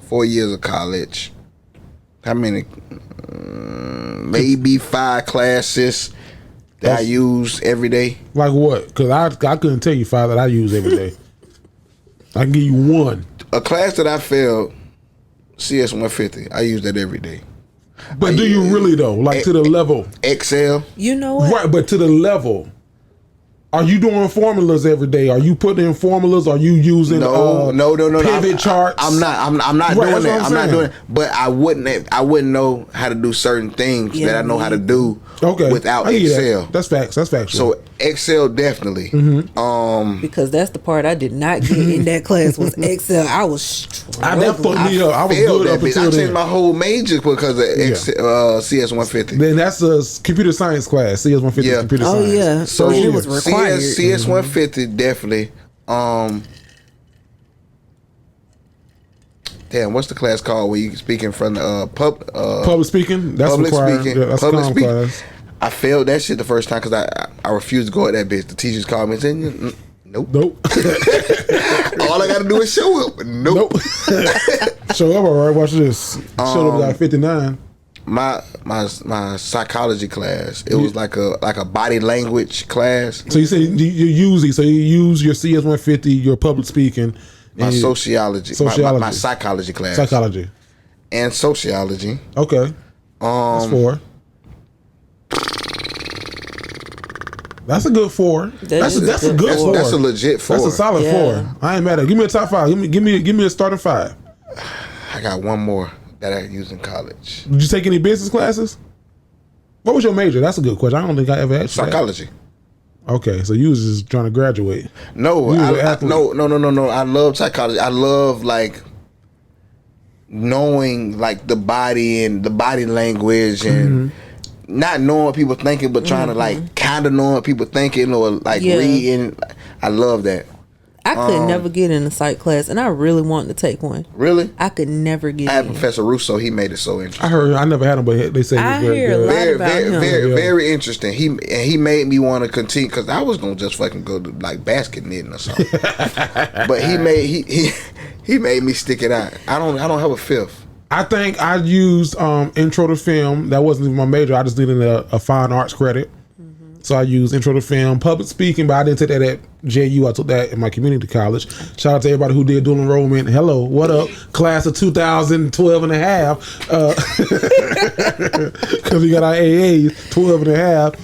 4 years of college. How many? Maybe 5 classes that I use every day. Like what? Because I couldn't tell you 5 that I use every day. I can give you one. A class that I failed, CS 150. I use that every day. But do you really though? Like to the level? Excel. You know what? Right, but to the level. Are you doing formulas every day? Are you putting in formulas? Are you using no pivot charts? I'm not doing that. I'm not doing it. But I wouldn't know how to do certain things that I know how to do without Excel. That's facts. That's factual. So Excel definitely. Because that's the part I did not get in that class was Excel. I was struggling. That fucked me up. I was good up until I then. changed my whole major because of Excel, CS 150. Then that's a computer science class. CS 150 computer science. Oh yeah. So it was required. CS 150 definitely. Damn, what's the class called where you speak in front of public speaking? That's public required. speaking. Yeah, that's Public common speaking. class. I failed that shit the first time because I refused to go at that bitch. The teachers called me and said, nope. All I got to do is show up. Nope. Show up, all right. Watch this. Show up at 59. My psychology class. It was like a body language class. So you say you use so you use your CS 150, your public speaking, My sociology. My psychology class. Psychology and sociology. Okay. That's 4. That's a good 4. That's a good 4. That's a legit 4. That's a solid 4. I ain't mad at it. Give me a top 5. Give me a starting 5. I got one more that I used in college. Did you take any business classes? What was your major? That's a good question. I don't think I ever asked you that. Psychology. Okay, so you was just trying to graduate. No, no. I love psychology. I love like knowing like the body and the body language and not knowing what people thinking, but trying to like kind of know what people thinking or like reading. I love that. I could never get in a psych class, and I really wanted to take one. Really? I could never get in. I had Professor Russo. He made it so interesting. I never had him, but they say he was very good. Very interesting. He made me want to continue because I was gonna just fucking go to like basket knitting or something. But he made me stick it out. I don't have a 5th. I think I used intro to film. That wasn't even my major. I just needed a fine arts credit. So I used intro to film, public speaking, but I didn't take that at JU. I took that in my community college. Shout out to everybody who did dual enrollment. Hello, what up? Class of 2012 and a half. Because we got our AAs, 12 and a half.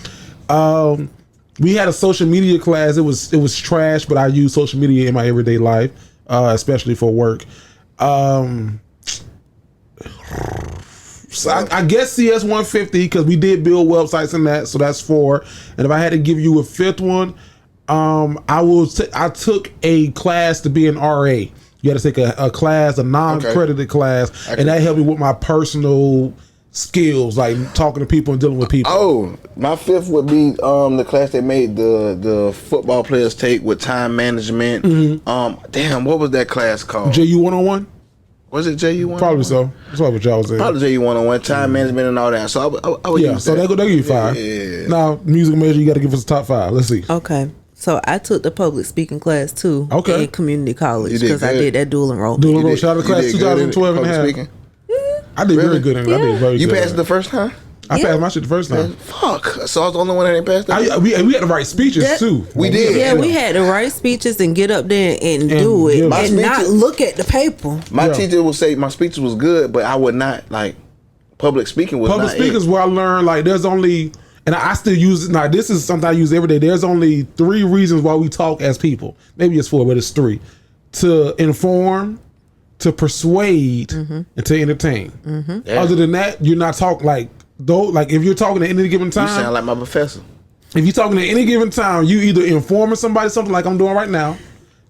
We had a social media class. It was trash, but I used social media in my everyday life, especially for work. So I guess CS 150 because we did build websites and that, so that's 4. And if I had to give you a 5th one, I took a class to be an RA. You had to take a class, a non-accredited class, and that helped me with my personal skills, like talking to people and dealing with people. Oh, my 5th would be the class they made the football players take with time management. Damn, what was that class called? JU 101. Was it JU 101? Probably so. That's what y'all was in. Probably JU 101, time management and all that. So I would use so that. they'll give you 5. Yeah. Now, music major, you got to give us a top 5. Let's see. Okay. So I took the public speaking class too. Okay. In community college You because I did that dual enrollment. Dual enrollment. Shout out to class 2012 and a half. Speaking? I did very good in it. I did very good. You passed it the first time? I passed my shit the first time. Fuck. So I was the only one that didn't pass that? We had to write speeches too. We did. Yeah, we had to write speeches and get up there and do it and not look at the paper. My teacher would say my speeches was good, but I would not like Public speaking was Public not speaking it. is where I learned like there's only, and I still use it now. This is something I use every day. There's only 3 reasons why we talk as people. Maybe it's 4, but it's 3: to inform, to persuade, and to entertain. Yeah. Other than that, you're not talking like though. Like if you're talking at any given time, You sound like my professor. if you're talking at any given time, you either informing somebody something like I'm doing right now,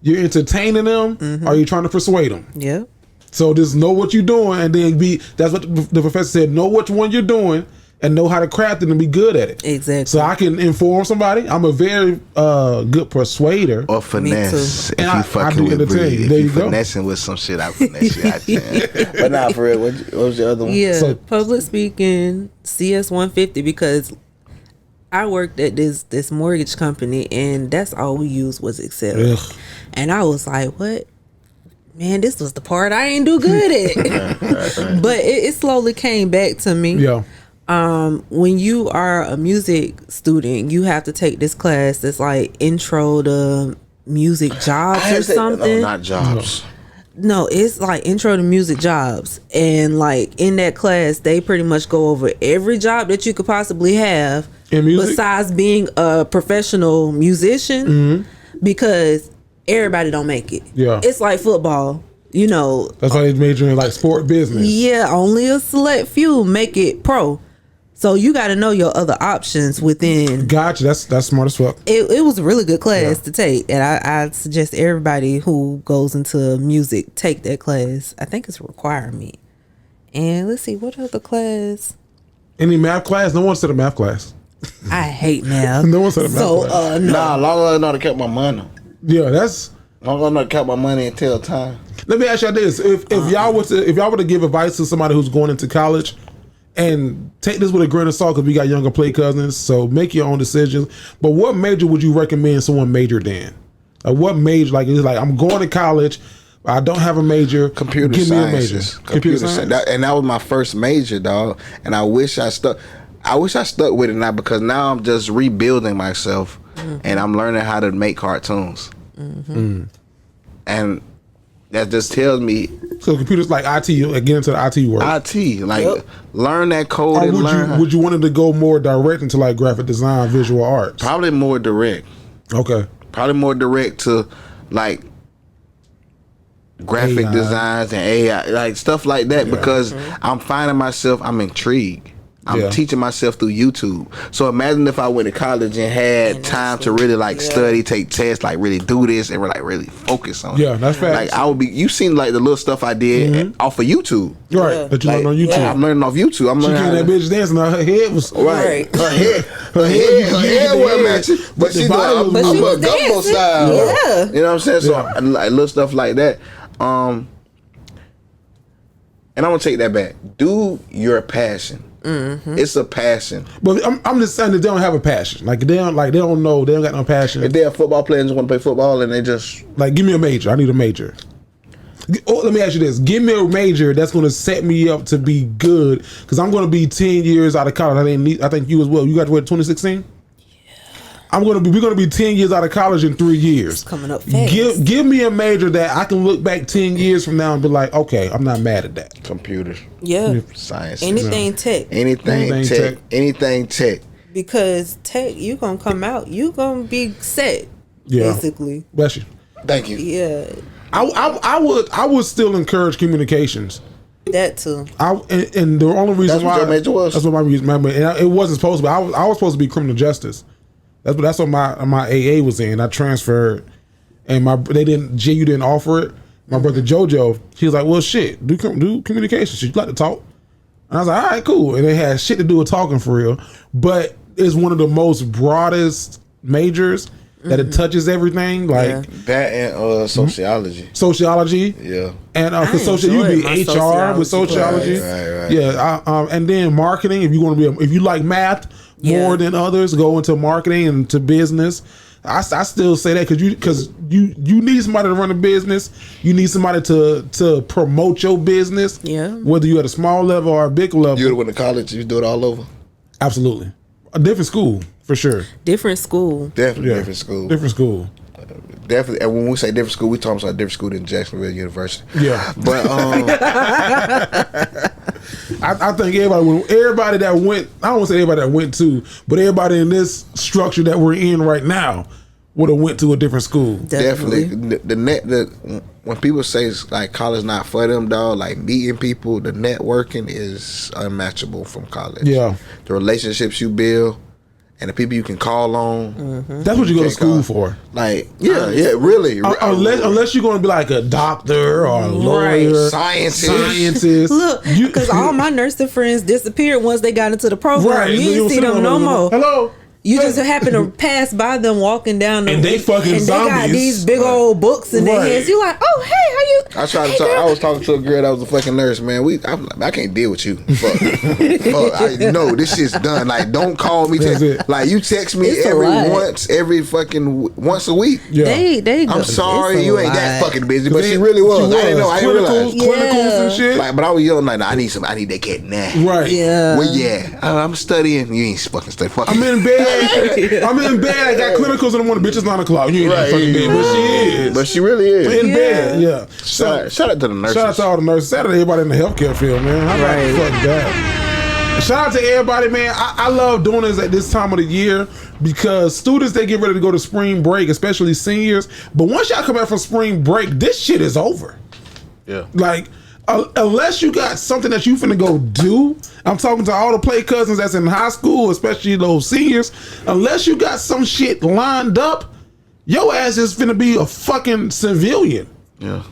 you're entertaining them, or you're trying to persuade them. Yeah. So just know what you're doing, and then that's what the professor said. Know which one you're doing, and know how to craft it and be good at it. Exactly. So I can inform somebody. I'm a very good persuader. Or finesse. If And you I fucking do with entertain. Bree. If There you you go. finessing with some shit, I finesse you. I can. But nah, for real, what was the other one? Yeah, So- public speaking, CS 150, because I worked at this mortgage company and that's all we used was Excel. Ugh. And I was like, what? Man, this was the part I ain't do good at. But it slowly came back to me. Yeah. When you are a music student, you have to take this class that's like intro to music jobs or something. No, not jobs. No, it's like intro to music jobs. And like in that class, they pretty much go over every job that you could possibly have In music? besides being a professional musician, because everybody don't make it. Yeah. It's like football, you know. That's why they major in like sport business. Yeah, only a select few make it pro. So you got to know your other options within. Gotcha. That's smart as fuck. It was a really good class to take, and I suggest everybody who goes into music take that class. I think it's a requirement. And let's see, what other class? Any math class? No one said a math class. I hate math. No one said a math So class. no. Nah, long as I know to keep my money. Yeah, that's. Long as I know to keep my money until time. Let me ask y'all this: if y'all were to give advice to somebody who's going into college, and take this with a grain of salt because we got younger play cousins, so make your own decisions. But what major would you recommend someone majored in? Like what major? Like it's like I'm going to college, I don't have a major. Computer give sciences. me a major. Computer science. That was my first major, dog. And I wish I stuck with it now, because now I'm just rebuilding myself, and I'm learning how to make cartoons. And that just tells me So computers like IT, like get into the IT world. IT, like learn that code Or and learn. would you want it to go more direct into like graphic design, visual arts? Probably more direct. Okay. Probably more direct to like graphic AI. designs and AI, like stuff like that, because I'm finding myself, I'm intrigued. I'm teaching myself through YouTube. So imagine if I went to college and had time to really like study, take tests, like really do this and like really focus on it. Yeah, that's facts. Like I would be, you seen like the little stuff I did off of YouTube. Right. That you Like, learned on YouTube. yeah, I'm learning off YouTube. I'm She learning came how that to- bitch dancing. Her head was Right. Her you get head the wasn't head, matching. But the she's body doing was I'm moving. a was gumbo dancing. style. Yeah. You know what I'm saying? So Yeah. like little stuff like that. And I'm gonna take that back. Do your passion. It's a passion. But I'm just saying that they don't have a passion. Like they don't know. They don't got no passion. If they're a football player and just want to play football and they just Like, give me a major. I need a major. Oh, let me ask you this. Give me a major that's going to set me up to be good. Because I'm going to be 10 years out of college. I think you as well. You graduated 2016? Yeah. We're going to be 10 years out of college in 3 years. It's coming up fast. Give me a major that I can look back 10 years from now and be like, okay, I'm not mad at that. computers, Yeah. science, Anything tech. anything Anything tech, tech. anything tech. Because tech, you gonna come out, you gonna be set. Yeah. Basically. Bless you. Thank you. Yeah. I would still encourage communications. That too. And the only reason That's what why your major was? That's what my reason. And it wasn't supposed to be. I was supposed to be criminal justice. That's what my AA was in. I transferred, and JU didn't offer it. My brother JoJo, he was like, "Well, shit, do communications. You like to talk?" And I was like, "All right, cool." And it had shit to do with talking for real, but it's one of the most broadest majors that it touches everything, like That and sociology. sociology. Yeah. And I because you enjoyed be my HR with sociology sociology, Right. yeah. And then marketing. If you want to if you like math more than others, go into marketing and to business. I still say that because you need somebody to run a business. You need somebody to promote your business. Yeah. Whether you at a small level or a big level. You would have went to college. You do it all over. Absolutely, a different school for sure. Different school. Definitely Yeah, different school. Different school. Definitely. And when we say different school, we talking about a different school than Jacksonville University. Yeah. But I think everybody that went, I don't want to say everybody that went to, but everybody in this structure that we're in right now would have went to a different school. Definitely. When people say it's like college not for them, dog, like meeting people, the networking is unmatchable from college. Yeah. The relationships you build and the people you can call on. That's what you go to school for. Like, really. Unless you're going to be like a doctor or a lawyer, scientist. Look, because all my nursing friends disappeared once they got into the program. Right. You didn't see them no more. Hello. You just happen to pass by them walking down the and they fucking and zombies. they got these big old books in their hands. You like, oh hey, how you? I was talking to a girl that was a fucking nurse, man. I'm like, I can't deal with you. Fuck. No, this shit's done. Like, don't call me. Like, you text me every fucking once a week. Yeah. They I'm sorry, you ain't that fucking busy, but she really was. I didn't know. I didn't realize. Clinicals and shit. Like, but I was yelling like, I need that cat now. Right. Yeah. Well, I'm studying. You ain't fucking studying. Fuck. I'm in bed. I got clinicals in the morning. Bitch, it's 9 o'clock. You ain't fucking bed, but she is. But she really is. In bed. Yeah. Shout out to the nurses. Shout out to all the nurses. Shout out to everybody in the healthcare field, man. How about fuck that? Shout out to everybody, man. I love doing this at this time of the year because students, they get ready to go to spring break, especially seniors. But once y'all come back from spring break, this shit is over. Yeah. Like, unless you got something that you finna go do, I'm talking to all the play cousins that's in high school, especially those seniors. Unless you got some shit lined up, your ass is finna be a fucking civilian. Yeah.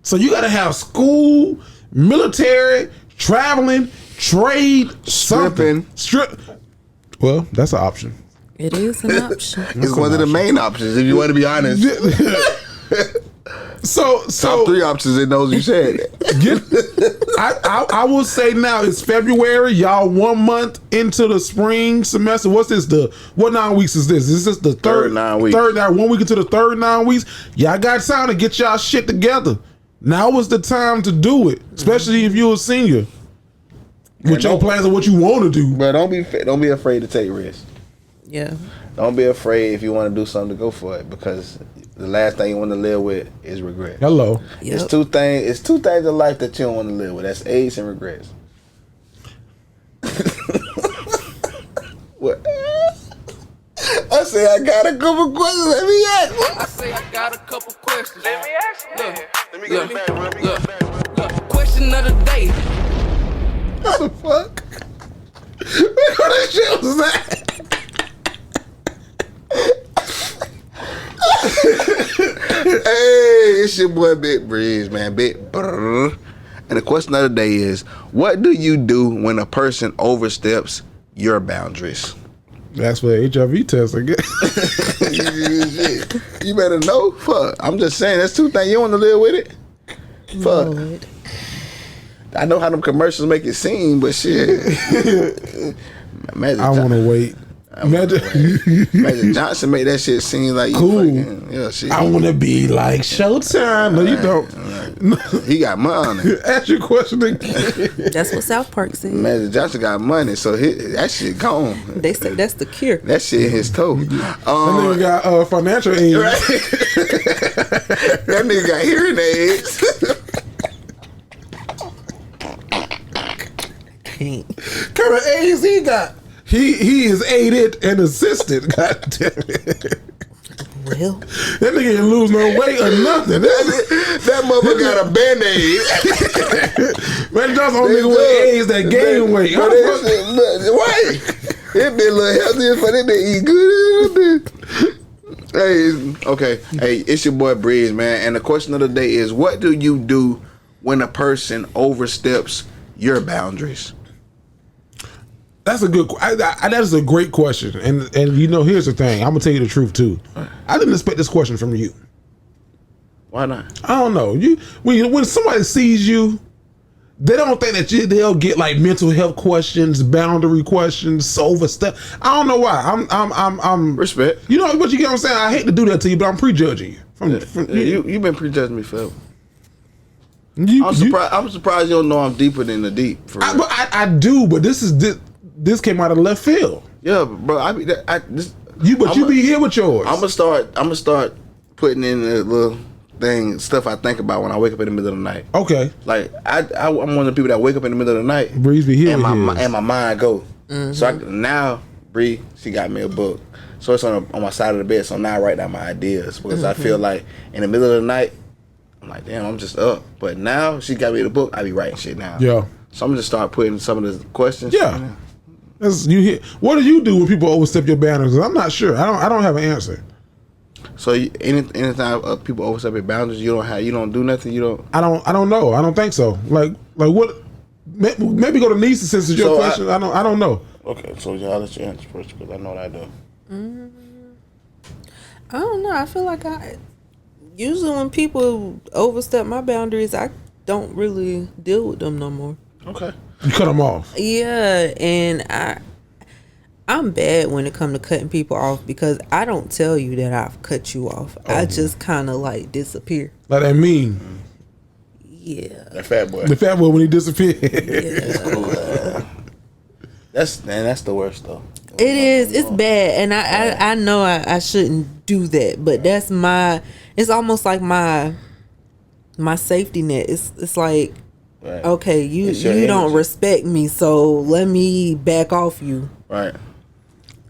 So you gotta have school, military, traveling, trade, stripping. Well, that's an option. It is an option. It's one of the main options, if you want to be honest. So top 3 options in those you said. I will say now it's February. Y'all 1 month into the spring semester. What's this? What 9 weeks is this? Is this the third 9 weeks? 1 week into the third 9 weeks. Y'all got time to get y'all shit together. Now is the time to do it, especially if you're a senior. With your plans of what you want to do. But don't be afraid to take risks. Yeah. Don't be afraid if you want to do something to go for it, because the last thing you want to live with is regret. Hello. Yep. It's two things in life that you don't want to live with. That's age and regrets. What? I say I got a couple questions. Let me ask. I say I got a couple questions. Let me ask. Let me go back. Question of the day. What the fuck? What kind of shit was that? Hey, it's your boy Big Breeze, man. Big brr. And the question of the day is, what do you do when a person oversteps your boundaries? That's for the HIV test, I guess. You better know. Fuck. I'm just saying, that's 2 things. You want to live with it? Fuck. Lord. I know how them commercials make it seem, but shit. I want to wait. Magic Johnson made that shit seem like cool. Shit. I want to be like Showtime. No, you don't. He got money. Ask your question again. That's what South Park said. Magic Johnson got money, so that shit gone. They say that's the cure. That shit in his toe. That nigga got financial aid. Right? That nigga got hearing aids. Current aids he got. He is aided and assisted. God damn it. Well, That nigga didn't lose no weight or nothing. That motherfucker got a Band-Aid. Man, that's on nigga with AIDS that gain weight. Right. It been a little healthier for that nigga eat good. Hey, okay. Hey, it's your boy Breeze, man. And the question of the day is, what do you do when a person oversteps your boundaries? That's a good. That is a great question, and you know, here's the thing. I'm gonna tell you the truth too. I didn't expect this question from you. Why not? I don't know. When somebody sees you, they don't think that they'll get like mental health questions, boundary questions, overstep. I don't know why. I'm respect. You know what you get? What I'm saying, I hate to do that to you, but I'm prejudging you. You've been prejudging me forever. I'm surprised you don't know I'm deeper than the deep. I do, but this came out of left field. Yeah, bro. You be here with yours. I'm gonna start putting in the stuff I think about when I wake up in the middle of the night. Okay. Like I'm one of the people that wake up in the middle of the night. Breeze be here. And my mind go. So now Bree, she got me a book. So it's on my side of the bed. So now I write down my ideas because I feel like in the middle of the night, I'm like, damn, I'm just up. But now she got me the book. I be writing shit now. Yeah. So I'm just start putting some of the questions. Yeah. You hear? What do you do when people overstep your boundaries? I'm not sure. I don't have an answer. So anytime people overstep your boundaries, you don't do nothing. You don't. I don't know. I don't think so. Like what? Maybe go to Neesy since it's your question. I don't know. Okay, so I'll let you answer first because I know what I do. I don't know. I feel like usually when people overstep my boundaries, I don't really deal with them no more. Okay. You cut them off. Yeah, and I'm bad when it comes to cutting people off because I don't tell you that I've cut you off. I just kind of like disappear. Like that mean. Yeah. That fat boy. The fat boy when he disappeared. Yeah. That's the worst though. It is. It's bad, and I know I shouldn't do that, but that's it's almost like my safety net. It's like, okay, you don't respect me, so let me back off you. Right.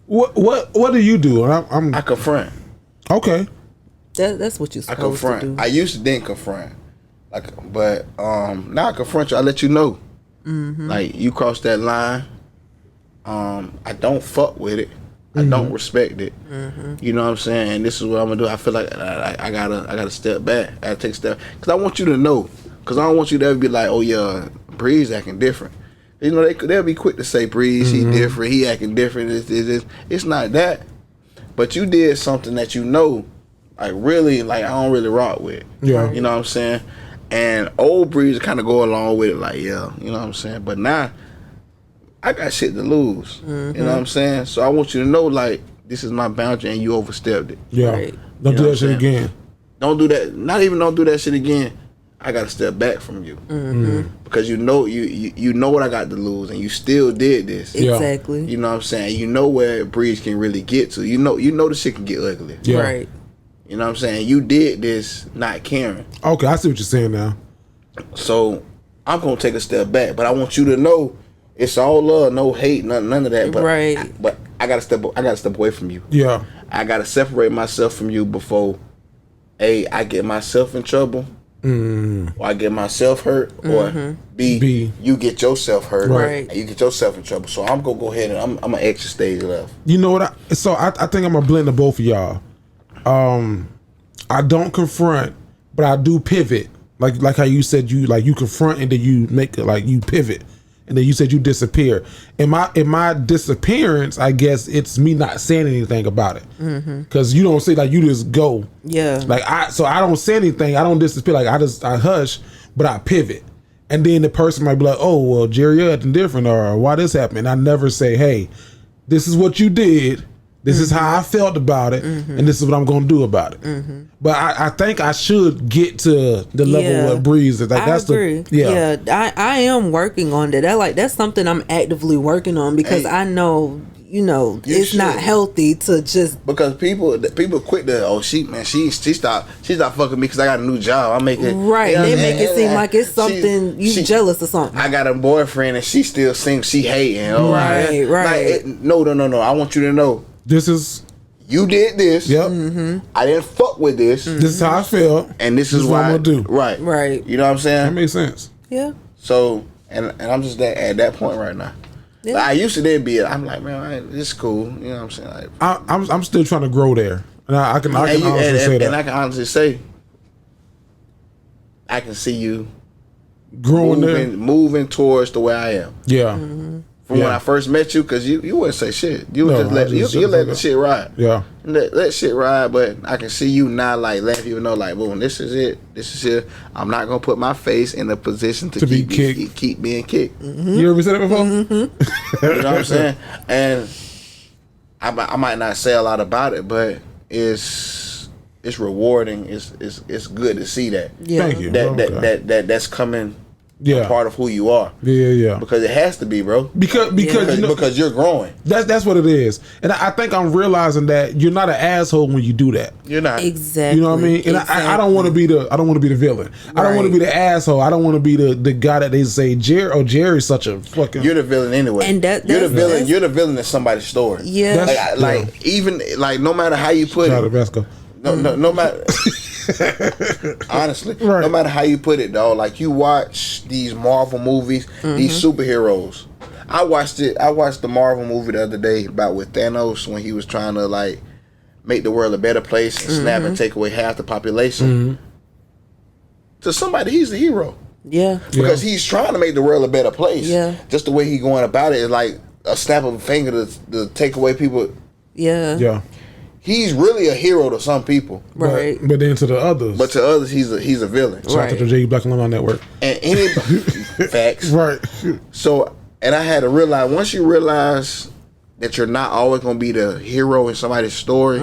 What do you do? I confront. Okay. That's what you're supposed to do. I used to didn't confront, but now I confront you. I let you know, like you crossed that line. I don't fuck with it. I don't respect it. You know what I'm saying? And this is what I'm gonna do. I feel like I gotta step back. I gotta take a step because I want you to know. Because I don't want you to ever be like, oh yeah, Breeze acting different. You know, they'll be quick to say Breeze, he different, he acting different. It's not that. But you did something that you know, like really, like I don't really rock with. Yeah. You know what I'm saying? And old Breeze kind of go along with it, like yeah, you know what I'm saying. But now I got shit to lose. You know what I'm saying? So I want you to know, like this is my boundary, and you overstepped it. Yeah. Right. Don't do that shit again. Don't do that. Not even don't do that shit again. I gotta step back from you because you know what I got to lose, and you still did this. Exactly. You know what I'm saying? You know where Breeze can really get to. You know the shit can get ugly. Yeah. Right. You know what I'm saying? You did this not caring. Okay, I see what you're saying now. So I'm gonna take a step back, but I want you to know it's all love, no hate, none of that. But but I gotta step away from you. Yeah. I gotta separate myself from you before A, I get myself in trouble. Or I get myself hurt, or B, you get yourself hurt, right? And you get yourself in trouble. So I'm gonna go ahead and I'm gonna extra stage left. You know what? I think I'm gonna blend the both of y'all. I don't confront, but I do pivot. Like how you said you confront and then you make it like you pivot, and then you said you disappear. In my disappearance, I guess it's me not saying anything about it, because you don't say like you just go. Yeah. Like I don't say anything. I don't disappear. Like I hush, but I pivot, and then the person might be like, "Oh well, Jerry, you're acting different," or "Why this happened?" I never say, "Hey, this is what you did. This is how I felt about it, and this is what I'm gonna do about it." But I think I should get to the level of Breeze. Like that's I agree. I am working on that. That's something I'm actively working on because I know it's not healthy to just because people quick to she stopped fucking me because I got a new job. I'm making right. They make it seem like it's something you jealous or something. I got a boyfriend and she still thinks she hating. Right. Like, no. I want you to know. This is you did this. Yep. I didn't fuck with this. This is how I felt, and this is what why I'm gonna do. Right. You know what I'm saying? That makes sense. Yeah. So and I'm just at that point right now. Yeah. Like, I used to then be. I'm like, man, it's cool. You know what I'm saying? Like, I'm still trying to grow there, and I can honestly say that. And I can honestly say, I can see you growing moving towards the way I am. Yeah. From when I first met you, because you wouldn't say shit. You would you let the shit ride. Yeah. Let shit ride, but I can see you now, like, let people know, like, boom, this is it. This is it. I'm not going to put my face in a position to keep being kicked. You ever said that before? You know what I'm saying? And I might not say a lot about it, but it's rewarding. It's good to see that. Yeah. Thank you. That's coming Yeah. a part of who you are. Yeah. Because it has to be, bro. Because you know, because you're growing. That's what it is. And I think I'm realizing that you're not an asshole when you do that. You're not. Exactly. You know what I mean? And I don't want to be the villain. I don't want to be the asshole. I don't want to be the guy that they say Jerry's such a fucking. You're the villain anyway. And you're the villain. You're the villain in somebody's story. Yeah. Even no matter how you put it. No matter. Honestly, no matter how you put it, though, like you watch these Marvel movies, these superheroes. I watched the Marvel movie the other day about with Thanos when he was trying to like make the world a better place and snap and take away half the population. To somebody, he's the hero. Yeah, because he's trying to make the world a better place. Yeah, just the way he's going about it is like a snap of a finger to take away people. Yeah. He's really a hero to some people, right? But then to the others, he's a villain. Shout out to the J Black Alumni Network. And anybody, facts, right? So, and I had to realize once you realize that you're not always gonna be the hero in somebody's story,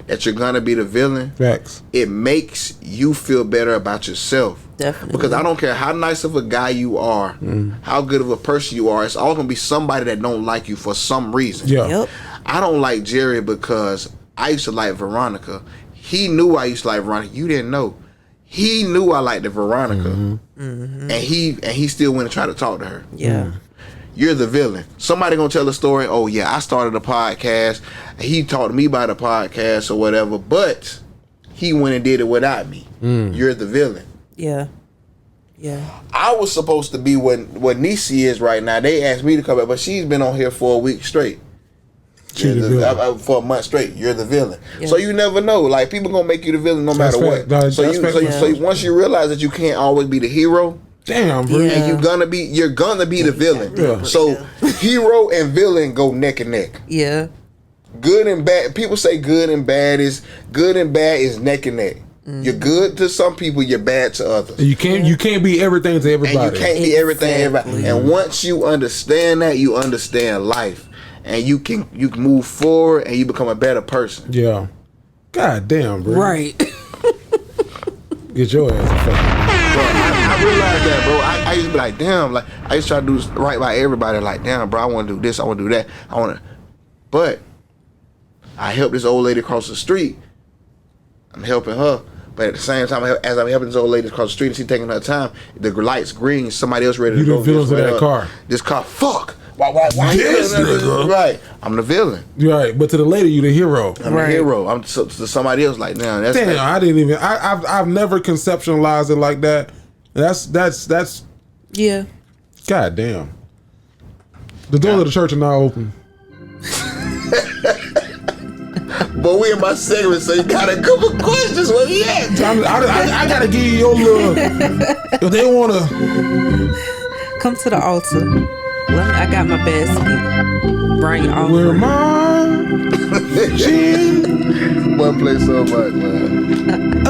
that you're gonna be the villain. Facts. It makes you feel better about yourself. Definitely. Because I don't care how nice of a guy you are, how good of a person you are. It's all gonna be somebody that don't like you for some reason. Yeah. Yep. I don't like Jerry because I used to like Veronica. He knew I used to like Veronica. You didn't know. He knew I liked the Veronica, and he still went and tried to talk to her. Yeah. You're the villain. Somebody gonna tell a story. Oh yeah, I started a podcast. He talked to me about a podcast or whatever, but he went and did it without me. You're the villain. Yeah. I was supposed to be what Neesy is right now. They asked me to come back, but she's been on here for a week straight. For a month straight, you're the villain. Yeah. So you never know. Like people gonna make you the villain no matter what. So once you realize that you can't always be the hero, damn, bro, and you're gonna be the villain. Yeah. So hero and villain go neck and neck. Yeah. Good and bad. People say good and bad is neck and neck. You're good to some people, you're bad to others. You can't be everything to everybody. And you can't be everything to everybody. And once you understand that, you understand life. And you can move forward and you become a better person. Yeah. God damn, bro. Right. Get your ass fucking. Bro, I realized that, bro. I used to be like, damn, like I used to try to do right by everybody. Like, damn, bro, I want to do this, I want to do that, but I helped this old lady across the street. I'm helping her, but at the same time, as I'm helping this old lady across the street and she's taking her time, the light's green. Somebody else ready to go. You the villain to that car. This car, fuck. Why this nigga? Right. I'm the villain. Right, but to the lady, you the hero. I'm the hero. I'm to somebody else like, damn, that's damn. I didn't even. I've never conceptualized it like that. That's. Yeah. God damn. The doors of the church are now open. But we in my segment, so you got a couple questions. Where we at? I gotta give you your little. If they wanna come to the altar. I got my basket. Bring your offering. Where my chin. One play so much, man.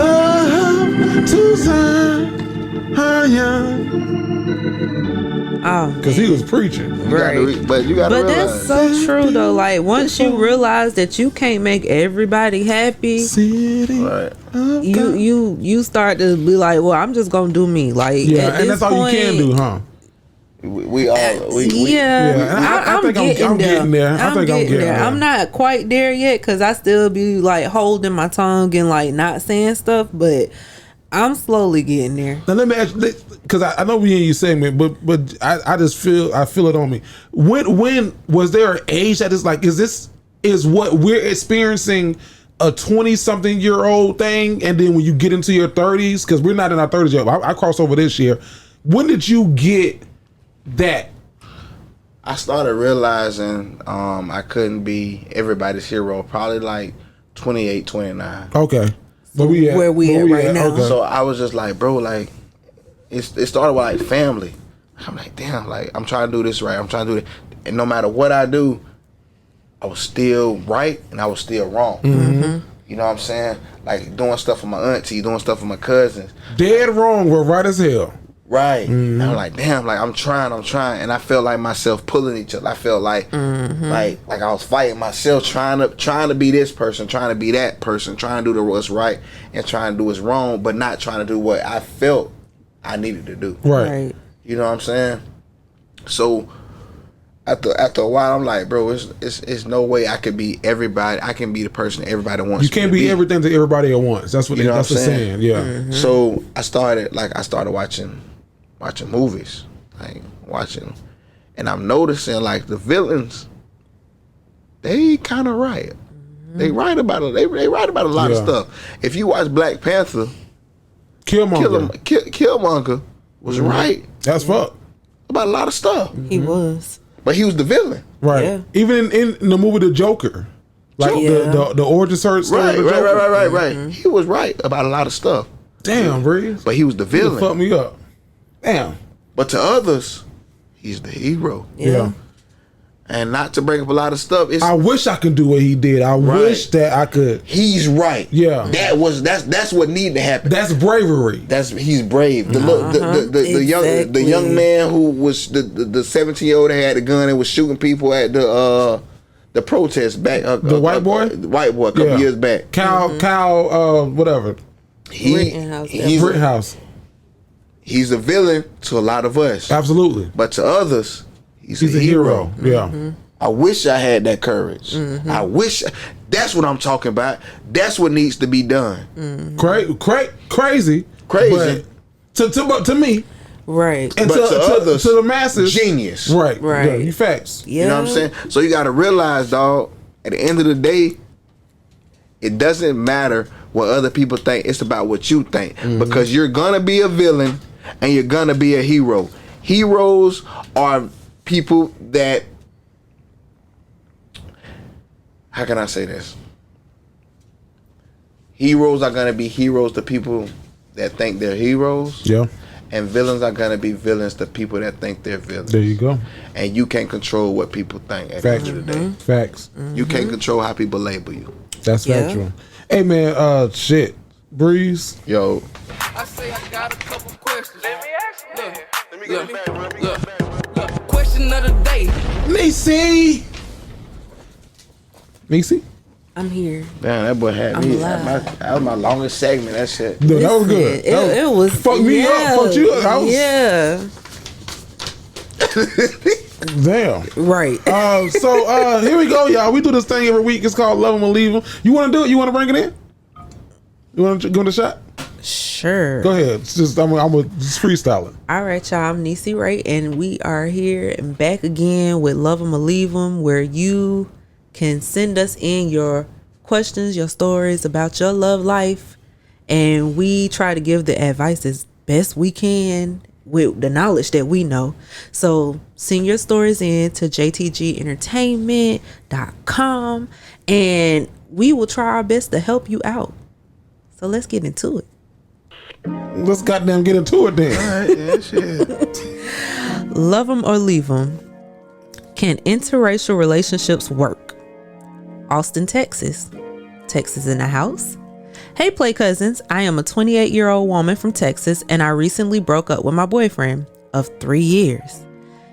Oh, because he was preaching. Right. But you gotta realize. That's so true though. Like once you realize that you can't make everybody happy, right. you start to be like, well, I'm just gonna do me. Like yeah, and that's all you can do, huh? We all I think I'm getting there. I think I'm getting there. I'm not quite there yet because I still be like holding my tongue and like not saying stuff, but I'm slowly getting there. Now let me ask you, because I know we in your segment, but I just feel it on me. When was there an age that is like, is what we're experiencing a 20-something-year-old thing, and then when you get into your 30s, because we're not in our 30s yet. I crossed over this year. When did you get that? I started realizing I couldn't be everybody's hero probably like 28, 29. Okay. So where we at right now. Okay. So I was just like, bro, like it started with like family. I'm like, damn, like I'm trying to do this right. I'm trying to do it. And no matter what I do, I was still right and I was still wrong. Mm-hmm. You know what I'm saying? Like doing stuff for my auntie, doing stuff for my cousins. Dead wrong, we're right as hell. Right. Mm-hmm. And I'm like, damn, like I'm trying. And I felt like myself pulling each other. I felt like like I was fighting myself, trying to be this person, trying to be that person, trying to do what's right and trying to do what's wrong, but not trying to do what I felt I needed to do. Right. You You know what I'm saying? So after a while, I'm like, bro, it's no way I could be everybody. I can be the person everybody wants. You can't be everything to everybody at once. That's what that's the saying. Yeah. Mm-hmm. So I started watching movies, and I'm noticing like the villains, they kind of right. They write about it. They write about a lot of stuff. If you watch Black Panther, Killmonger was right. That's fuck about a lot of stuff. He was, but he was the villain, right? Yeah. Even in the movie The Joker, like the origin story. Right. Mm-hmm. He was right about a lot of stuff. Damn, Breeze. But he was the villain. Fuck me up. Damn. But to others, he's the hero. Yeah. And not to bring up a lot of stuff. I wish I could do what he did. I wish that I could. He's right. Yeah. That's what needed to happen. That's bravery. He's brave. The young man who was the 17-year-old that had the gun and was shooting people at the protest back. The white boy a couple years back. Kyle, whatever. Rittenhouse. He's a villain to a lot of us. Absolutely. But to others, he's a hero. Yeah. Mm-hmm. I wish I had that courage. I wish. That's what I'm talking about. That's what needs to be done. Crazy. But to me, right. But And to others, to the masses, genius. Right. Right. Yeah, facts. Yeah. You know what I'm saying? So you got to realize, dog. At the end of the day, it doesn't matter what other people think. It's about what you think, because you're gonna be a villain and you're gonna be a hero. Heroes are people that, how can I say this? Heroes are gonna be heroes to people that think they're heroes. Yeah. And villains are gonna be villains to people that think they're villains. There you go. And you can't control what people think at the end of the day. Facts. You can't control how people label you. That's factual. Hey man, shit. Breeze. Yo. I say I got a couple questions. Let me ask you. Look. Question of the day. Neesy. I'm here. Damn, that boy had me. That was my longest segment. That shit. Dude, that was good. It was fucked me up. Fucked you up. Damn. Right. So here we go, y'all. We do this thing every week. It's called Love 'Em or Leave 'Em. You want to do it? You want to bring it in? You want to give it a shot? Sure. Go ahead. It's just I'm just freestyling. All right, y'all. I'm Neesy Ray, and we are here and back again with Love 'Em or Leave 'Em, where you can send us in your questions, your stories about your love life, and we try to give the advice as best we can with the knowledge that we know. So send your stories in to jtgentertainment.com, and we will try our best to help you out. So let's get into it. Let's goddamn get into it then. All right, yeah, shit. Love 'em or leave 'em. Can interracial relationships work? Austin, Texas. Texas in the house. Hey, Play Cousins. I am a 28-year-old woman from Texas, and I recently broke up with my boyfriend of 3 years.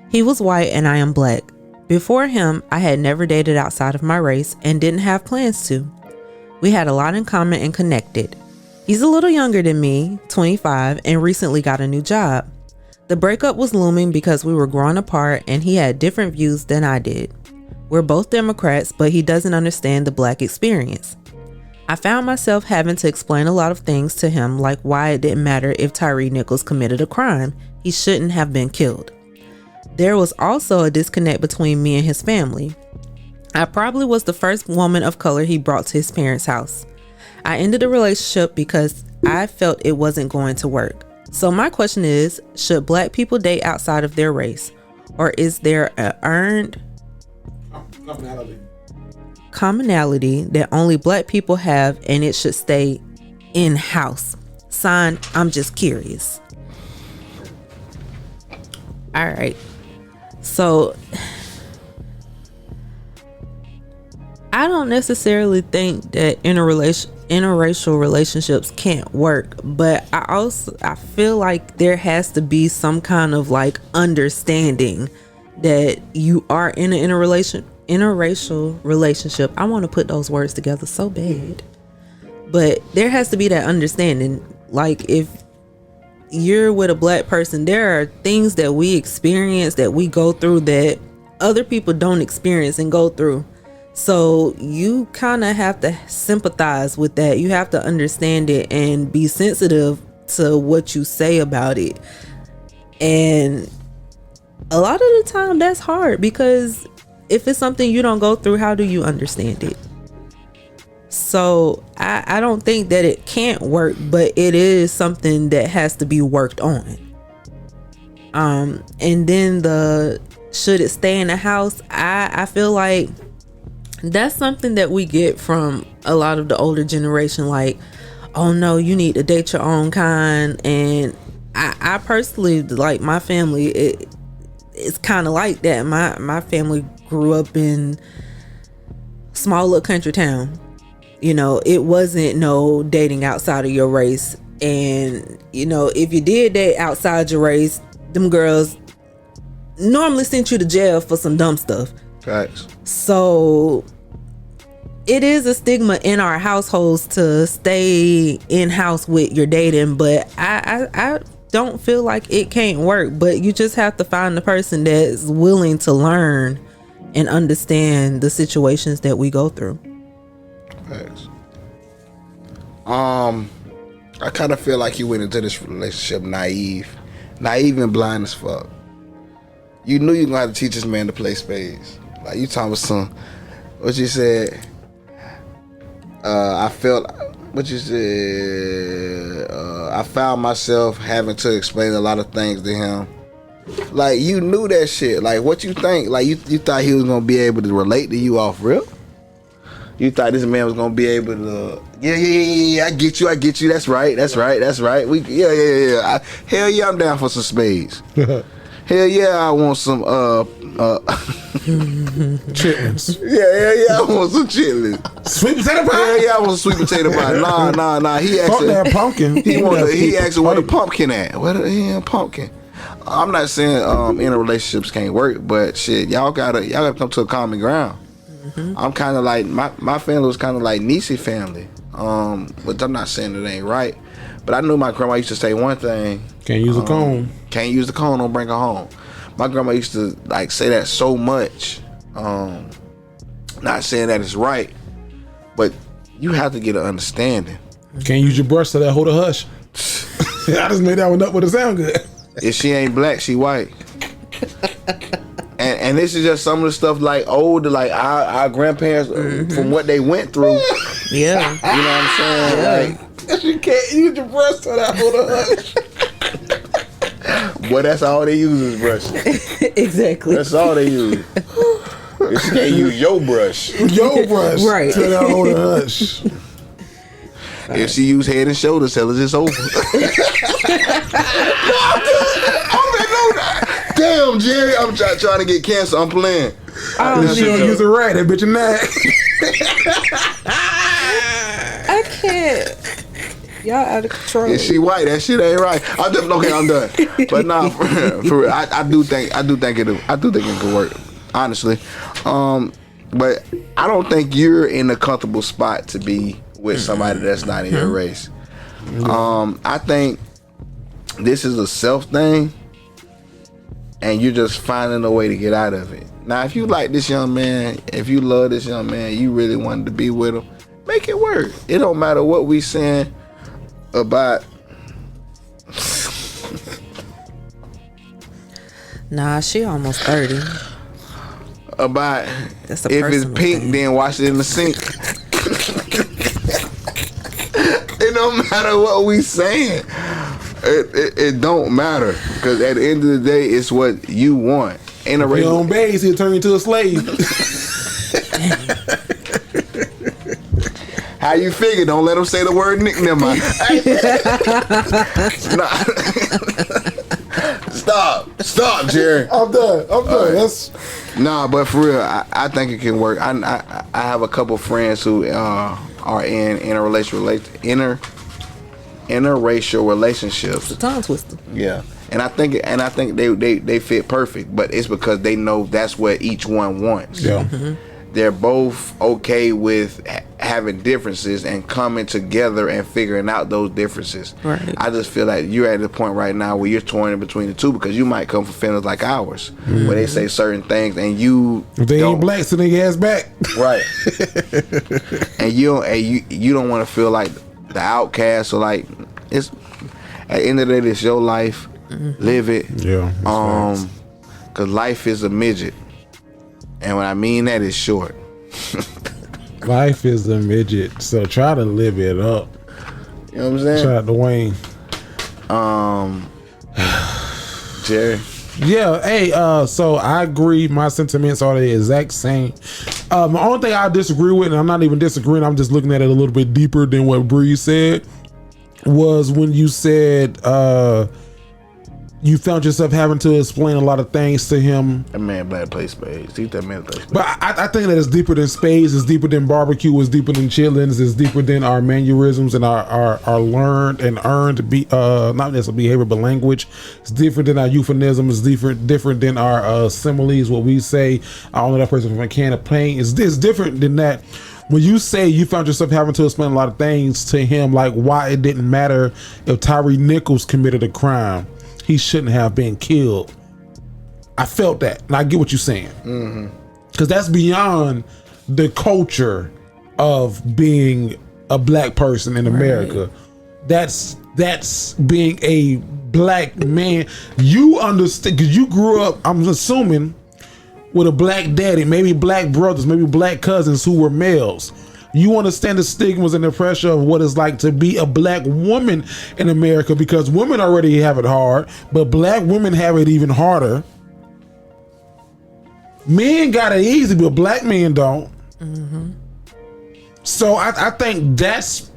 He was white and I am black. Before him, I had never dated outside of my race and didn't have plans to. We had a lot in common and connected. He's a little younger than me, 25, and recently got a new job. The breakup was looming because we were growing apart and he had different views than I did. We're both Democrats, but he doesn't understand the black experience. I found myself having to explain a lot of things to him, like why it didn't matter if Tyree Nichols committed a crime. He shouldn't have been killed. There was also a disconnect between me and his family. I probably was the first woman of color he brought to his parents' house. I ended the relationship because I felt it wasn't going to work. So my question is, should black people date outside of their race? Or is there an earned commonality that only black people have and it should stay in-house? Signed, I'm just curious. All right. So I don't necessarily think that interracial relationships can't work, but I feel like there has to be some kind of like understanding that you are in an interracial relationship. I want to put those words together so bad, but there has to be that understanding. Like if you're with a black person, there are things that we experience, that we go through, that other people don't experience and go through. So you kind of have to sympathize with that. You have to understand it and be sensitive to what you say about it. And a lot of the time that's hard, because if it's something you don't go through, how do you understand it? So I don't think that it can't work, but it is something that has to be worked on. And then should it stay in the house? I feel like that's something that we get from a lot of the older generation. Like, oh no, you need to date your own kind. And I personally, like, my family, it's kind of like that. My family grew up in small little country town. You know, it wasn't no dating outside of your race. And, you know, if you did date outside your race, them girls normally sent you to jail for some dumb stuff. Facts. So it is a stigma in our households to stay in house with your dating, but I don't feel like it can't work. But you just have to find the person that's willing to learn and understand the situations that we go through. Facts. I kind of feel like you went into this relationship naive and blind as fuck. You knew you were gonna have to teach this man to play spades. Like, you talking about some, what you said? I felt, what you said? I found myself having to explain a lot of things to him. Like, you knew that shit. Like, what you think? Like, you thought he was gonna be able to relate to you off real? You thought this man was gonna be able to, yeah, I get you. That's right. We, yeah. Hell yeah, I'm down for some spades. Hell yeah, I want some chitlins. Yeah, I want some chitlins. Sweet potato pie. Hell yeah, I want some sweet potato pie. Nah. He Fuck that pumpkin. He asked where the pumpkin at. Where the hell pumpkin? I'm not saying interrelationships can't work, but shit, y'all gotta come to a common ground. Mm-hmm. I'm kind of like, my family was kind of like Neesy family, but I'm not saying it ain't right. But I knew my grandma used to say one thing: can't use a comb. Can't use the comb. Don't bring her home. My grandma used to like say that so much. Not saying that it's right, but you have to get an understanding. Can't use your brush so that hold a hush. I just made that one up with it sound good. If she ain't black, she white. And this is just some of the stuff like older, like our grandparents, from what they went through. Yeah. You know what I'm saying? Yeah. Like, you can't use your brush so that hold a hush. Boy, that's all they use is brush. Exactly. That's all they use. If she can't use your brush. Right. So that hold a hush. If she use Head and Shoulders, tell her it's over. Damn, Jerry, I'm trying to get cancer. I'm playing. If she don't use a rat, that bitch a nag. I can't. Y'all out of control. Is she white? That shit ain't right. I'm done. But nah, for real, I do think it could work. Honestly, but I don't think you're in a comfortable spot to be with somebody that's not in your race. I think this is a self thing, and you're just finding a way to get out of it. Now, if you like this young man, if you love this young man, you really wanted to be with him, make it work. It don't matter what we saying about. Nah, she almost 30. About That's a if it's personal pink, thing. then wash it in the sink. It don't matter what we saying. It don't matter, because at the end of the day, it's what you want. Ain't a If you don't bathe, he'll turn you into a slave. How you figure? Don't let him say the word Nick. Never mind. Stop, Jerry. I'm done. That's Nah, but for real, I think it can work. I have a couple friends who are in interracial relationships. It's a tongue twister. Yeah, and I think they fit perfect, but it's because they know that's what each one wants. yeah. They're both okay with having differences and coming together and figuring out those differences. Right. I just feel like you're at the point right now where you're torn in between the two, because you might come from feelings like ours, where they say certain things and you If they don't. ain't black, so they ass back. Right. and you don't want to feel like the outcast. So like, it's at the end of the day, it's your life. Live it. Yeah. Cause life is a midget, and when I mean that, it's short. Life is a midget, so try to live it up. You know what I'm saying? Shout out to Wayne. Jerry. Yeah, hey, so I agree. My sentiments are the exact same. The only thing I disagree with, and I'm not even disagreeing, I'm just looking at it a little bit deeper than what Bree said, was when you said you found yourself having to explain a lot of things to him. That man black play spades. Teach that man to play spades. But I think that it's deeper than spades, it's deeper than barbecue, it's deeper than chillings, it's deeper than our mannerisms and our learned and earned not necessarily behavior but language. It's different than our euphemism, it's different than our similes, what we say, I don't know that person from a can of paint. It's different than that. When you say you found yourself having to explain a lot of things to him, like why it didn't matter if Tyree Nichols committed a crime, he shouldn't have been killed. I felt that, and I get what you're saying, because that's beyond the culture of being a black person in America. That's being a black man. You understand, because you grew up, I'm assuming, with a black daddy, maybe black brothers, maybe black cousins who were males. You understand the stigmas and the pressure of what it's like to be a black woman in America, because women already have it hard, but black women have it even harder. Men got it easy, but black men don't. So I think that's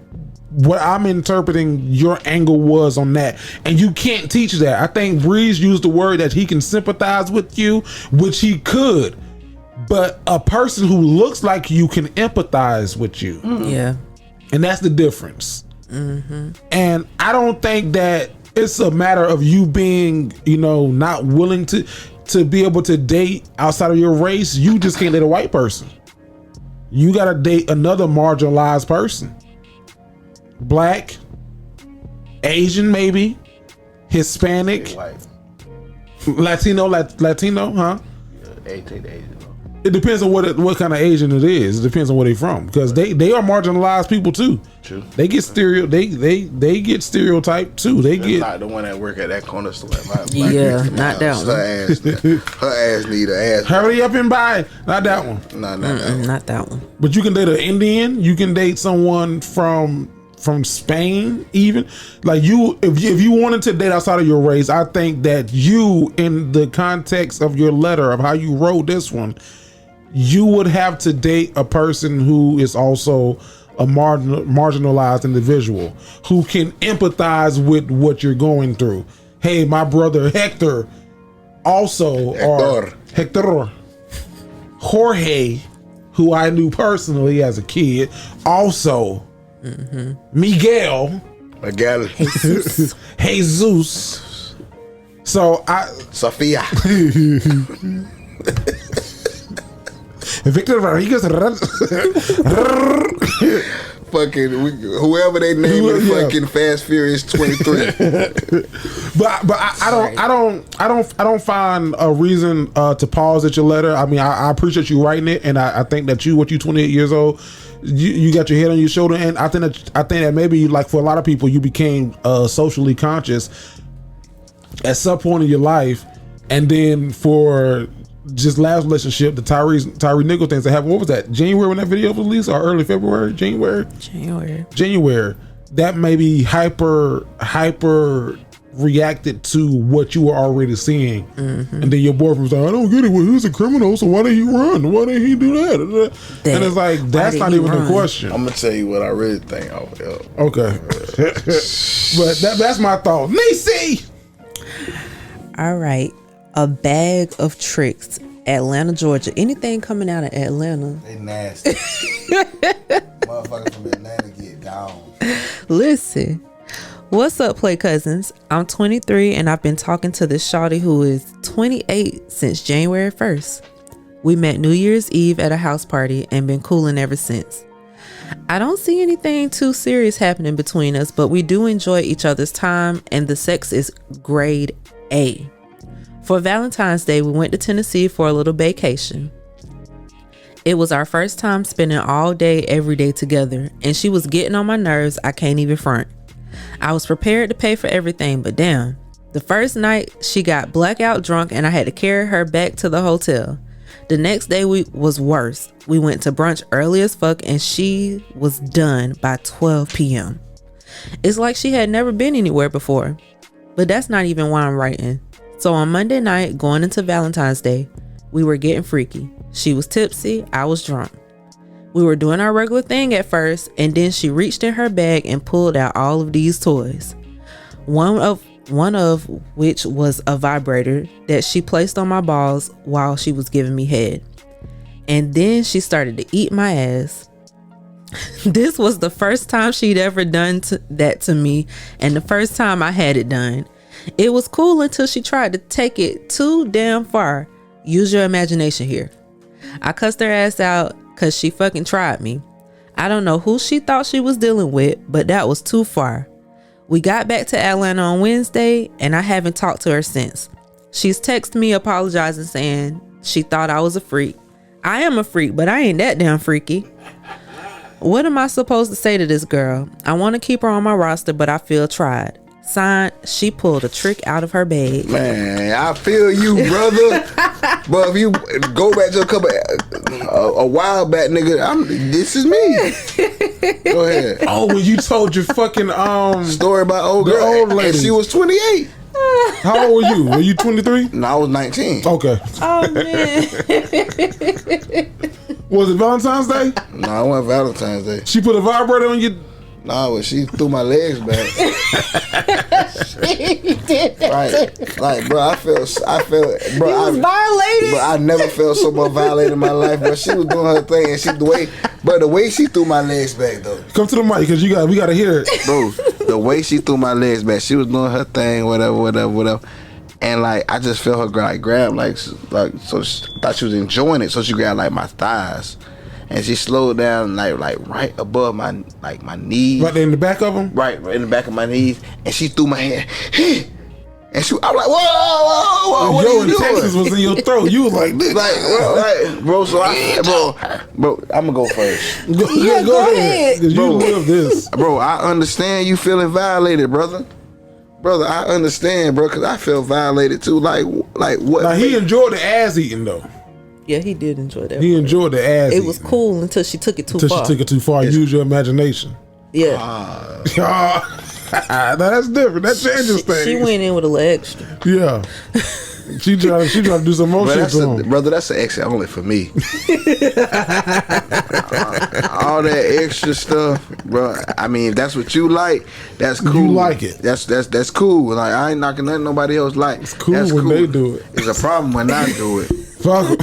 what I'm interpreting your angle was on that. And you can't teach that. I think Breeze used the word that he can sympathize with you, which he could. But a person who looks like you can empathize with you. Yeah. And that's the difference. And I don't think that it's a matter of you being, not willing to be able to date outside of your race. You just can't date a white person. You got to date another marginalized person. Black, Asian maybe, Hispanic, Latino, huh? Asian. It depends on what kind of Asian it is. It depends on where they from, because they are marginalized people too. True. They get they get stereotyped too. They get not the one that work at that corner store. Yeah, not that one. Her ass need an ass. Hurry up and buy. Not that one. Not that one. But you can date an Indian. You can date someone from Spain, even. Like if you wanted to date outside of your race, I think that you, in the context of your letter of how you wrote this one, you would have to date a person who is also a marginalized individual who can empathize with what you're going through. Hey, my brother Hector also, or Hector Jorge, who I knew personally as a kid, also Miguel Jesus. So Sophia. Victor Rodriguez. Fucking whoever they name it, fucking Fast Furious 23. but I don't find a reason to pause at your letter. I mean, I appreciate you writing it, and I think that you 28 years old, you got your head on your shoulder, and I think that maybe, like, for a lot of people, you became socially conscious at some point in your life, and then for just last relationship, the Tyree Nichols things that happened. What was that? January when that video was released, or early February? January. That maybe hyper reacted to what you were already seeing, and then your boyfriend was like, "I don't get it. Well, he was a criminal, so why did he run? Why did he do that?" And it's like, that's not even a question. I'm gonna tell you what I really think. Okay, but that's my thought. Neesy. All right. A bag of tricks. Atlanta, Georgia. Anything coming out of Atlanta? They nasty. Motherfuckers from Atlanta get down. Listen. What's up, Play Cousins? I'm 23 and I've been talking to this shawty who is 28 since January 1st. We met New Year's Eve at a house party and been cooling ever since. I don't see anything too serious happening between us, but we do enjoy each other's time, and the sex is grade A. For Valentine's Day, we went to Tennessee for a little vacation. It was our first time spending all day, every day together, and she was getting on my nerves. I can't even front. I was prepared to pay for everything, but damn. The first night, she got blackout drunk, and I had to carry her back to the hotel. The next day was worse. We went to brunch early as fuck, and she was done by 12 p.m. It's like she had never been anywhere before. But that's not even why I'm writing. So on Monday night, going into Valentine's Day, we were getting freaky. She was tipsy, I was drunk. We were doing our regular thing at first, and then she reached in her bag and pulled out all of these toys. One of which was a vibrator that she placed on my balls while she was giving me head. And then she started to eat my ass. This was the first time she'd ever done that to me, and the first time I had it done. It was cool until she tried to take it too damn far. Use your imagination here. I cussed her ass out because she fucking tried me. I don't know who she thought she was dealing with, but that was too far. We got back to Atlanta on Wednesday, and I haven't talked to her since. She's texted me apologizing, saying she thought I was a freak. I am a freak, but I ain't that damn freaky. What am I supposed to say to this girl? I want to keep her on my roster, but I feel tried. Signed, she pulled a trick out of her bag. Man, I feel you, brother. But if you go back to a while back, nigga, this is me. Go ahead. Oh, when you told your fucking story about old girl, old lady. and she was 28. How old were you? Were you 23? No, I was 19. Okay. Oh man. Was it Valentine's Day? No, it wasn't Valentine's Day. She put a vibrator on you. No, but she threw my legs back. Like, bro, I felt, bro, You was violated. Bro, I never felt so much violated in my life. But she was doing her thing, and the way she threw my legs back though. Come to the mic, cause we gotta hear it, bro. The way she threw my legs back, she was doing her thing, whatever. And like, I just felt her grab, so she thought she was enjoying it, so she grabbed like my thighs. And she slowed down like right above my knees. Right there in the back of them? Right in the back of my knees. And she threw my hand. And I'm like, whoa, what are you doing? Texas was in your throat. You was like this. Bro, bro, I'm gonna go first. Go ahead. Cause you live this. Bro, I understand you feeling violated, brother. Brother, I understand, bro, cause I felt violated too. Like what? Now he enjoyed the ass eating though. Yeah, he did enjoy that. He enjoyed the ass. It was cool until she took it too far. Until she took it too far. Use your imagination. Yeah. Now that's different. That changes things. She went in with a little extra. Yeah. She tried to do some more shit to him. Brother, that's an extra only for me. All that extra stuff, bro. I mean, if that's what you like, that's cool. You like it. That's cool. Like, I ain't knocking nothing nobody else like. It's cool when they do it. It's a problem when I do it. Fuck.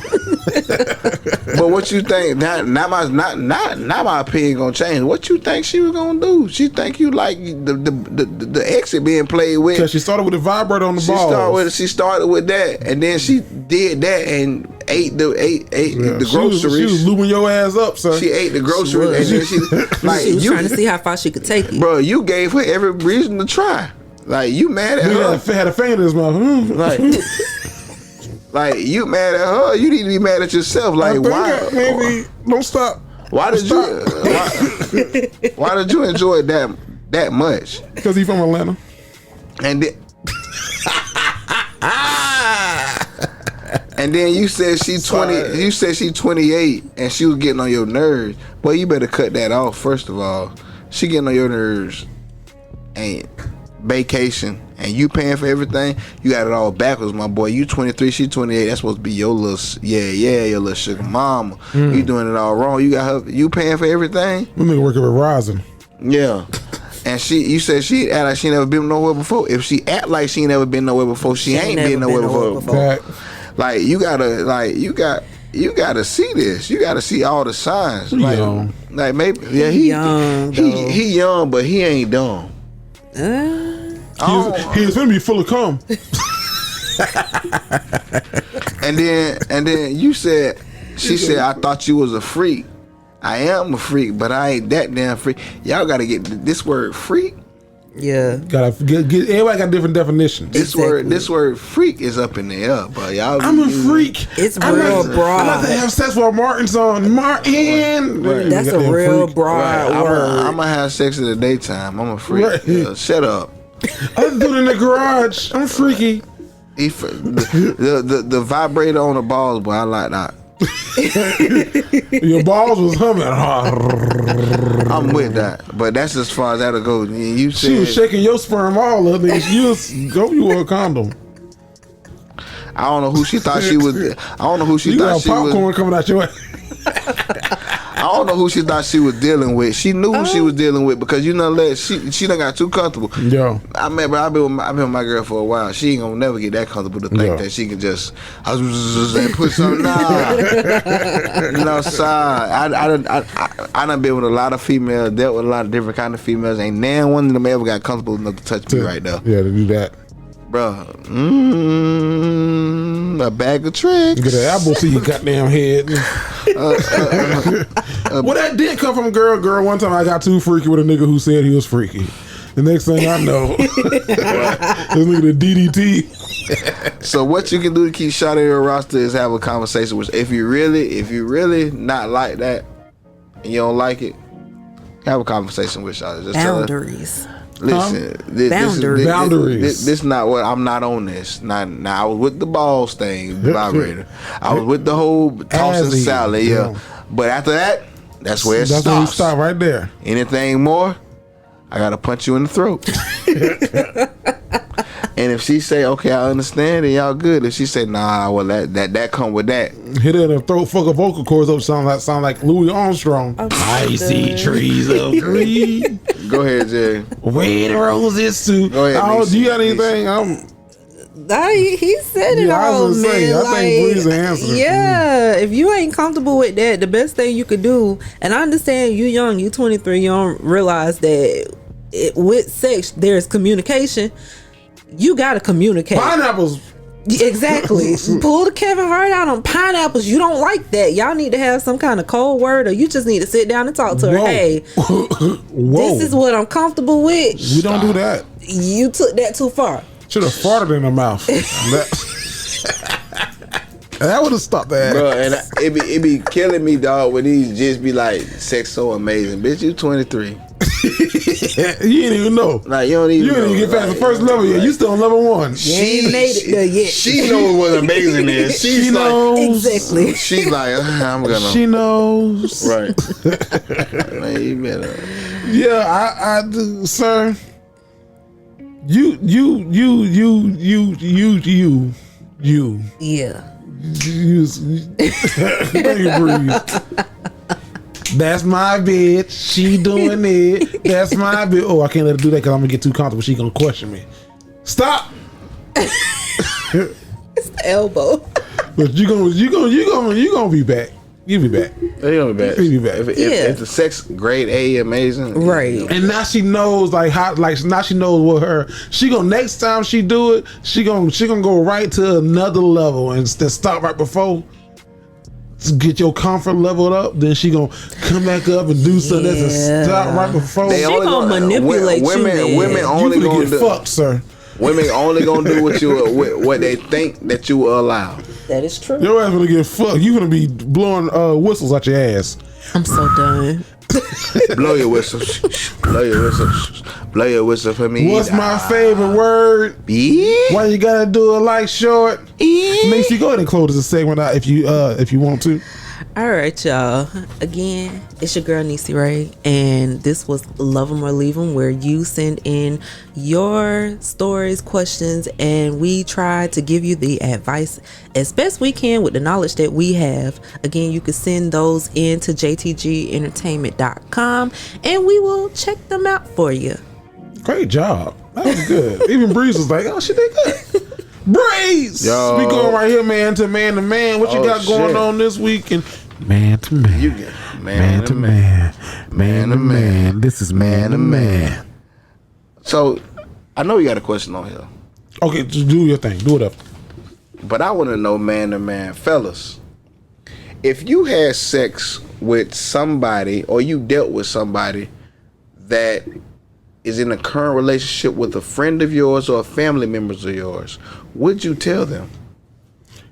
But what you think? Not my opinion gonna change. What you think she was gonna do? She think you like the exit being played with? Because she started with the vibrator on the balls. She started with that, and then she did that and ate the groceries. She was lubing your ass up, son. She ate the groceries, and then she was trying to see how far she could take it. Bro, you gave her every reason to try. Like, you mad at her? Had a fan in his mouth. Like, you mad at her? You need to be mad at yourself. Like, why? Maybe don't stop. Why did you enjoy it that much? Because he's from Atlanta. And then, and then you said she 20. You said she 28, and she was getting on your nerves. Boy, you better cut that off. First of all, she getting on your nerves. And vacation, and you paying for everything. You got it all backwards, my boy. You 23, she 28. That's supposed to be your little, your little sugar mama. You doing it all wrong. You got her. You paying for everything. We nigga working with Rising. Yeah. And you said she act like she never been nowhere before. If she act like she never been nowhere before, she ain't been nowhere before. Like, you gotta see this. You gotta see all the signs. Like maybe he young, but he ain't dumb. He's gonna be full of cum. And then she said, I thought you was a freak. I am a freak, but I ain't that damn freak. Y'all gotta get this word freak. Yeah. Gotta get everybody got different definitions. This word freak is up in the air, but y'all. I'm a freak. It's real broad. I like to have sex with Martin's on. Martin. Right. That's a real broad word. I'm gonna have sex in the daytime. I'm a freak. Right. Shut up. I do it in the garage. I'm freaky. The vibrator on the balls, boy. I like that. Your balls was humming. I'm with that, but that's as far as that'll go. You said She was shaking your sperm all up. You wore a condom. I don't know who she thought she was. I don't know who she You thought got she popcorn was. coming out your way. I don't know who she thought she was dealing with. She knew who she was dealing with because you know that she done got too comfortable. Yo, I've been with my girl for a while. She ain't gonna never get that comfortable to think that she can just put something. Nah, you know, I done been with a lot of females, dealt with a lot of different kind of females. Ain't nan one of them ever got comfortable enough to touch me right now. Yeah, to do that. Bro, a bag of tricks. Get an apple to your goddamn head. Well, that did come from girl. One time I got too freaky with a nigga who said he was freaky. The next thing I know, this nigga the DDT. So what you can do to keep shot in your roster is have a conversation with. If you really not like that, and you don't like it, have a conversation with y'all. Just Boundaries. Listen, Boundaries. this not what I'm not on this. Now I was with the balls thing, the vibrator. I was with the whole tossing Azzy, salad, yeah. But after that, that's where it That's where you stops. stop right there. Anything more, I gotta punch you in the throat. And if she say, okay, I understand, then y'all good. If she say, nah, well that come with that. Hit her in the throat, fuck her vocal cords up, sound like Louis Armstrong. I see trees of green. Go ahead, Jay. Red roses too. Go ahead, Oh, Neesy, do you got He anything? said it Yeah, I all, was gonna say, man. I think Breeze answered it. Yeah, if you ain't comfortable with that, the best thing you could do, and I understand you young, you 23, you don't realize that with sex there's communication. You gotta communicate. Pineapples. Exactly. Pull the Kevin Hart out on pineapples. You don't like that. Y'all need to have some kind of cold word, or you just need to sit down and talk to her. Whoa. Hey, this is what I'm comfortable with. We don't do that. You took that too far. Should have farted in her mouth. That would have stopped that. Bro, and it be killing me, dog, when these just be like, sex so amazing. Bitch, you 23. You ain't even know. Like, you don't even know. Get past the first level yet. You still on level 1. You ain't made it there yet. She knows what amazing is. She knows. Exactly. She's like, I'm gonna. She knows. Right. Man, you better. Yeah, I do, sir. You. Yeah. Thank you, Breeze. That's my bitch. She doing it. That's my bitch. Oh, I can't let her do that because I'm gonna get too comfortable. She gonna question me. Stop. It's the elbow. But you gonna be back. You be back. They gonna be back. You be back. If the sex grade A amazing, Right. And now she knows now she knows what her she gonna next time she do it, she gonna go right to another level and stop right before to get your comfort leveled up. Then she gonna come back up and do something that's a stop right before. She gonna manipulate women man. only you gonna get do, fucked, sir. Women only gonna do what they think that you will allow. That is true. Your ass gonna get fucked. You gonna be blowing whistles out your ass. I'm so done. Blow your whistle. Blow your whistle. Blow your whistle for me. What's my favorite word? Why you gotta do it like short? Makes you go ahead and close the segment out if you want to. All right, y'all. Again, it's your girl Neesy Ray, and this was Love 'Em or Leave 'Em, where you send in your stories, questions, and we try to give you the advice as best we can with the knowledge that we have. Again, you can send those in to jtgentertainment.com, and we will check them out for you. Great job. That was good. Even Breeze was like, oh, she did good. Breeze! Yo. We going right here, man to man. What you got going on this week? And man to man. You get man to man. This is man to man. So, I know you got a question on here, Okay, just do your thing. Do it up. but I want to know man to man, fellas. if you had sex with somebody or you dealt with somebody that is in a current relationship with a friend of yours or family members of yours, would you tell them?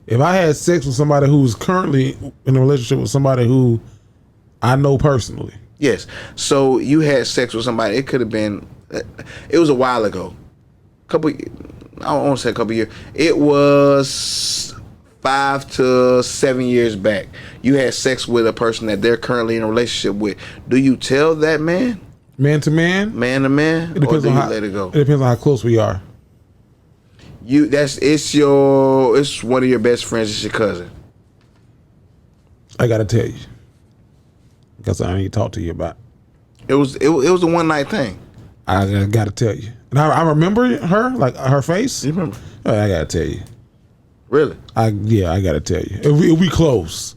If I had sex with somebody who's currently in a relationship with somebody who I know personally. Yes. So you had sex with somebody. It could have been. It was a while ago. I don't want to say a couple years. It was 5 to 7 years back. You had sex with a person that they're currently in a relationship with. Do you tell that man? Man to man? Man to man? It depends or do on you how, let it go? It depends on how close we are. It's one of your best friends. It's your cousin. I gotta tell you. Because I ain't talk to you about. It was a one night thing. I gotta tell you. And I remember her, like her face. You remember? I gotta tell you. Really? I gotta tell you. If we close.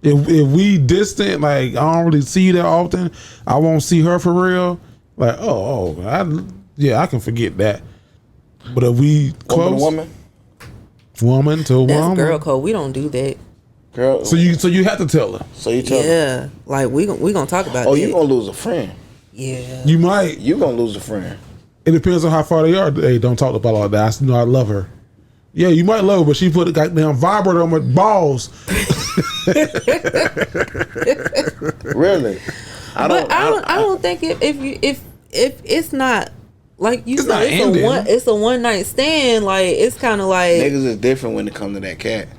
If we distant, like I don't really see you that often, I won't see her for real. Like, I can forget that. But if we close, woman to That's woman, girl code. We don't do that. Girl. So you have to tell her. So you tell her. Yeah, like we gonna talk about. Oh, that. you gonna lose a friend. Yeah. You might. You gonna lose a friend. It depends on how far they are. Hey, don't talk about all that. I love her. Yeah, you might love her, but she put a goddamn vibrator on my balls. Really? I don't think if it's not like you said, it's a one night stand. Like it's kind of like niggas is different when it comes to that cat.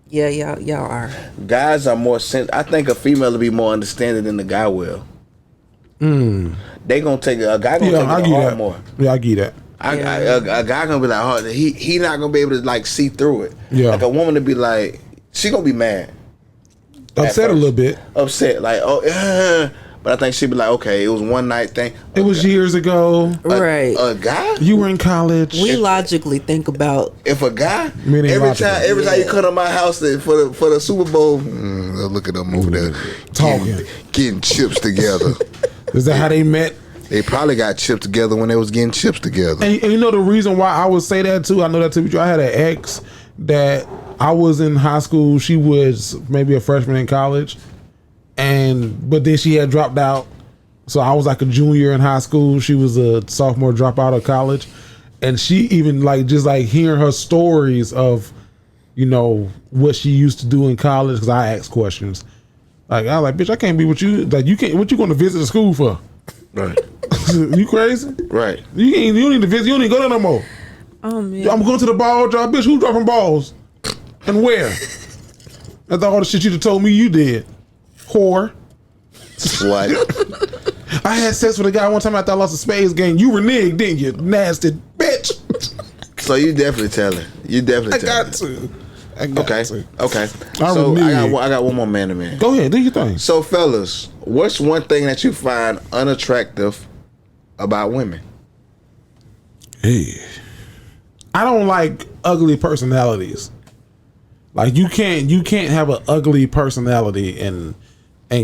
Yeah, y'all are. Guys are more I think a female will be more understanding than the guy will. They gonna take a guy gonna take it hard more. Yeah, I get that. A guy gonna be like, oh, he not gonna be able to like see through it. Yeah. Like a woman to be like, she gonna be mad, upset a little bit, upset like but I think she'd be like, okay, it was one night thing. It was years ago, right? A guy, you were in college. We logically think about if a guy every time you come to my house for the Super Bowl, look at them over there talking, getting chips together. Is that how they met? They probably got chips together when they was getting chips together. And you know the reason why I would say that too? I know that too. I had an ex that I was in high school. She was maybe a freshman in college, but then she had dropped out. So I was like a junior in high school. She was a sophomore dropout of college, and she even just hearing her stories of, what she used to do in college. Because I asked questions. Like I was like, bitch, I can't be with you. Like you can't. What you going to visit the school for? Right. You crazy? Right. You don't need to visit. You don't need to go there no more. Oh man. I'm going to the ball drop, bitch. Who dropping balls? And where? That's all the shit you told me you did. Whore. Slut. I had sex with a guy one time after I lost a spades game. You reneged, didn't you? Nasty bitch. So you definitely tell her. You definitely tell her. I got to. Okay. So I got one more man to man. Go ahead, do your thing. So fellas, what's one thing that you find unattractive about women? Hey, I don't like ugly personalities. Like you can't have an ugly personality and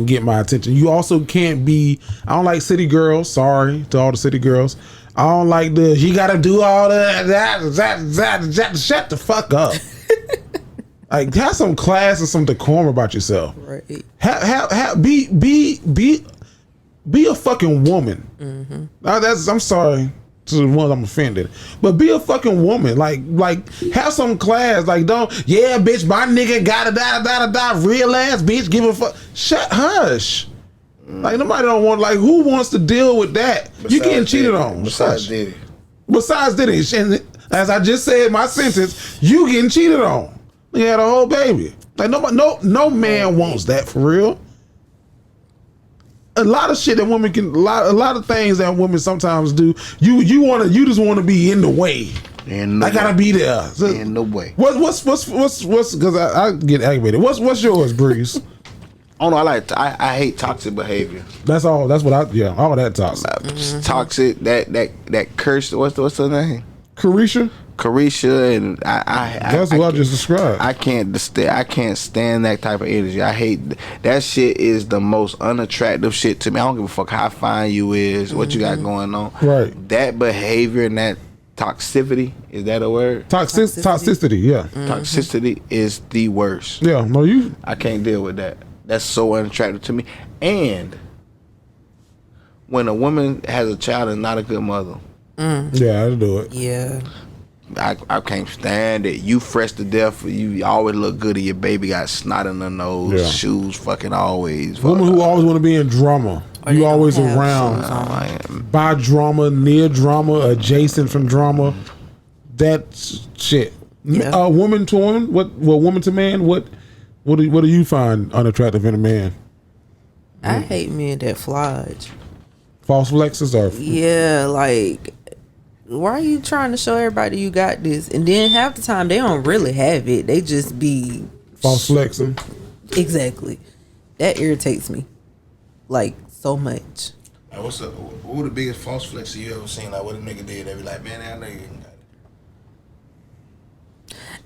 get my attention. You also can't be. I don't like city girls. Sorry to all the city girls. I don't like you gotta do all that. Shut the fuck up. Like have some class and some decorum about yourself. Right. Be a fucking woman. Mm-hmm. I'm sorry to the ones I'm offended, but be a fucking woman. Like have some class. Like bitch, my nigga gotta die. Real ass bitch, give a fuck. Hush. Like nobody don't want. Like who wants to deal with that? You getting cheated on. Besides Diddy. And as I just said, my sentence, you getting cheated on. You had a whole baby. Like no man wants that for real. A lot of shit that women can, a lot of things that women sometimes do. You just want to be in the way. I gotta be there. So, in no way. What's because I get aggravated. What's yours, Breeze? Oh no, I hate toxic behavior. That's all. That's what all that toxic. Toxic. That curse. What's her name? Carisha, and that's what I just described. I can't stand that type of energy. I hate that shit. Is the most unattractive shit to me. I don't give a fuck how fine you is, what you got going on. Right. That behavior and that toxicity. Is that a word? Toxicity, yeah. Toxicity is the worst. Yeah, no, you. I can't deal with that. That's so unattractive to me. And when a woman has a child and not a good mother. Yeah, I'll do it. Yeah. I can't stand it. You fresh to death. You always look good and your baby got snot in her nose. Shoes fucking always. Women who always want to be in drama. Or You they always don't have around. By drama, near drama, adjacent from drama. That's shit. Yeah. Woman to woman? Woman to man? What do you find unattractive in a man? I hate men that flodge. False flexes or Yeah, like, why are you trying to show everybody you got this? And then half the time they don't really have it. They just be false flexing. Exactly. That irritates me, like, so much. Like, what were the biggest false flexes you ever seen? Like, what a nigga did? They be like, man, I know you ain't got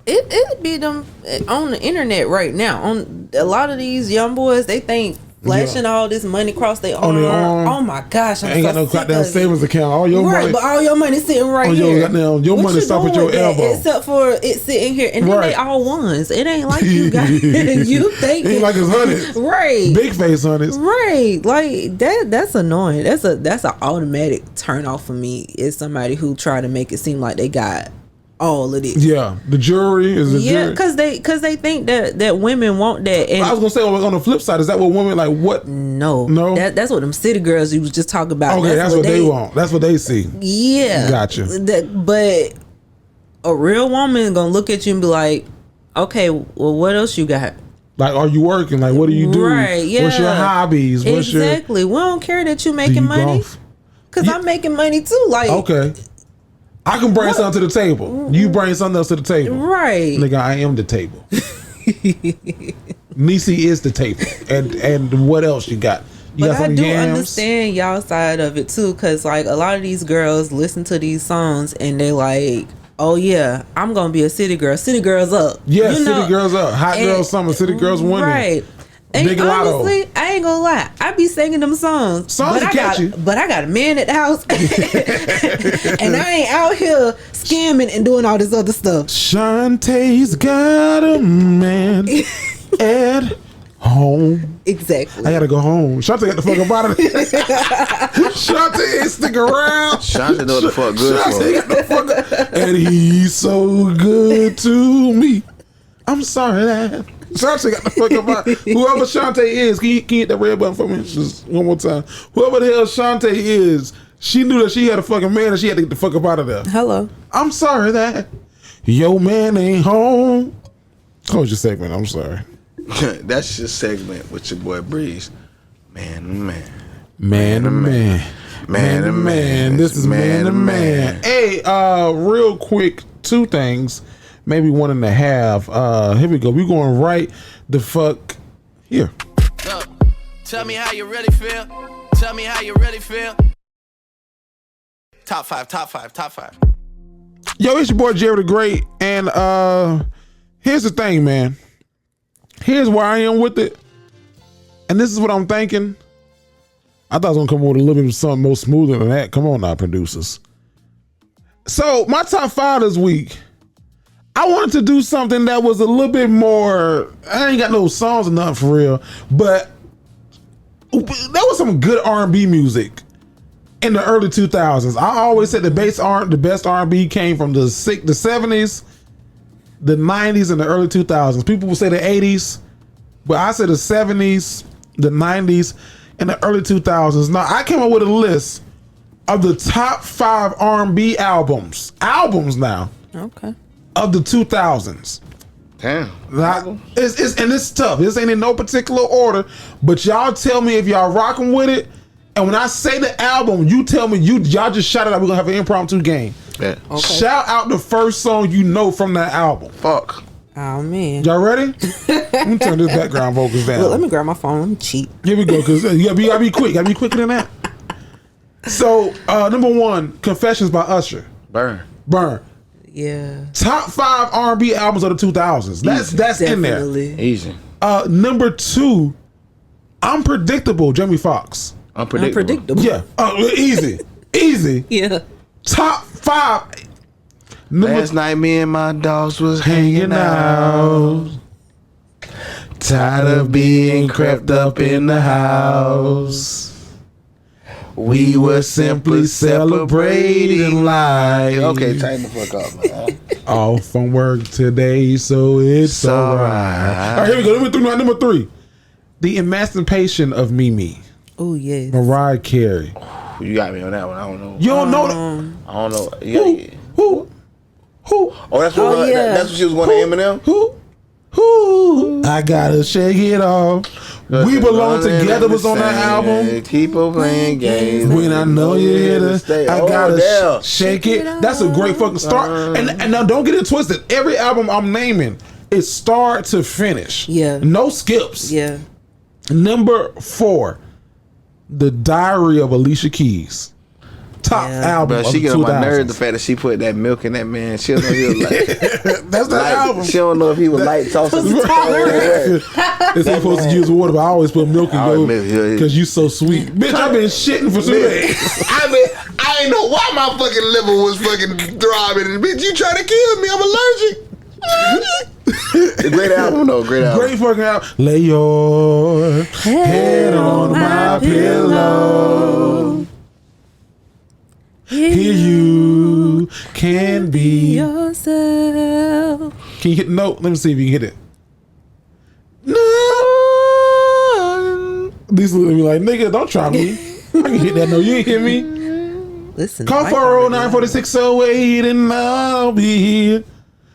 it. It'd be them on the internet right now. On a lot of these young boys, they think flashing all this money across their arm. Oh my gosh, I'm ain't got no goddamn savings account. All your money, but all your money sitting right here. Your money stop at your elbow, except for it sitting here, and then they all ones. It ain't like you got you think ain't like it's hundreds, right? Big face hundreds, right? Like that. That's annoying. That's an automatic turn off for me. Is somebody who try to make it seem like they got all of this. Yeah, the jury is the jury. because they think that women want that. And I was gonna say on the flip side, is that what women like? What? No, that's what them city girls you was just talking about. Okay, that's what they want. That's what they see. Yeah, gotcha. But a real woman gonna look at you and be like, okay, well, what else you got? Like, are you working? Like, what do you do? Right, yeah. What's your hobbies? Exactly. We don't care that you making money. Because I'm making money too. Like, okay. I can bring something to the table. You bring something else to the table. Right. Nigga, I am the table. Neesy is the table. And what else you got? You got some I do yams? understand y'all side of it too. Because, like, a lot of these girls listen to these songs and they like, oh yeah, I'm going to be a city girl. City girls up. Yeah, city girls up. Hot girls summer. City girls winning. Right. And Big honestly, Lotto. I ain't gonna lie. I be singing them songs. But I got a man at the house. And I ain't out here scamming and doing all this other stuff. Shantae's got a man at home. Exactly. I gotta go home. Shantae got the fuck up out of there. Shantae ain't stick around. Shantae know what the fuck good Shantae for. got the fuck up. And he's so good to me. I'm sorry that Shantae got the fuck up out. Whoever Shantae is, can you hit that red button for me just one more time? Whoever the hell Shantae is, she knew that she had a fucking man and she had to get the fuck up out of there. Hello. I'm sorry that your man ain't home. Close your segment. I'm sorry. That's your segment with your boy Breeze. Man to man. Man to man. Man to man. This is man to man. Hey, real quick, two things. Maybe one and a half. Here we go. We going right the fuck here. Tell me how you really feel. Tell me how you really feel. Top five. Yo, it's your boy Jerry the Great. And here's the thing, man. Here's where I am with it. And this is what I'm thinking. I thought I was gonna come with a little bit of something more smoother than that. Come on now, producers. So my top 5 this week, I wanted to do something that was a little bit more. I ain't got no songs or nothing for real, but there was some good R&B music in the early 2000s. I always said the best R&B came from the 70s, the 90s, and the early 2000s. People will say the 80s, but I said the 70s, the 90s, and the early 2000s. Now I came up with a list of the top 5 R&B albums now. Okay. Of the 2000s. Damn. It's tough. This ain't in no particular order, but y'all tell me if y'all rocking with it. And when I say the album, you tell me y'all just shout it out. We're gonna have an impromptu game. Yeah. Okay. Shout out the first song you know from that album. Fuck. Oh man. Y'all ready? Let me turn this background vocals down. Look, let me grab my phone. I'm cheap. Here we go, because you gotta be quick. Gotta be quicker than that. So, number 1, Confessions by Usher. Burn. Yeah. Top 5 R&B albums of the 2000s. That's in there. Easy. Number 2, Unpredictable, Jamie Foxx. Unpredictable. Yeah. Easy. Yeah. Top 5 Last night, me and my dogs was hanging out. Tired of being crept up in the house. We were simply celebrating life. Okay, tighten the fuck up, man. Off from work today, so it's alright. All right, here we go. Number three. The Emancipation of Mimi. Oh, yes. Mariah Carey. You got me on that one. I don't know. You don't know I don't know. Who? Oh, that's what. That's what she was going to Eminem. Who? I gotta shake it off. We Belong Together was on that album. Keep on playing games. When I know you're here to stay. I gotta shake it. That's a great fucking start. And now don't get it twisted. Every album I'm naming is start to finish. Yeah. No skips. Yeah. Number 4, The Diary of Alicia Keys. Top album. But she of get the on my 2000s. nerves the fact that she put that milk in that man. She don't know if he was like. That's the album. She don't know if he was light tossing. It's supposed to use water, but I always put milk in yours because you so sweet. Bitch, I've been shitting for 2 days. I ain't know why my fucking liver was fucking throbbing. Bitch, you trying to kill me? I'm allergic. Great album though. Great album. Great fucking album. Lay your head on my pillow. Here you can be yourself. Can you hit the note? Let me see if you can hit it. No. These look at me like, nigga, don't try me. I can hit that note. You ain't hit me. Listen. Call 409-4608 and I'll be here.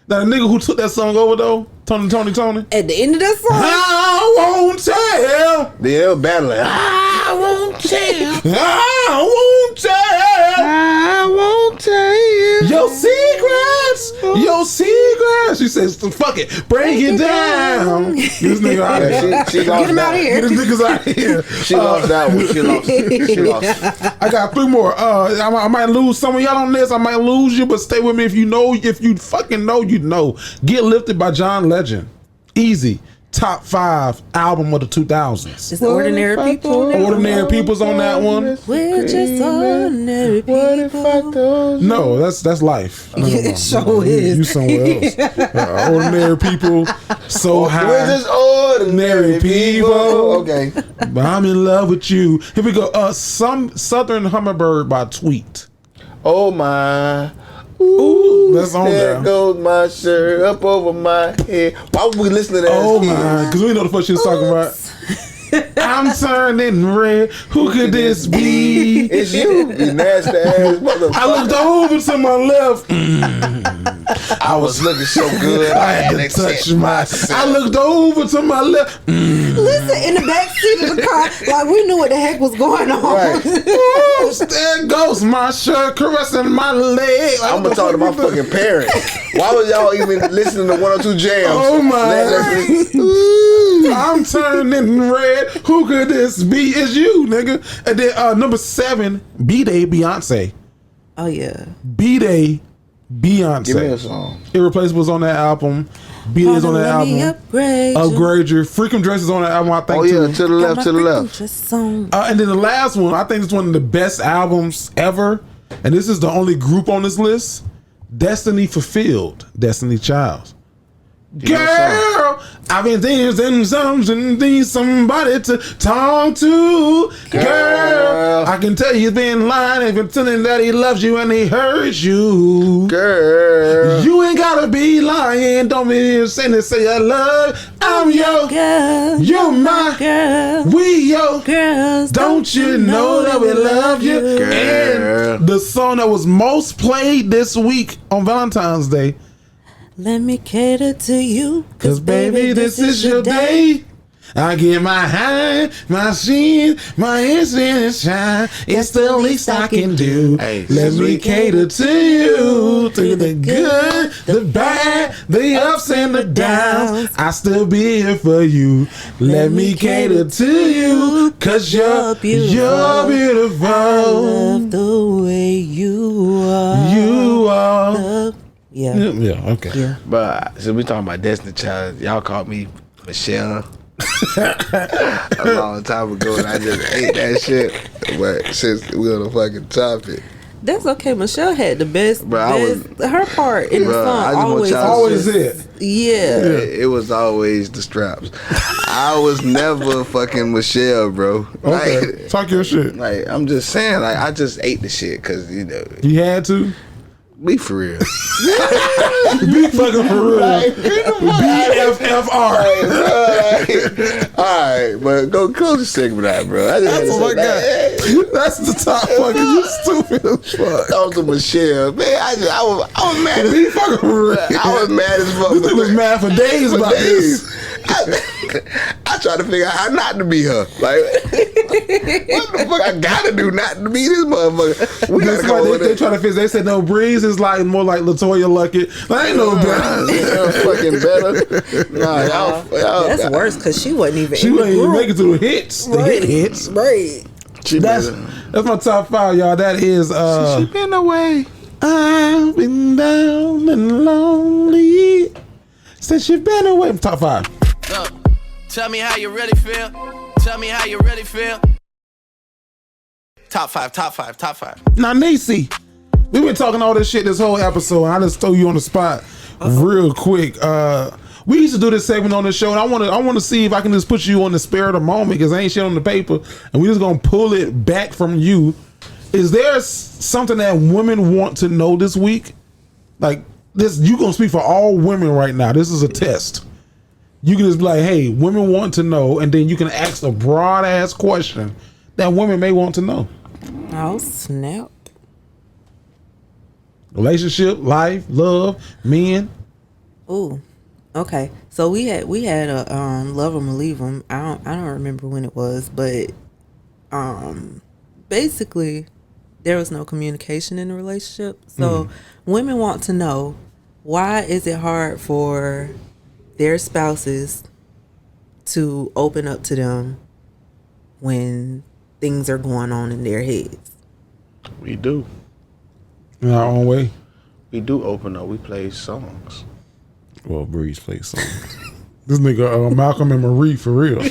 Now the nigga who took that song over though, Tony. At the end of that song, I won't tell. They were battling. I won't tell. I won't tell. I won't tell you. Your secrets. Your secrets. She says, fuck it. Break it down. Get this nigga out of here. She lost Get him out of here. Get this niggas out of here. She lost that one. She lost. I got 3 more. I might lose some of y'all on this. I might lose you, but stay with me if you know. If you fucking know, you know. Get Lifted by John Legend. Easy. Top 5 album of the 2000s. It's Ordinary People. Ordinary People's on that one. We're just ordinary people. No, that's life. No, It sure is. You somewhere else. Ordinary People. So high. We're just ordinary people. Okay. But I'm in love with you. Here we go. Some Southern Hummingbird by Tweet. Oh my. Ooh, that's on there. there. Goes my shirt up over my head. Why would we listen to that? Oh my, because we know the fuck she was talking about. I'm turning red. Who could this be? It's you, you nasty ass motherfucker. I looked over to my left. I was looking so good. I had to touch myself. I looked over to my left. Listen, in the back seat of the car, like we knew what the heck was going on. Right. Ooh, there goes my shirt caressing my leg. I'm gonna talk to my fucking parents. Why was y'all even listening to 102 Jams? Oh my. I'm turning red. Who could this be? It's you, nigga. And then number 7, B-Day Beyonce. Oh yeah. B-Day Beyonce. Give me a song. Irreplaceable's on that album. B-Day's on that album. Upgrade You. Freakum Dress is on that album, I think. Oh yeah, too. to the left, to the left. And then the last one, I think it's one of the best albums ever. And this is the only group on this list. Destiny Fulfilled. Destiny Child. Girl, I've been thinking somebody to talk to. Girl, I can tell he's been lying and pretending that he loves you and he hurts you. Girl, you ain't gotta be lying. Don't be saying to say I love. I'm your girl. You're my girl. We your girls. Don't you know that we love you? Girl. And the song that was most played this week on Valentine's Day. Let me cater to you, cause baby, this is your day. I get my high, my sheen, my instant and shine. It's the least I can do. Hey, let me cater to you, through the good, the bad, the ups and the downs. I still be here for you. Let me cater to you, cause you're beautiful. You're beautiful. I love the way you are. You are. Yeah. Okay. Yeah. But so we talking about Destiny Child. Y'all called me Michelle a long time ago, and I just ate that shit. But since we on the fucking topic, That's okay. Michelle had the best, her part in the song always it. Yeah. It was always the straps. I was never fucking Michelle, bro. Okay, Like, talk your shit. Like, I'm just saying, like, I just ate the shit because, you know. You had to? Be for real. Be fucking for real. Like, BFFR. Alright, but go close the segment out, bro. Oh my God. That's the top fucking. You stupid as fuck. That was a Michelle. Man, I was mad as Be fucking for real. I was mad as fuck. This nigga was mad for days about this. I tried to figure out how not to be her. Like, what the fuck I gotta do not to be this motherfucker? We gotta go they try to fix. They said no, Breeze is like more like LaToya Luckett. That ain't no better. Fucking better. Nah, that's worse because she wasn't even. She wasn't even making it to the hits. The hits. Right. That's my top 5, y'all. That is. She been away. I've been down and lonely since you've been away. Top 5. Look, tell me how you really feel. Tell me how you really feel. Top 5. Now, Neesy, we've been talking all this shit this whole episode, and I just throw you on the spot real quick. We used to do this segment on the show, and I want to see if I can just put you on the spur of the moment because ain't shit on the paper, and we just gonna pull it back from you. Is there something that women want to know this week? Like this, you gonna speak for all women right now. This is a test. You can just be like, hey, women want to know, and then you can ask a broad ass question that women may want to know. Oh snap! Relationship, life, love, men. Ooh, okay. So we had a love 'em or leave 'em. I don't remember when it was, but basically there was no communication in the relationship. So women want to know, why is it hard for their spouses to open up to them when things are going on in their heads? We do. In our own way. We do open up. We play songs. Well, Breeze plays songs. This nigga Malcolm and Marie for real.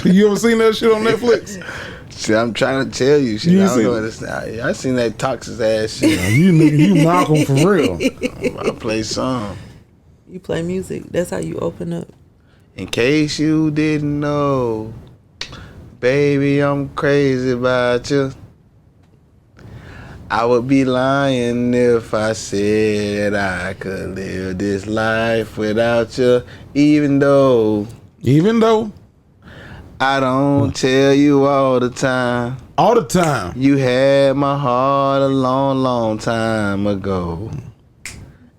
You ever seen that shit on Netflix? See, I'm trying to tell you shit. I don't know what it's not. I seen that toxic ass shit. You Malcolm for real. I play song. You play music. That's how you open up. In case you didn't know, baby, I'm crazy about you. I would be lying if I said I could live this life without you, even though I don't tell you all the time. All the time. You had my heart a long, long time ago.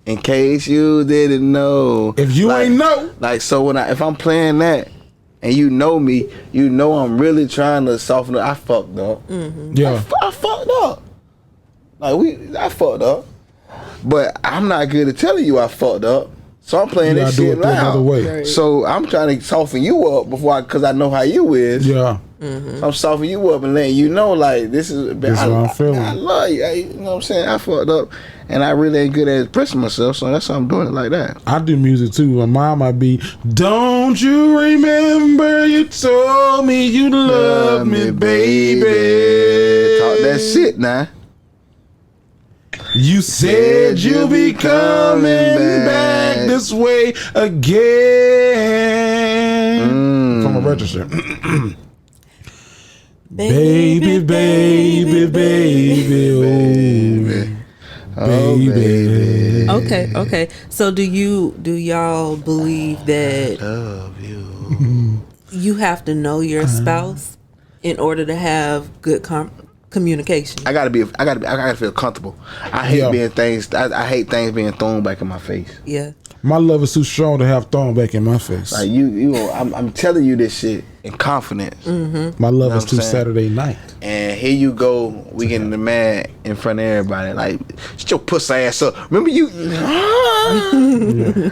In case you didn't know. If you ain't know. Like, so if I'm playing that and you know me, you know I'm really trying to soften up. I fucked up. Mm-hmm. Yeah. I fucked up. Like, I fucked up. But I'm not good at telling you I fucked up. So I'm playing this shit loud. Right. So I'm trying to soften you up because I know how you is. Yeah. Mm-hmm. So I'm softening you up and letting you know, like, this is what I'm feeling. I love you. You know what I'm saying? I fucked up and I really ain't good at expressing myself, so that's why I'm doing it like that. I do music too. My mom might be, don't you remember you told me you love me, baby. Talk that shit now. You said you'll be coming back this way again. From a register. Baby, baby, baby, oh, baby. Okay. So do y'all believe that I love you. You have to know your spouse in order to have good communication? I gotta feel comfortable. I hate being things. I hate things being thrown back in my face. Yeah. My love is too strong to have thrown back in my face. Like I'm telling you this shit in confidence. Mm-hmm. My love is too Saturday night. And here you go, we getting the mad in front of everybody. Like, shut your pussy ass up. Remember you?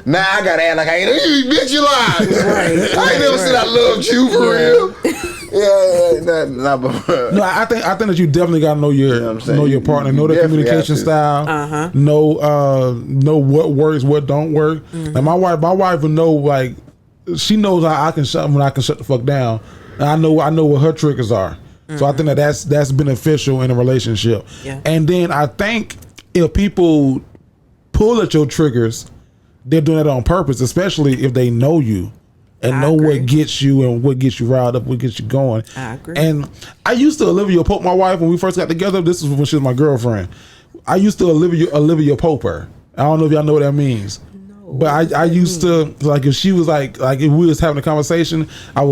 Now I gotta act like I ain't. You bitch, you lie. Right. I ain't never said I loved you for real. No, I think that you definitely gotta know your partner, know their communication style, know what works, what don't work. And my wife will know, like, she knows I can shut when I can shut the fuck down. And I know what her triggers are. So I think that's beneficial in a relationship. Yeah. And then I think if people pull at your triggers, they're doing it on purpose, especially if they know you and know what gets you and what gets you riled up, what gets you going. I agree. And I used to Olivia Pope my wife when we first got together. This was when she was my girlfriend. I used to Olivia Pope her. I don't know if y'all know what that means. No. But I used to, like, if she was like if we was having a conversation, I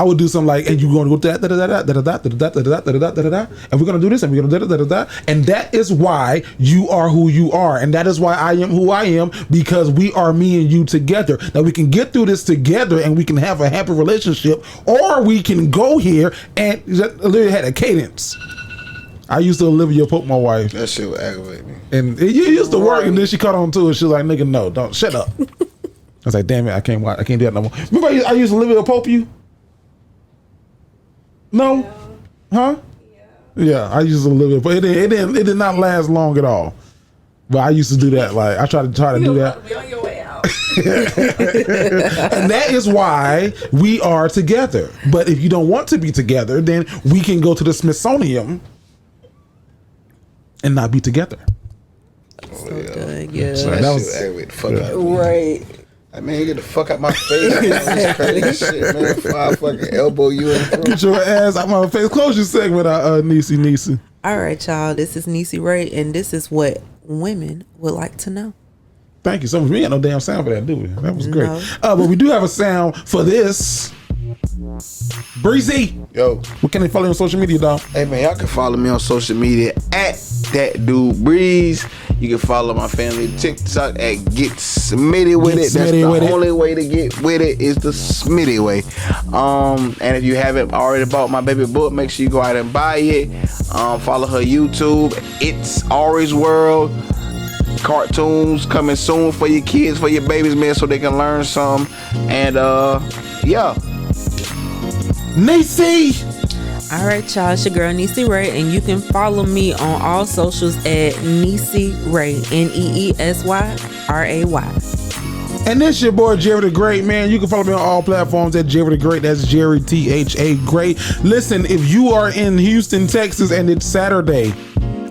would do something like, and you're going to go da da da da da da da da da da da da, and we're going to do this, and we're going to da da da da, and that is why you are who you are, and that is why I am who I am, because we are me and you together. Now we can get through this together, and we can have a happy relationship, or we can go here and Olivia had a cadence. I used to Olivia Pope my wife. That shit would aggravate me. And it used to work, and then she caught on to it. She was like, "Nigga, no, don't shut up." I was like, "Damn it, I can't watch. I can't do that no more." Remember, I used to Olivia Pope you. No, huh? Yeah, I used to Olivia Pope. It did not last long at all. But I used to do that. Like I try to do that. Be on your way out. And that is why we are together. But if you don't want to be together, then we can go to the Smithsonian and not be together. So good, yeah. So that was aggravate the fuck out of me. Right. Like, man, get the fuck out my face. This crazy shit, man. Before I fucking elbow you in the throat. Get your ass out my face. Close your segment out, Neesy. All right, y'all. This is Neesy Ray, and this is what women would like to know. Thank you so much. We ain't no damn sound for that, do we? That was great. No. But we do have a sound for this. Breezy. Yo. What can they follow you on social media, dog? Hey, man, y'all can follow me on social media at That Dude Breeze. You can follow my family TikTok at Get Smitty With It. That's the only way to get with it is the Smitty way. And if you haven't already bought my baby book, make sure you go out and buy it. Follow her YouTube. It's Ari's World. Cartoons coming soon for your kids, for your babies, man, so they can learn some. And yeah. Neesy. All right, y'all. It's your girl Neesy Ray, and you can follow me on all socials at Neesy Ray, NeesyRay. And this your boy Jerry the Great, man. You can follow me on all platforms at Jerry the Great. That's Jerry THA Great. Listen, if you are in Houston, Texas, and it's Saturday,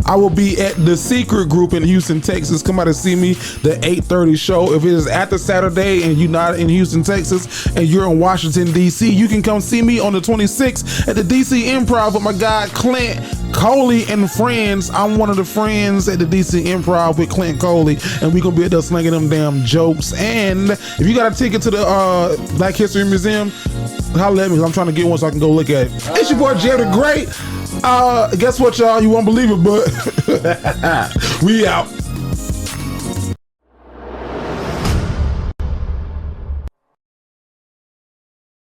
I will be at the Secret Group in Houston, Texas. Come out and see me, the 8:30 show. If it is after Saturday and you're not in Houston, Texas, and you're in Washington, D.C., you can come see me on the 26th at the D.C. Improv with my guy, Clint Coley and friends. I'm one of the friends at the D.C. Improv with Clint Coley, and we're going to be at there slinging them damn jokes. And if you got a ticket to the Black History Museum, holla at me, 'cause I'm trying to get one so I can go look at it. It's your boy, Jerry the Great. Guess what, y'all? You won't believe it, but we out.